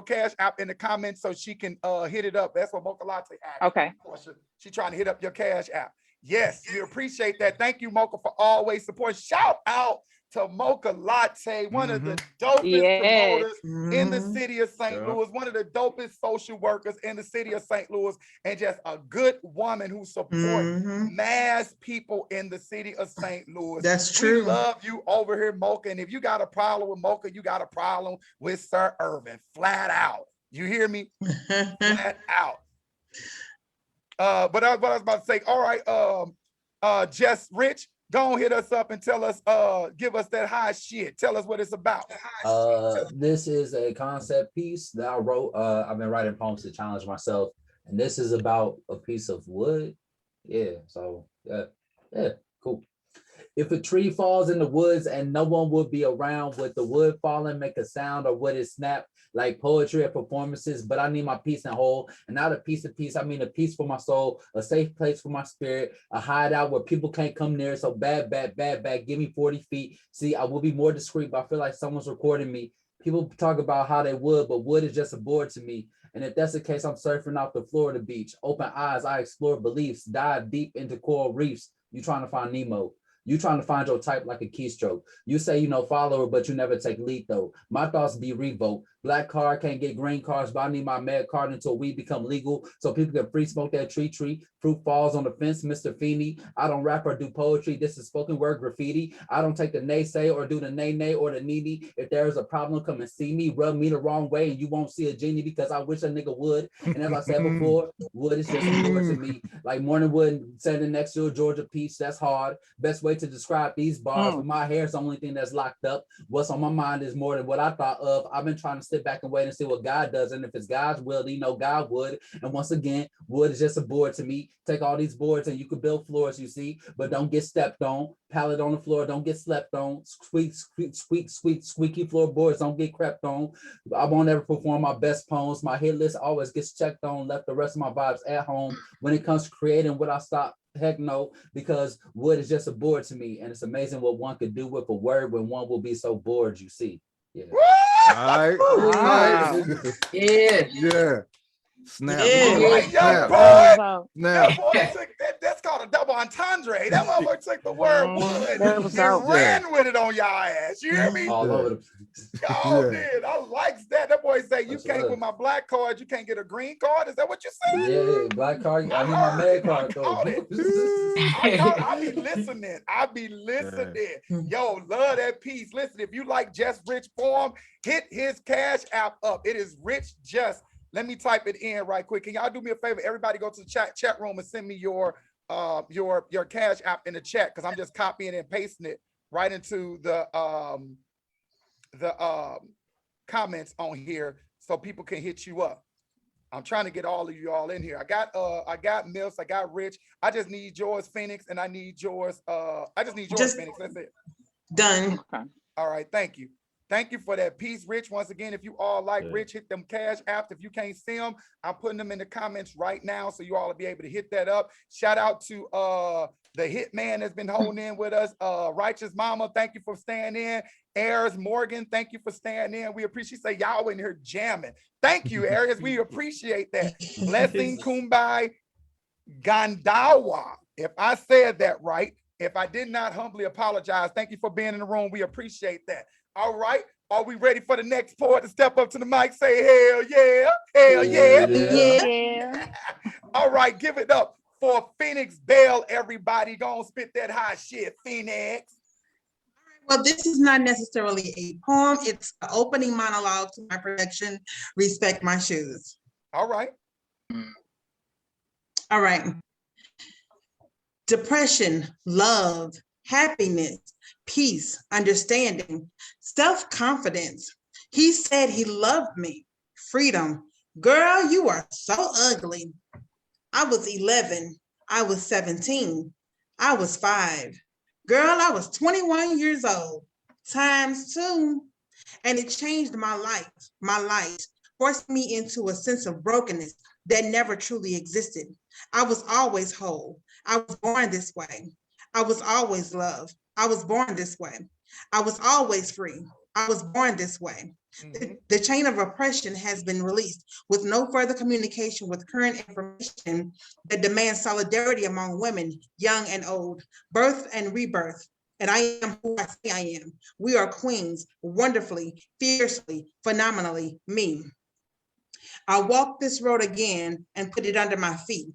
Cash App in the comments so she can hit it up? That's what Mocha Latte asked. Okay. Porschea, she trying to hit up your Cash App. Yes, we appreciate that. Thank you, Mocha, for always support. Shout out to Mocha Latte, one of the dopest promoters in the city of St. Louis, one of the dopest social workers in the city of St. Louis, and just a good woman who supports mass people in the city of St. Louis. That's true. We love you over here, Mocha, and if you got a problem with Mocha, you got a problem with Sir Ervin, flat out. You hear me? Flat out. But I was about to say, all right, Jess Rich, go on, hit us up and tell us, give us that high shit. Tell us what it's about. This is a concept piece that I wrote. I've been writing poems to challenge myself, and this is about a piece of wood. Yeah, so yeah, cool. If a tree falls in the woods and no one would be around, would the wood falling make a sound, or would it snap like poetry at performances? But I need my peace and whole, and not a piece of peace. I mean a peace for my soul, a safe place for my spirit, a hideout where people can't come near. So bad, give me 40 feet. See, I will be more discreet, but I feel like someone's recording me. People talk about how they would, but wood is just a board to me. And if that's the case, I'm surfing off the Florida beach. Open eyes, I explore beliefs, dive deep into coral reefs. You trying to find Nemo. You trying to find your type like a keystroke. You say you know follower, but you never take lead though. My thoughts be revoked. Black card can't get green cards, but I need my med card until we become legal so people can free smoke that tree. Fruit falls on the fence, Mr. Feeney. I don't rap or do poetry. This is spoken word graffiti. I don't take the naysay or do the nay or the needy. If there is a problem, come and see me. Rub me the wrong way and you won't see a genie because I wish a nigga would. And as I said before, wood is just a word to me. Like morning wood standing next to a Georgia peach, that's hard. Best way to describe these bars, but my hair is the only thing that's locked up. What's on my mind is more than what I thought of. I've been trying to sit back and wait and see what God does. And if it's God's will, then you know God would. And once again, wood is just a board to me. Take all these boards and you could build floors, you see, but don't get stepped on. Pallet on the floor, don't get slept on. Squeaky floorboards, don't get crept on. I won't ever perform my best poems. My hit list always gets checked on. Left the rest of my vibes at home. When it comes to creating, would I stop? Heck no, because wood is just a board to me. And it's amazing what one could do with a word when one will be so bored, you see. Yeah. All right. Wow. Yeah. Snap. That's called a double entendre. That motherfucker took the word wood and ran with it on y'all ass. You hear me? All over the place. Y'all did. I like that. That boy say you can't with my black card, you can't get a green card. Is that what you said? Yeah, black card. I need my med card though. I be listening. Yo, love that piece. Listen, if you like Just Rich Form, hit his Cash App up. It is Rich Just. Let me type it in right quick. Can y'all do me a favor? Everybody go to the chat room and send me your Cash App in the chat, because I'm just copying and pasting it right into the comments on here so people can hit you up. I'm trying to get all of you all in here. I got Mills, I got Rich. I just need yours, Phoenix, and I need yours. I just need yours, Phoenix. That's it. Done. Okay. All right, thank you. Thank you for that piece, Rich. Once again, if you all like Rich, hit them Cash Apps. If you can't see them, I'm putting them in the comments right now, so you all will be able to hit that up. Shout out to the hitman that's been holding in with us, Righteous Mama. Thank you for staying in. Ayers Morgan, thank you for staying in. We appreciate, say y'all in here jamming. Thank you, Ayers. We appreciate that. Blessing Kumbai Gandawa. If I said that right, if I did not, humbly apologize. Thank you for being in the room. We appreciate that. All right. Are we ready for the next poet to step up to the mic? Say hell yeah. Hell yeah. Yeah. All right, give it up for Phoenix Bell, everybody. Go on, spit that hot shit, Phoenix. Well, this is not necessarily a poem. It's an opening monologue to my production, Respect My Shoes. All right. All right. Depression, love, happiness, peace, understanding, self-confidence. He said he loved me. Freedom. Girl, you are so ugly. I was 11. I was 17. I was 5. Girl, I was 21 years old. Times 2. And it changed my life, forced me into a sense of brokenness that never truly existed. I was always whole. I was born this way. I was always loved. I was born this way. I was always free. I was born this way. The chain of oppression has been released with no further communication with current information that demands solidarity among women, young and old, birth and rebirth. And I am who I say I am. We are queens, wonderfully, fiercely, phenomenally me. I walked this road again and put it under my feet.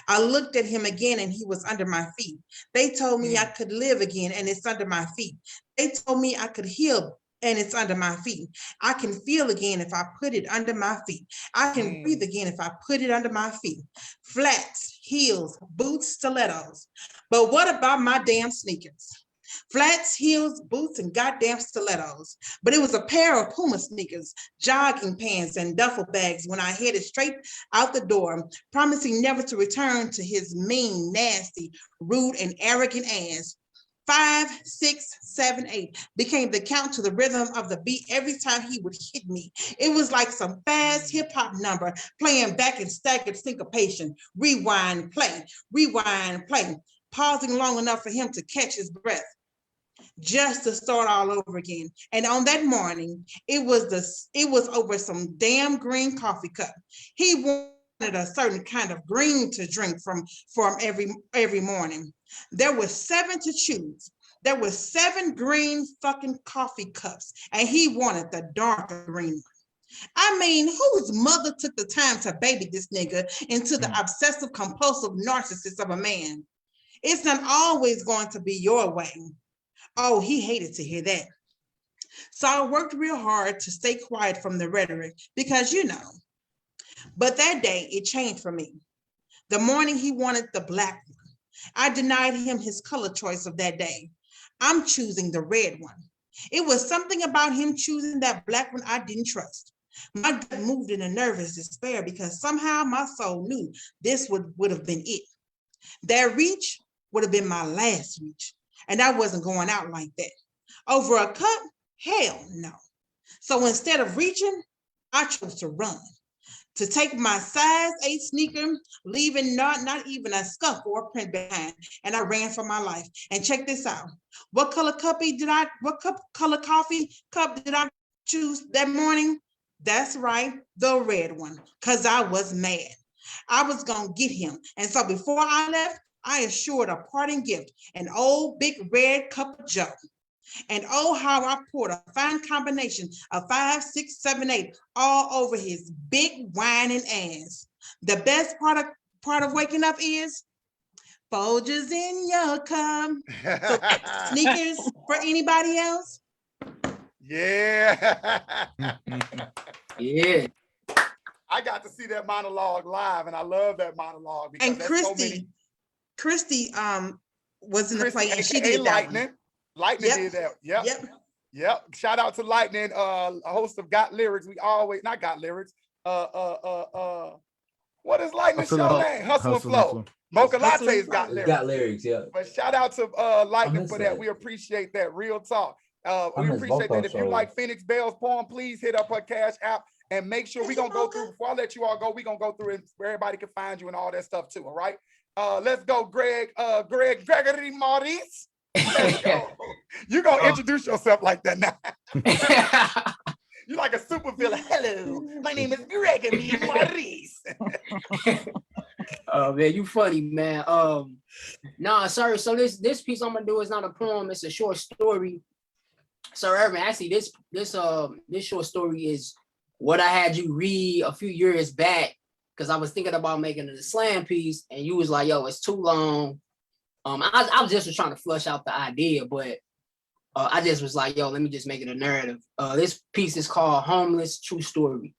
I looked at him again and he was under my feet. They told me I could live again and it's under my feet. They told me I could heal and it's under my feet. I can feel again if I put it under my feet. I can breathe again if I put it under my feet. Flats, heels, boots, stilettos. But what about my damn sneakers? Flats, heels, boots, and goddamn stilettos. But it was a pair of Puma sneakers, jogging pants, and duffel bags when I headed straight out the door, promising never to return to his mean, nasty, rude, and arrogant ass. 5, 6, 7, 8 became the count to the rhythm of the beat every time he would hit me. It was like some fast hip-hop number playing back in staggered syncopation. Rewind, play, pausing long enough for him to catch his breath, just to start all over again. And on that morning, it was over some damn green coffee cup. He wanted a certain kind of green to drink from every morning. There were 7 to choose. There were 7 green fucking coffee cups, and he wanted the darker green one. I mean, whose mother took the time to baby this nigga into the obsessive compulsive narcissist of a man? It's not always going to be your way. Oh, he hated to hear that. So I worked real hard to stay quiet from the rhetoric because, you know, but that day it changed for me. The morning he wanted the black one, I denied him his color choice of that day. I'm choosing the red one. It was something about him choosing that black one I didn't trust. My gut moved in a nervous despair because somehow my soul knew this would have been it. That reach would have been my last reach. And I wasn't going out like that. Over a cup? Hell no. So instead of reaching, I chose to run. To take my size 8 sneaker, leaving not even a scuff or a print behind. And I ran for my life. And check this out. What color coffee did I choose that morning? That's right, the red one, because I was mad. I was gonna get him. And so before I left, I assured a parting gift, an old big red cup of joe. And oh, how I poured a fine combination of 5, 6, 7, 8 all over his big whining ass. The best part of waking up is Folgers in your cup. So sneakers for anybody else? Yeah. Yeah. I got to see that monologue live, and I love that monologue because and Christy was in the play, and she did Lightning. Lightning did that. Yep. Shout out to Lightning, a host of Got Lyrics. We always not Got Lyrics. What is Lightning's show name? Hustle and Flow. Mocha Latte's Got Lyrics. Got Lyrics, yeah. But shout out to Lightning for that. We appreciate that. Real talk. We appreciate that. If you like Phoenix Bell's poem, please hit up her Cash App and make sure we're gonna go through. Before I let you all go, we're gonna go through it where everybody can find you and all that stuff too. All right. Let's go, Gregory Maurice. Let's go. You're going to introduce yourself like that now. You're like a super villain. Hello, my name is Gregory Maurice. Oh man, you funny, man. Nah, sorry. So this piece I'm gonna do is not a poem, it's a short story. So Ervin, actually this short story is what I had you read a few years back, because I was thinking about making it a slam piece, and you was like, yo, it's too long. I just was trying to flush out the idea, but I just was like, yo, let me just make it a narrative. This piece is called Homeless True Story.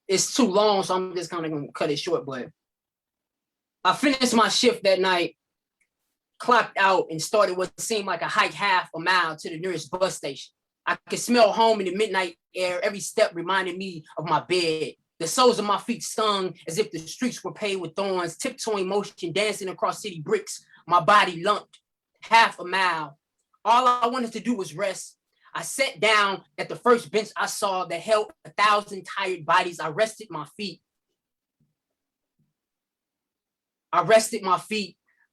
It's too long, so I'm just kind of gonna cut it short, but I finished my shift that night, clocked out, and started what seemed like a hike half a mile to the nearest bus station. I could smell home in the midnight air. Every step reminded me of my bed. The soles of my feet stung as if the streets were paved with thorns, tiptoeing motion, dancing across city bricks. My body lumped half a mile. All I wanted to do was rest. I sat down at the first bench I saw that held 1,000 tired bodies. I rested my feet,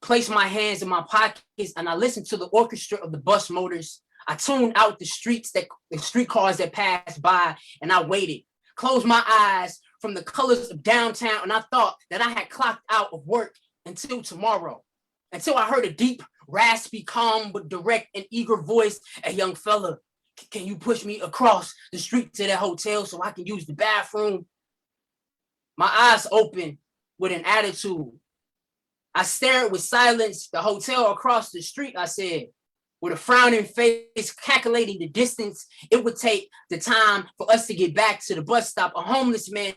placed my hands in my pockets, and I listened to the orchestra of the bus motors. I tuned out the streetcars that passed by, and I waited, closed my eyes from the colors of downtown, and I thought that I had clocked out of work until tomorrow, until I heard a deep, raspy, calm, but direct and eager voice. "Hey, young fella, can you push me across the street to that hotel so I can use the bathroom?" My eyes opened with an attitude. I stared with silence. "The hotel across the street," I said, with a frowning face, calculating the distance it would take the time for us to get back to the bus stop. A homeless man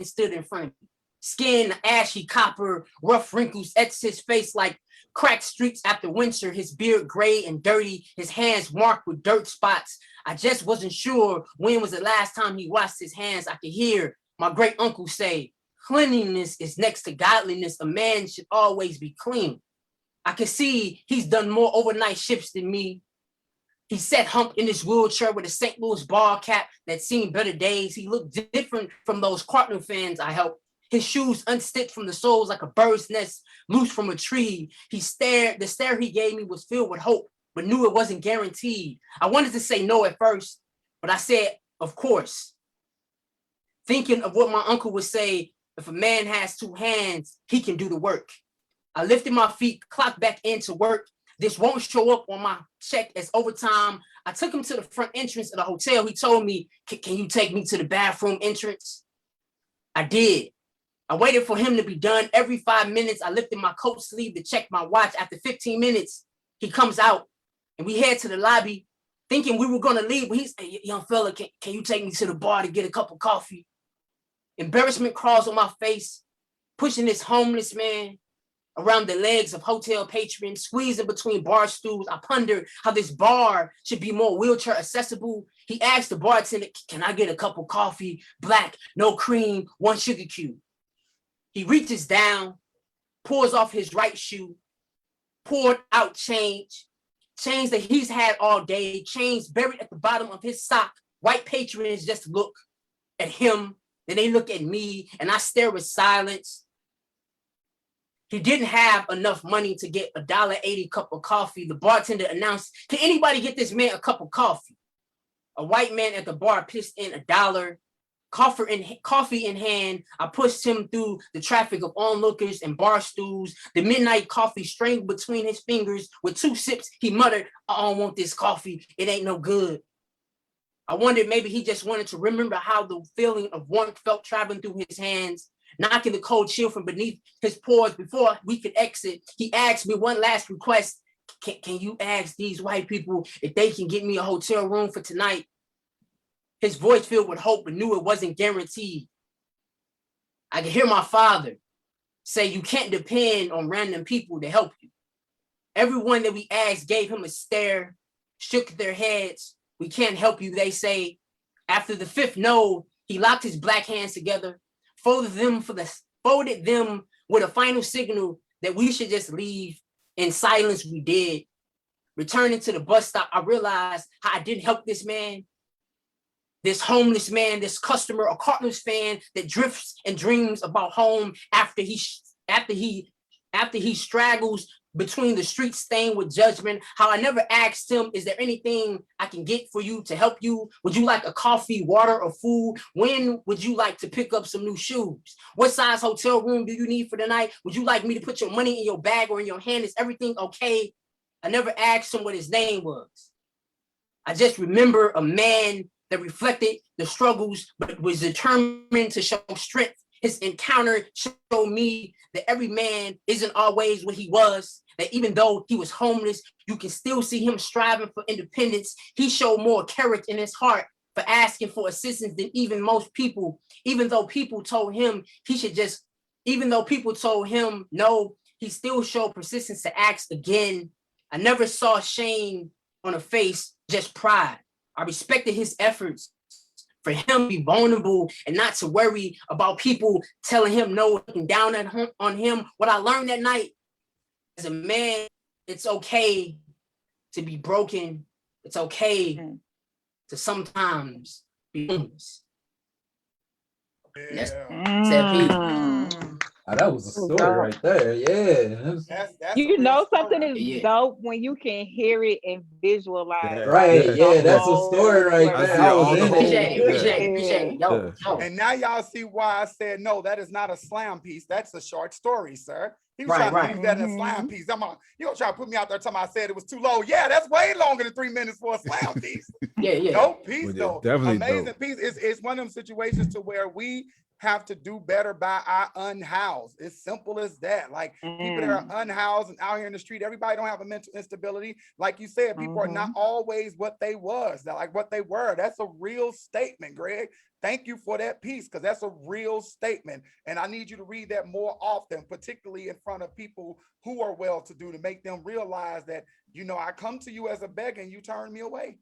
stood in front of me. Skin ashy copper, rough wrinkles etched his face like cracked streaks after winter, his beard gray and dirty, his hands marked with dirt spots. I just wasn't sure when was the last time he washed his hands. I could hear my great uncle say, "Cleanliness is next to godliness. A man should always be clean." I could see he's done more overnight shifts than me. He sat humped in his wheelchair with a St. Louis ball cap that seen better days. He looked different from those Cardinal fans I helped. His shoes unstitched from the soles like a bird's nest loose from a tree. The stare he gave me was filled with hope, but knew it wasn't guaranteed. I wanted to say no at first, but I said, of course. Thinking of what my uncle would say, if a man has two hands, he can do the work. I lifted my feet, clocked back into work. This won't show up on my check as overtime. I took him to the front entrance of the hotel. He told me, "Can you take me to the bathroom entrance?" I did. I waited for him to be done. Every 5 minutes, I lifted my coat sleeve to check my watch. After 15 minutes, he comes out and we head to the lobby thinking we were going to leave. But he's, "Hey, young fella, can you take me to the bar to get a cup of coffee?" Embarrassment crawls on my face, pushing this homeless man around the legs of hotel patrons, squeezing between bar stools. I ponder how this bar should be more wheelchair accessible. He asked the bartender, "Can I get a cup of coffee? Black, no cream, 1 sugar cube." He reaches down, pours off his right shoe, poured out change that he's had all day, change buried at the bottom of his sock. White patrons just look at him, then they look at me, and I stare with silence. He didn't have enough money to get a $1.80 cup of coffee. The bartender announced, "Can anybody get this man a cup of coffee?" A white man at the bar pitched in $1. Coffee in hand, I pushed him through the traffic of onlookers and bar stools. The midnight coffee strangled between his fingers. With 2 sips, he muttered, "I don't want this coffee. It ain't no good." I wondered maybe he just wanted to remember how the feeling of warmth felt traveling through his hands, knocking the cold chill from beneath his pores. Before we could exit, he asked me one last request. Can you ask these white people if they can get me a hotel room for tonight?" His voice filled with hope, but knew it wasn't guaranteed. I could hear my father say, "You can't depend on random people to help you." Everyone that we asked gave him a stare, shook their heads. "We can't help you," they say. After the 5th no, he locked his black hands together, folded them with a final signal that we should just leave. In silence, we did. Returning to the bus stop, I realized how I didn't help this man. This homeless man, this customer, a Cardinals fan that drifts and dreams about home after he straggles between the streets stained with judgment. How I never asked him, is there anything I can get for you to help you? Would you like a coffee, water, or food? When would you like to pick up some new shoes? What size hotel room do you need for the night? Would you like me to put your money in your bag or in your hand? Is everything okay? I never asked him what his name was. I just remember a man that reflected the struggles, but was determined to show strength. His encounter showed me that every man isn't always what he was, that even though he was homeless, you can still see him striving for independence. He showed more courage in his heart for asking for assistance than even most people, even though people told him he should just, even though people told him no, he still showed persistence to ask again. I never saw shame on a face, just pride. I respected his efforts for him to be vulnerable and not to worry about people telling him no, looking down on him. What I learned that night as a man, it's okay to be broken. It's okay to sometimes be homeless. That was a story right there. Yeah. That's you know something is dope when you can hear it and visualize. Right. Yeah, that's a story right there. I was in it. And now y'all see why I said no, that is not a slam piece. That's a short story, sir. He was trying to use that as a slam piece. You gonna try to put me out there talking I said it was too low. Yeah, that's way longer than 3 minutes for a slam piece. Dope piece though. Definitely amazing dope. piece. It's one of them situations to where we have to do better by our unhoused. It's simple as that. Like people that are unhoused and out here in the street, everybody don't have a mental instability. Like you said, people are not always what they was, like what they were. That's a real statement, Greg. Thank you for that piece, because that's a real statement. And I need you to read that more often, particularly in front of people who are well-to-do, to make them realize that, you know, I come to you as a beggar and you turn me away.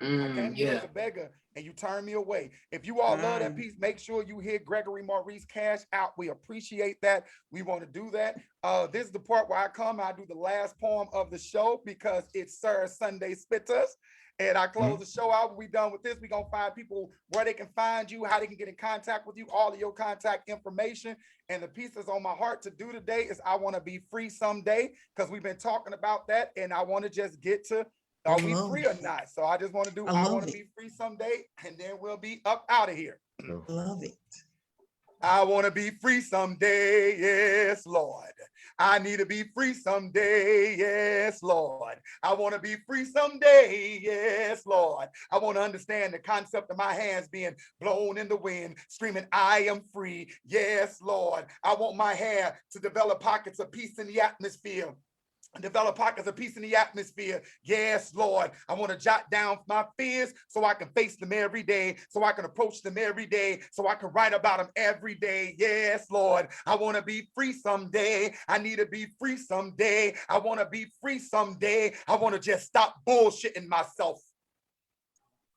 I came to you as a beggar and you turn me away. If you all love that piece, make sure you hit Gregory Maurice Cash Out. We appreciate that. We want to do that. This is the part where I come, I do the last poem of the show because it's Sir Sunday Spittas. And I close the show out. When we done with this, we're going to find people where they can find you, how they can get in contact with you, all of your contact information. And the piece that's on my heart to do today is I want to be free someday, because we've been talking about that. And I want to just get to, are we free or not? So I just want to do, I want to be free someday, and then we'll be up out of here. Love it. I want to be free someday, yes, Lord. I need to be free someday, yes, Lord. I want to be free someday, yes, Lord. I want to understand the concept of my hands being blown in the wind, screaming, I am free, yes, Lord. I want my hair to develop pockets of peace in the atmosphere. Develop pockets of peace in the atmosphere. Yes, Lord. I want to jot down my fears so I can face them every day, so I can approach them every day, so I can write about them every day. Yes, Lord. I want to be free someday. I need to be free someday. I want to be free someday. I want to just stop bullshitting myself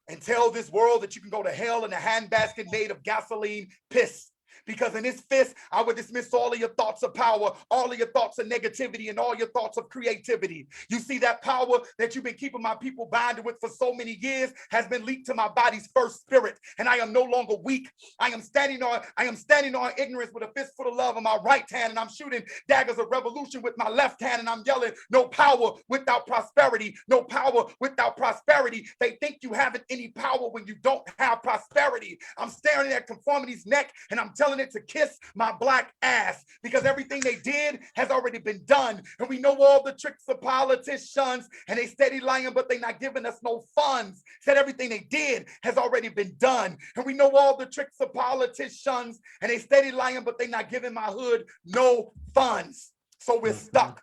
and tell this world that you can go to hell in a handbasket made of gasoline piss. Because in this fist, I would dismiss all of your thoughts of power, all of your thoughts of negativity, and all your thoughts of creativity. You see, that power that you've been keeping my people binded with for so many years has been leaked to my body's first spirit, and I am no longer weak. I am standing on ignorance with a fistful of love in my right hand, and I'm shooting daggers of revolution with my left hand, and I'm yelling, no power without prosperity, no power without prosperity. They think you haven't any power when you don't have prosperity. I'm staring at conformity's neck, and I'm telling it to kiss my black ass, because everything they did has already been done. And we know all the tricks of politicians, and they steady lying, but they not giving us no funds. Said everything they did has already been done. And we know all the tricks of politicians, and they steady lying, but they not giving my hood no funds. So we're stuck.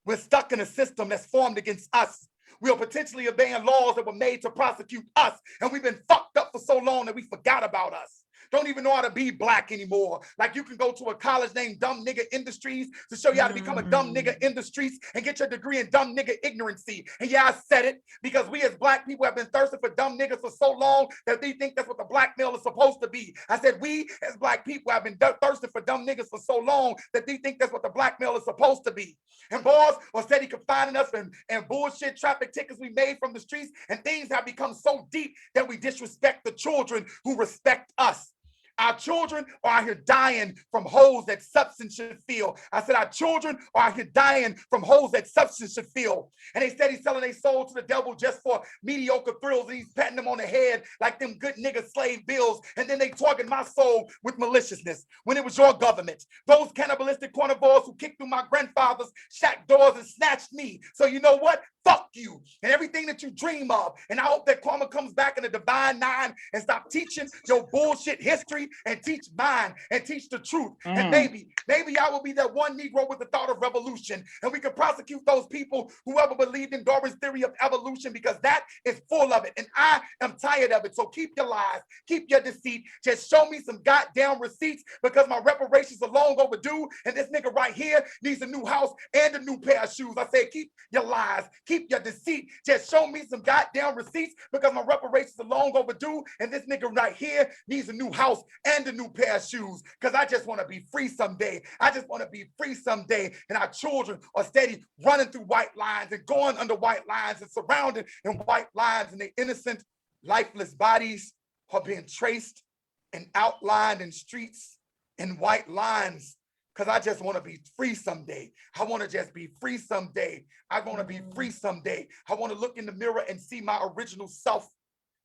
We're stuck in a system that's formed against us. We'll potentially obeying laws that were made to prosecute us. And we've been fucked up for so long that we forgot about us. Don't even know how to be black anymore. Like, you can go to a college named Dumb Nigga Industries to show you how to become a dumb nigga in the streets and get your degree in dumb nigga ignorancy. And yeah, I said it, because we as black people have been thirsting for dumb niggas for so long that they think that's what the black male is supposed to be. I said we as black people have been thirsting for dumb niggas for so long that they think that's what the black male is supposed to be. And boys are steady confining us and bullshit traffic tickets we made from the streets, and things have become so deep that we disrespect the children who respect us. Our children are out here dying from holes that substance should fill. I said our children are out here dying from holes that substance should fill. And they said he's selling their soul to the devil just for mediocre thrills. And he's patting them on the head like them good nigga slave bills. And then they target my soul with maliciousness when it was your government. Those cannibalistic carnivores who kicked through my grandfather's shack doors and snatched me. So you know what? Fuck you and everything that you dream of. And I hope that karma comes back in the divine nine and stop teaching your bullshit history and teach mine and teach the truth. And maybe I will be that one Negro with the thought of revolution. And we can prosecute those people who ever believed in Darwin's theory of evolution, because that is full of it. And I am tired of it. So keep your lies, keep your deceit. Just show me some goddamn receipts, because my reparations are long overdue. And this nigga right here needs a new house and a new pair of shoes. I said, keep your lies, keep your deceit. Just show me some goddamn receipts, because my reparations are long overdue. And this nigga right here needs a new house and a new pair of shoes, because I just want to be free someday. I just want to be free someday. And our children are steady running through white lines and going under white lines and surrounded in white lines, and the innocent, lifeless bodies are being traced and outlined in streets in white lines. Because I just want to be free someday. I want to just be free someday. I want to be free someday. I want to look in the mirror and see my original self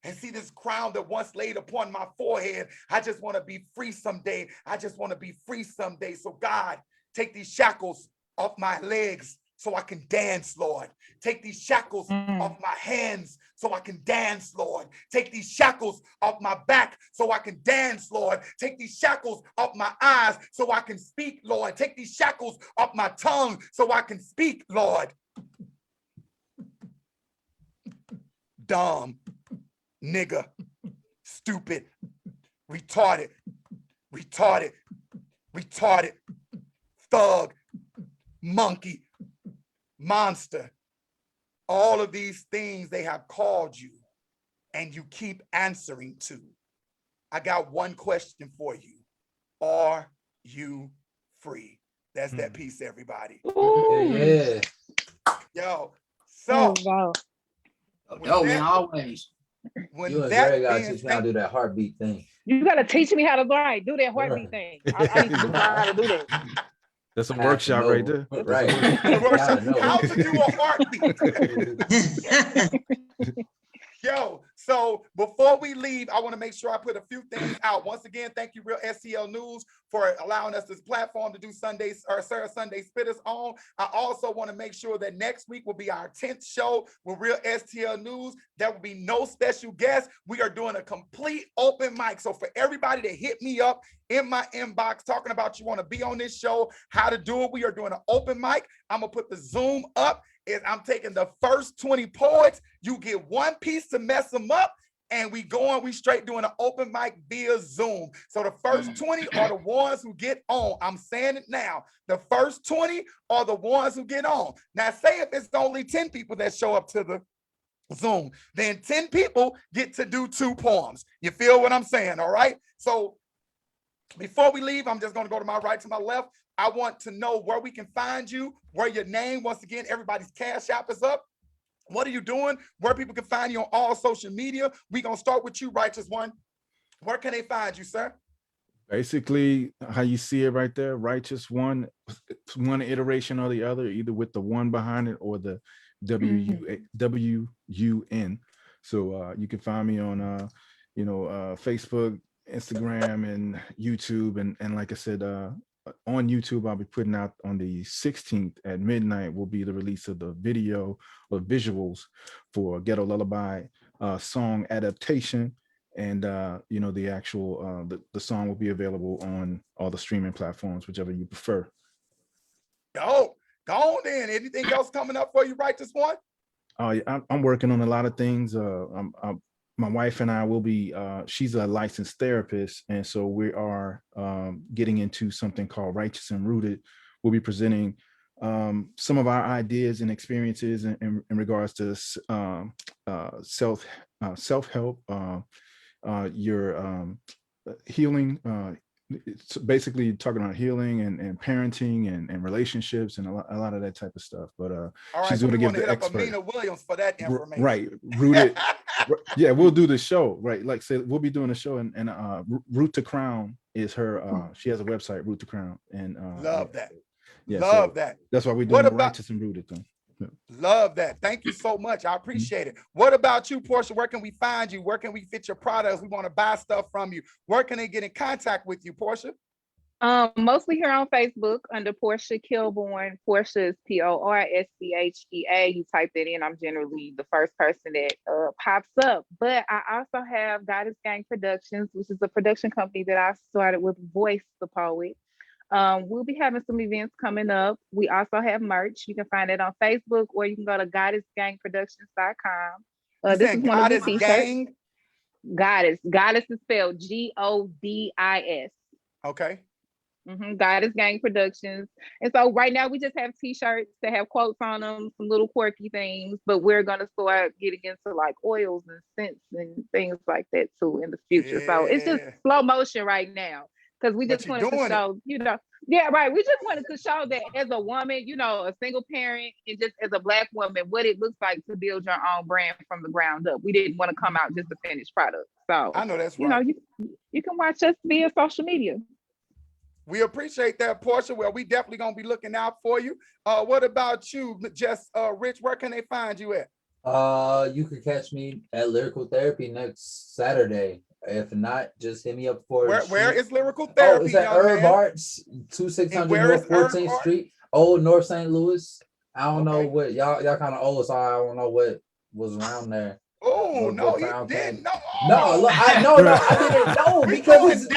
and see this crown that once laid upon my forehead. I just want to be free someday. I just want to be free someday. So God, take these shackles off my legs so I can dance, Lord. Take these shackles off my hands so I can dance, Lord. Take these shackles off my back so I can dance, Lord. Take these shackles off my eyes so I can speak, Lord. Take these shackles off my tongue so I can speak, Lord. Dumb, nigga, stupid, retarded, thug, monkey, monster. All of these things they have called you, and you keep answering to. I got one question for you. Are you free? That's that piece, everybody. Yeah. Yo, so yo, man, always. When you and that Greg gotta teach me how to do that heartbeat thing. You gotta teach me how to do that heartbeat thing. I need to learn how to do that. That's a workshop right there. Right. How to do a heartbeat. Yo, so before we leave, I want to make sure I put a few things out. Once again, thank you, Real STL News, for allowing us this platform to do Sundays or Sunday Spitters on. I also want to make sure that next week will be our 10th show with Real STL News. There will be no special guests. We are doing a complete open mic. So for everybody that hit me up in my inbox talking about you want to be on this show, how to do it, we are doing an open mic. I'm going to put the Zoom up. I'm taking the first 20 poets. You get one piece to mess them up, and we straight doing an open mic via Zoom. So the first 20 are the ones who get on. I'm saying it now. The first 20 are the ones who get on. Now, say if it's only 10 people that show up to the Zoom, then 10 people get to do 2 poems. You feel what I'm saying? All right. So before we leave, I'm just going to go to my right, to my left. I want to know where we can find you, where your name, once again, everybody's Cash App is up. What are you doing? Where people can find you on all social media. We're going to start with you, Rychuss Wunn. Where can they find you, sir? Basically, how you see it right there, Rychuss Wunn, one iteration or the other, either with the one behind it or the W-U-N. So you can find me on, Facebook, Instagram, and YouTube. And like I said, on YouTube, I'll be putting out on the 16th at midnight will be the release of the video or visuals for Ghetto Lullaby song adaptation. And, the actual, the song will be available on all the streaming platforms, whichever you prefer. Go on then. Anything else coming up for you, Rychuss Wunn? I'm working on a lot of things. My wife and I will be, she's a licensed therapist. And so we are getting into something called Righteous and Rooted. We'll be presenting some of our ideas and experiences in regards to self-help, your healing. It's basically talking about healing and parenting and relationships and a lot of that type of stuff. But all right, she's so going to give the hit up expert. ErvinJWilliams for that information. Right, rooted Yeah, we'll do the show, right? Like say we'll be doing a show, and Root to Crown is her. She has a website, Root to Crown, and love that. Yeah, love so that. That's why we're doing the Righteous and Rooted thing. Yeah. Love that. Thank you so much. I appreciate it. What about you, Porschea? Where can we find you? Where can we fit your products? We want to buy stuff from you. Where can they get in contact with you, Porschea? Mostly here on Facebook under Porschea Kilbourne. Porschea is Porschea. You type that in, I'm generally the first person that pops up. But I also have Goddess Gang Productions, which is a production company that I started with Voice the Poet. We'll be having some events coming up. We also have merch. You can find it on Facebook, or you can go to goddessgangproductions.com. This is one of the t-shirts. Goddess is spelled Godis. Okay. Goddess Gang Productions. And so right now we just have t-shirts that have quotes on them, some little quirky things, but we're gonna start getting into like oils and scents and things like that too in the future. So it's just slow motion right now, because we just wanted to show, we just wanted to show that as a woman, a single parent, and just as a Black woman, what it looks like to build your own brand from the ground up. We didn't want to come out just a finished product. So I know that's right. You can watch us via social media. We appreciate that, Porschea. Well, we definitely gonna be looking out for you. What about you, Rich? Where can they find you at? You could catch me at Lyrical Therapy next Saturday. If not, just hit me up for where is Lyrical Therapy? It's at Ervin Arts, 2600 North 14th Street, Old North St. Louis. I don't know what y'all kind of old, so I don't know what was around there. Oh no, you didn't know. No, I didn't know because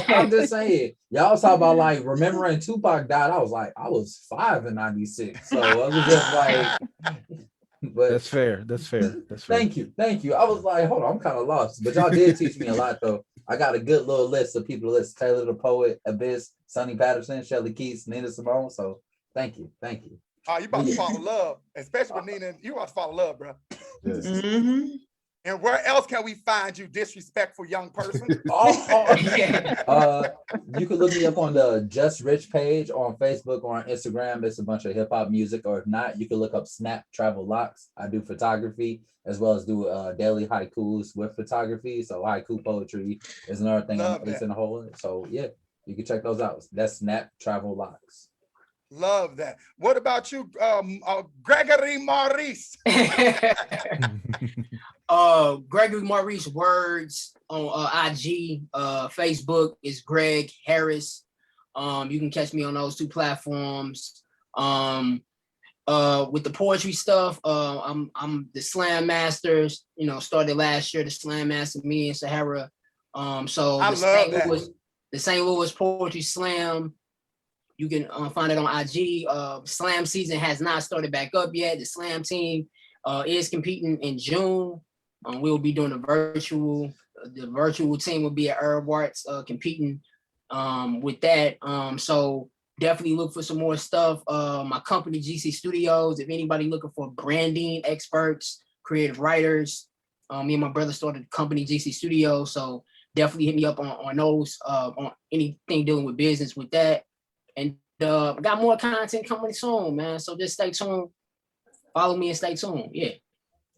I'm just saying. Y'all talk about like remembering Tupac died. I was like, I was 5 in '96, so I was just like. But that's fair. Thank you. I was like, hold on, I'm kind of lost, but y'all did teach me a lot though. I got a good little list of people to listen: Taylor the Poet, Abyss, Sonny Patterson, Shelly Keats, Nina Simone. So thank you. Oh, you about to fall in love, especially with Nina. You about to fall in love, bro. Yes. And where else can we find you, disrespectful young person? You can look me up on the Just Rich page on Facebook or on Instagram. It's a bunch of hip hop music, or if not, you can look up Snap Travel Locks. I do photography as well as do daily haikus with photography. So haiku poetry is another thing I'm placing a hole in. So yeah, you can check those out. That's Snap Travel Locks. Love that. What about you, Gregory Maurice? Gregory Maurice Words on IG. Facebook is Greg Harris. You can catch me on those 2 platforms. With the poetry stuff, I'm the Slam Masters. Started last year. The Slam Master, me and Sahara. So I love that. The St. Louis Poetry Slam. You can find it on IG. Slam season has not started back up yet. The Slam team is competing in June. We'll be doing the virtual team will be at Ervin Arts competing with that. So definitely look for some more stuff. My company, GC Studios, if anybody looking for branding experts, creative writers, me and my brother started the company, GC Studios. So definitely hit me up on those, on anything dealing with business with that. And got more content coming soon, man. So just stay tuned. Follow me and stay tuned. Yeah.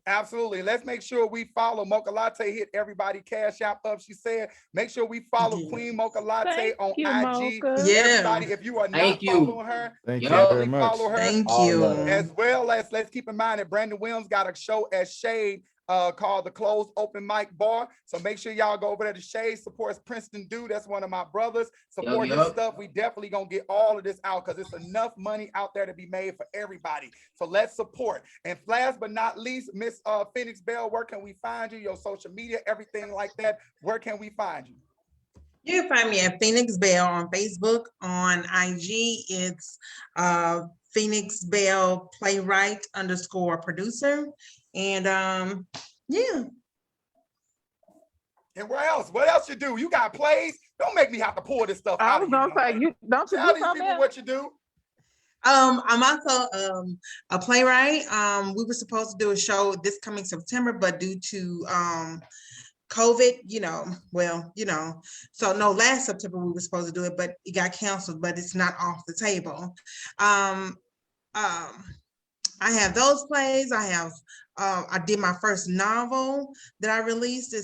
Absolutely. Let's make sure we follow Mocha Latte. Hit everybody Cash App up. She said, make sure we follow Queen Mocha Latte on IG. Mocha. Everybody, if you are not following her, thank you very much. Follow her. Thank you. As well as let's keep in mind that Brandon Williams got a show at Shade called the Closed Open Mic Bar. So make sure y'all go over there to Shade, supports Princeton Dude. That's one of my brothers. Support this stuff. We definitely gonna get all of this out because it's enough money out there to be made for everybody. So let's support. And last but not least, Miss Phoenix Bell, where can we find you? Your social media, everything like that. Where can we find you? You can find me at Phoenix Bell on Facebook. On IG, it's Phoenix Bell Playwright _producer. And yeah. And where else? What else you do? You got plays? Don't make me have to pull this stuff out. I was gonna say, don't you tell do these people what you do? I'm also a playwright. We were supposed to do a show this coming September, but due to COVID, so no, last September we were supposed to do it, but it got canceled, but it's not off the table. I have those plays. I have, I did my first novel that I released.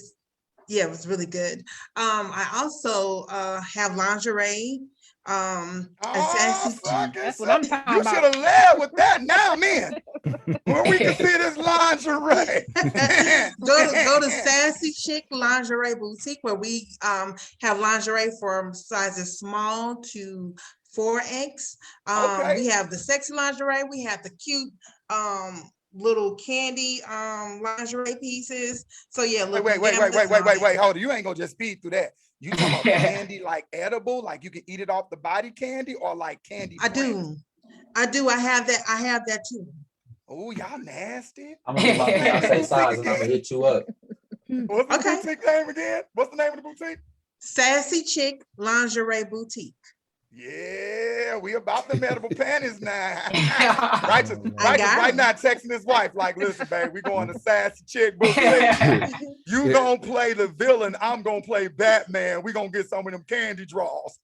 It was really good. I also have lingerie. That's what I'm talking you about. should have led with that now, man. When we can see this lingerie. go to Sassy Chick Lingerie Boutique, where we have lingerie from sizes small to 4X. We have the sexy lingerie. We have the cute little candy lingerie pieces. So yeah, look, wait, hold on. You ain't gonna just speed through that. You talking about candy like edible, like you can eat it off the body candy, or like candy? I do. I have that too. Oh, y'all nasty. I'm gonna get my fiance size and I'm gonna hit you up. What's the boutique name again? What's the name of the boutique? Sassy Chick Lingerie Boutique. Yeah, we about the edible panties now. Righteous right now texting his wife like, listen, babe, we going to Sassy Chick Boutique. You gonna play the villain, I'm gonna play Batman. We gonna get some of them candy draws.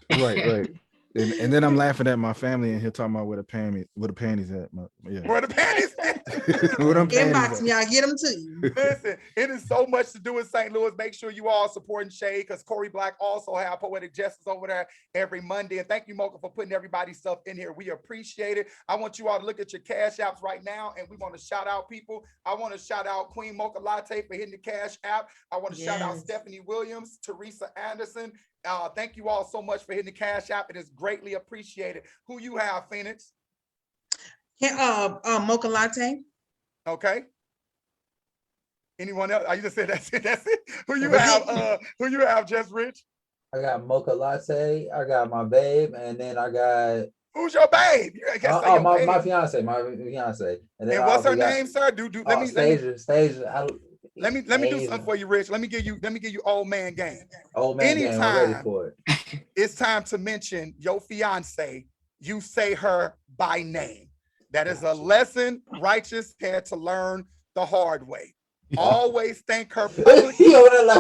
Right. And then I'm laughing at my family and he'll talk about where the panties at. Where the panties at? Inbox me, I'll get them to you. Listen, it is so much to do in St. Louis. Make sure you all supporting Shay, because Corey Black also have Poetic Justice over there every Monday. And thank you, Mocha, for putting everybody's stuff in here. We appreciate it. I want you all to look at your Cash Apps right now, and we want to shout out people. I want to shout out Queen Mocha Latte for hitting the Cash App. I want to shout out Stephanie Williams, Teresa Anderson. Thank you all so much for hitting the Cash App. It is greatly appreciated. Who you have, Phoenix? Mocha Latte. Okay. Anyone else? I just said that's it. That's it. Who you have? Who you have, Just Rich? I got Mocha Latte. I got my babe, and then I got. Who's your babe? My fiance. My fiance. And what's her name, sir? Let me Stasia. Let me do something for you, Rich. Let me give you old man game. Old man game. I'm ready for it. It's time to mention your fiance. You say her by name. That is a lesson Righteous had to learn the hard way. Always thank her publicly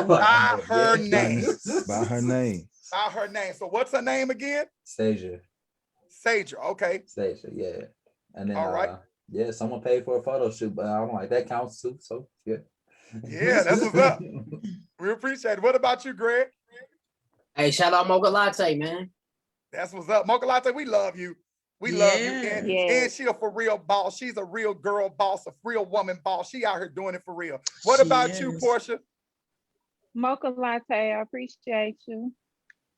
by her name. By her name. By her name. So what's her name again? Stasia. Okay. Stasia, yeah. And then all right. Someone paid for a photo shoot, but I'm like, that counts too. So yeah. Yeah, that's what's up. We appreciate it. What about you, Greg? Hey, shout out Mocha Latte, man. That's what's up. Mocha Latte, we love you. We love you. And she a for real boss. She's a real girl boss, a real woman boss. She out here doing it for real. What about you, Porschea? Mocha Latte, I appreciate you.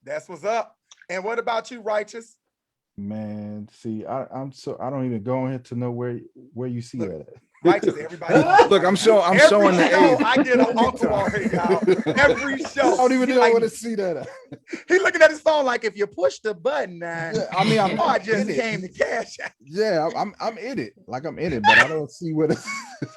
That's what's up. And what about you, Righteous? Man, see, I don't even go in here to know where you see that at. Righteous, everybody. Look, I'm showing the age. I get an uncle on here, y'all. Every show. I don't even know where to see that. He looking at his phone like, if you push the button, I just came to cash out. Yeah, I'm in it. Like I'm in it, but I don't see what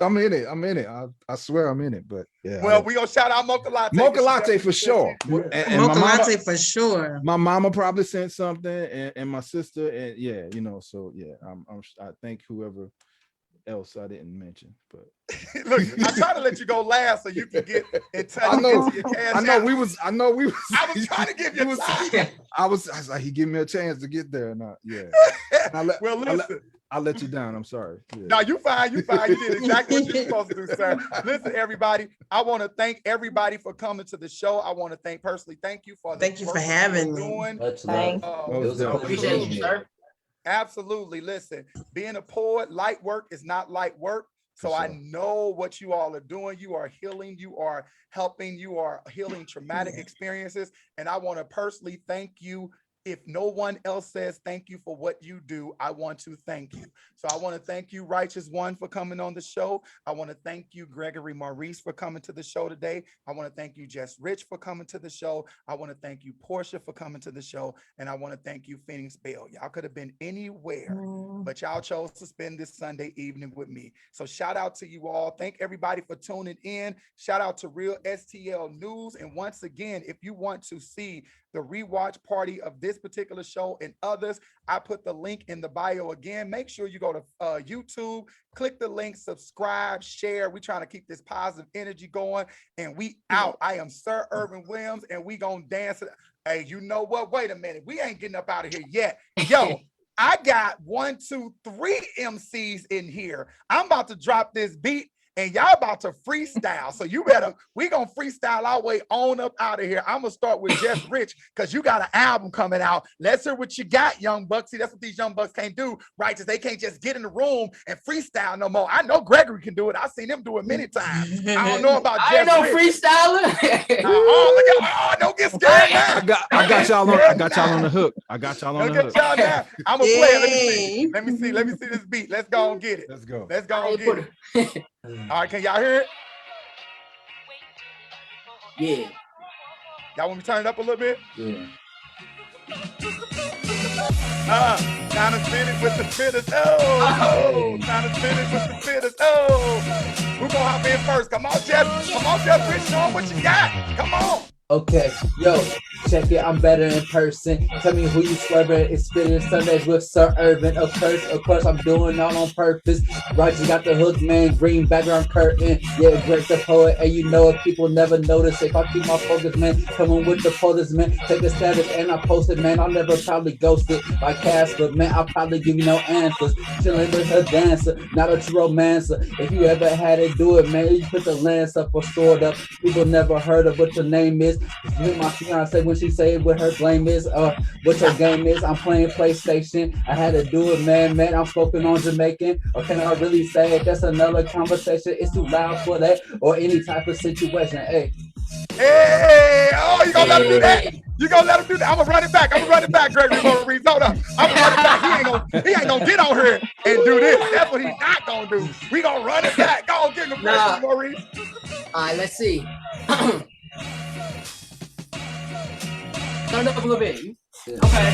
I'm in it. I swear I'm in it, but yeah. Well, we gonna shout out Mocha Latte. Mocha Latte for sure. And Mocha Latte for sure. My mama probably sent something, and my sister, and so I thank whoever else I didn't mention, but look, I try to let you go last so you can get in touch. I know we was I was trying to give you time. I was like, he gave me a chance to get there. Not I let you down. I'm sorry. Yeah. No, you fine. You did exactly what you're supposed to do, sir. Listen, everybody, I want to thank everybody for coming to the show. I want to thank you for having me. Appreciate you, sir. Absolutely. Listen, being a poet, light work is not light work. So I know what you all are doing. You are healing. You are helping. You are healing traumatic experiences. And I want to personally thank you. If no one else says thank you for what you do, I want to thank you. So I want to thank you, Rychuss Wunn, for coming on the show. I want to thank you, Gregory Maurice, for coming to the show today. I want to thank you, Just Rich, for coming to the show. I want to thank you, Porschea, for coming to the show. And I want to thank you, Phoenix Bell. Y'all could have been anywhere, but y'all chose to spend this Sunday evening with me. So shout out to you all. Thank everybody for tuning in. Shout out to Real STL News. And once again, if you want to see the rewatch party of this particular show and others, I put the link in the bio again. Make sure you go to YouTube, click the link, subscribe, share. We're trying to keep this positive energy going, and we out. I am Sir ErvinJWilliams, and we gonna dance. Hey, you know what? Wait a minute. We ain't getting up out of here yet. Yo, I got 1, 2, 3 MCs in here. I'm about to drop this beat and y'all about to freestyle. So you better, we gonna freestyle our way on up out of here. I'm gonna start with Just Rich because you got an album coming out. Let's hear what you got, young bucks. See, that's what these young bucks can't do, right? Because they can't just get in the room and freestyle no more. I know Gregory can do it. I've seen him do it many times. I don't know about Just Rich. I ain't no freestyler. Oh, don't get scared now. I got y'all on. I got y'all on the hook. I got y'all on the hook. Y'all now. I'm gonna play it. Let me see. Let me see this beat. Let's go and get it. Let's go. Let's go and get it. All right, can y'all hear it? Yeah. Y'all want me to turn it up a little bit? Yeah. Time to spin it with the spitters. Oh, time to spin it with the spitters. Oh, who gonna hop in first? Come on, Jeff. Come on, Jeff. Rich, show 'em what you got. Come on. Okay, yo, check it, I'm better in person. Tell me who you swerving. It's Spitting Sundays with Sir Ervin. Of course, I'm doing all on purpose. Righteous got the hook, man. Green background curtain. Yeah, Greg the poet. And you know it, people never notice. If I keep my focus, man, coming with the photos, man. Take the status and I post it, man. I'll never probably ghost it like Casper, man. I'll probably give you no answers. Chilling with her dancer, not a true romancer. If you ever had it, do it, man. You put the lance up or stored up. People never heard of what your name is. With my fiance when she say what her blame is, what your game is. I'm playing PlayStation. I had to do it, man. I'm spoken on Jamaican. Or can I really say it? That's another conversation. It's too loud for that or any type of situation. Hey, oh, you gonna let him do that? You gonna let him do that? I'm gonna run it back, Gregory Maurice. Hold up. I'm gonna run it back. He ain't gonna get on here and do this. That's what he's not gonna do. We gonna run it back. Go on, get him, Gregory Maurice. All right, let's see. Turn it up a little bit. Okay.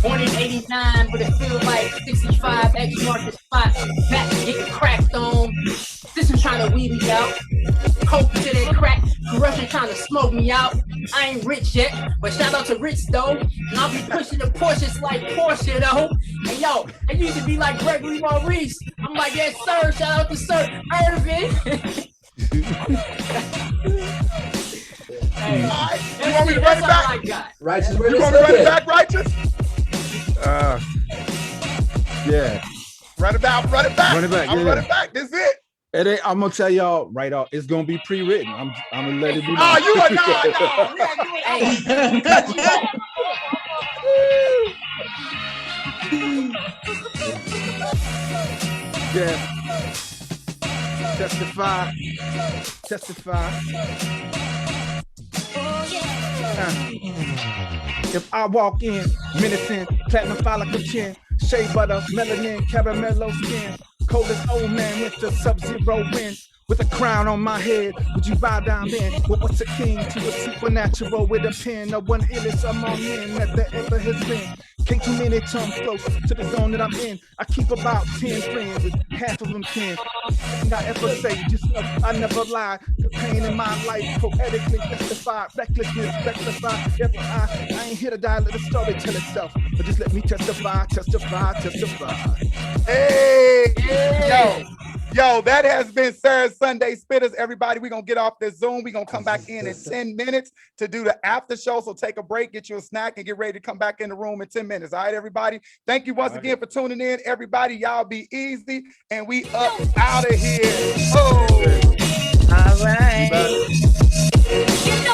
Born in 89, but it feels like 65. X mark the spot. Back getting cracked on. This one trying to weed me out. Coke to that crack. Corruption trying to smoke me out. I ain't rich yet, but shout out to Rich though. And I'll be pushing the Porsches like Porschea though. And yo, I used to be like Gregory Maurice. I'm like, yes sir, shout out to Sir Ervin. Hey, you want me to run it back? Righteous, you want me to run it back, Righteous? Yeah. Run it back. Run it back. Yeah. Run it back. This it. I'm gonna tell y'all right off. It's gonna be pre-written. I'm gonna let it be. Oh, you are no. Yeah. Testify. If I walk in, menacing, platinum follicle like a chin, shea butter, melanin, caramello skin, coldest old man with the sub-zero wind. With a crown on my head, would you bow down then? But what's a king to a supernatural with a pen? No one illest among men that there ever has been. Can't too many come close to the zone that I'm in. I keep about 10 friends, and half of them 10. Nothing I ever say, just I never lie. The pain in my life, poetically justified. Recklessness, rectified. If I ain't here to die, let the story tell itself. But just let me testify. Hey, yo, that has been Sarah's Sunday Spitters. Everybody, we're going to get off this Zoom. We're going to come back in 10 minutes to do the after show. So take a break, get you a snack, and get ready to come back in the room in 10 minutes. All right, everybody? Thank you once again for tuning in. Everybody, y'all be easy. And we up out of here. Oh. All right.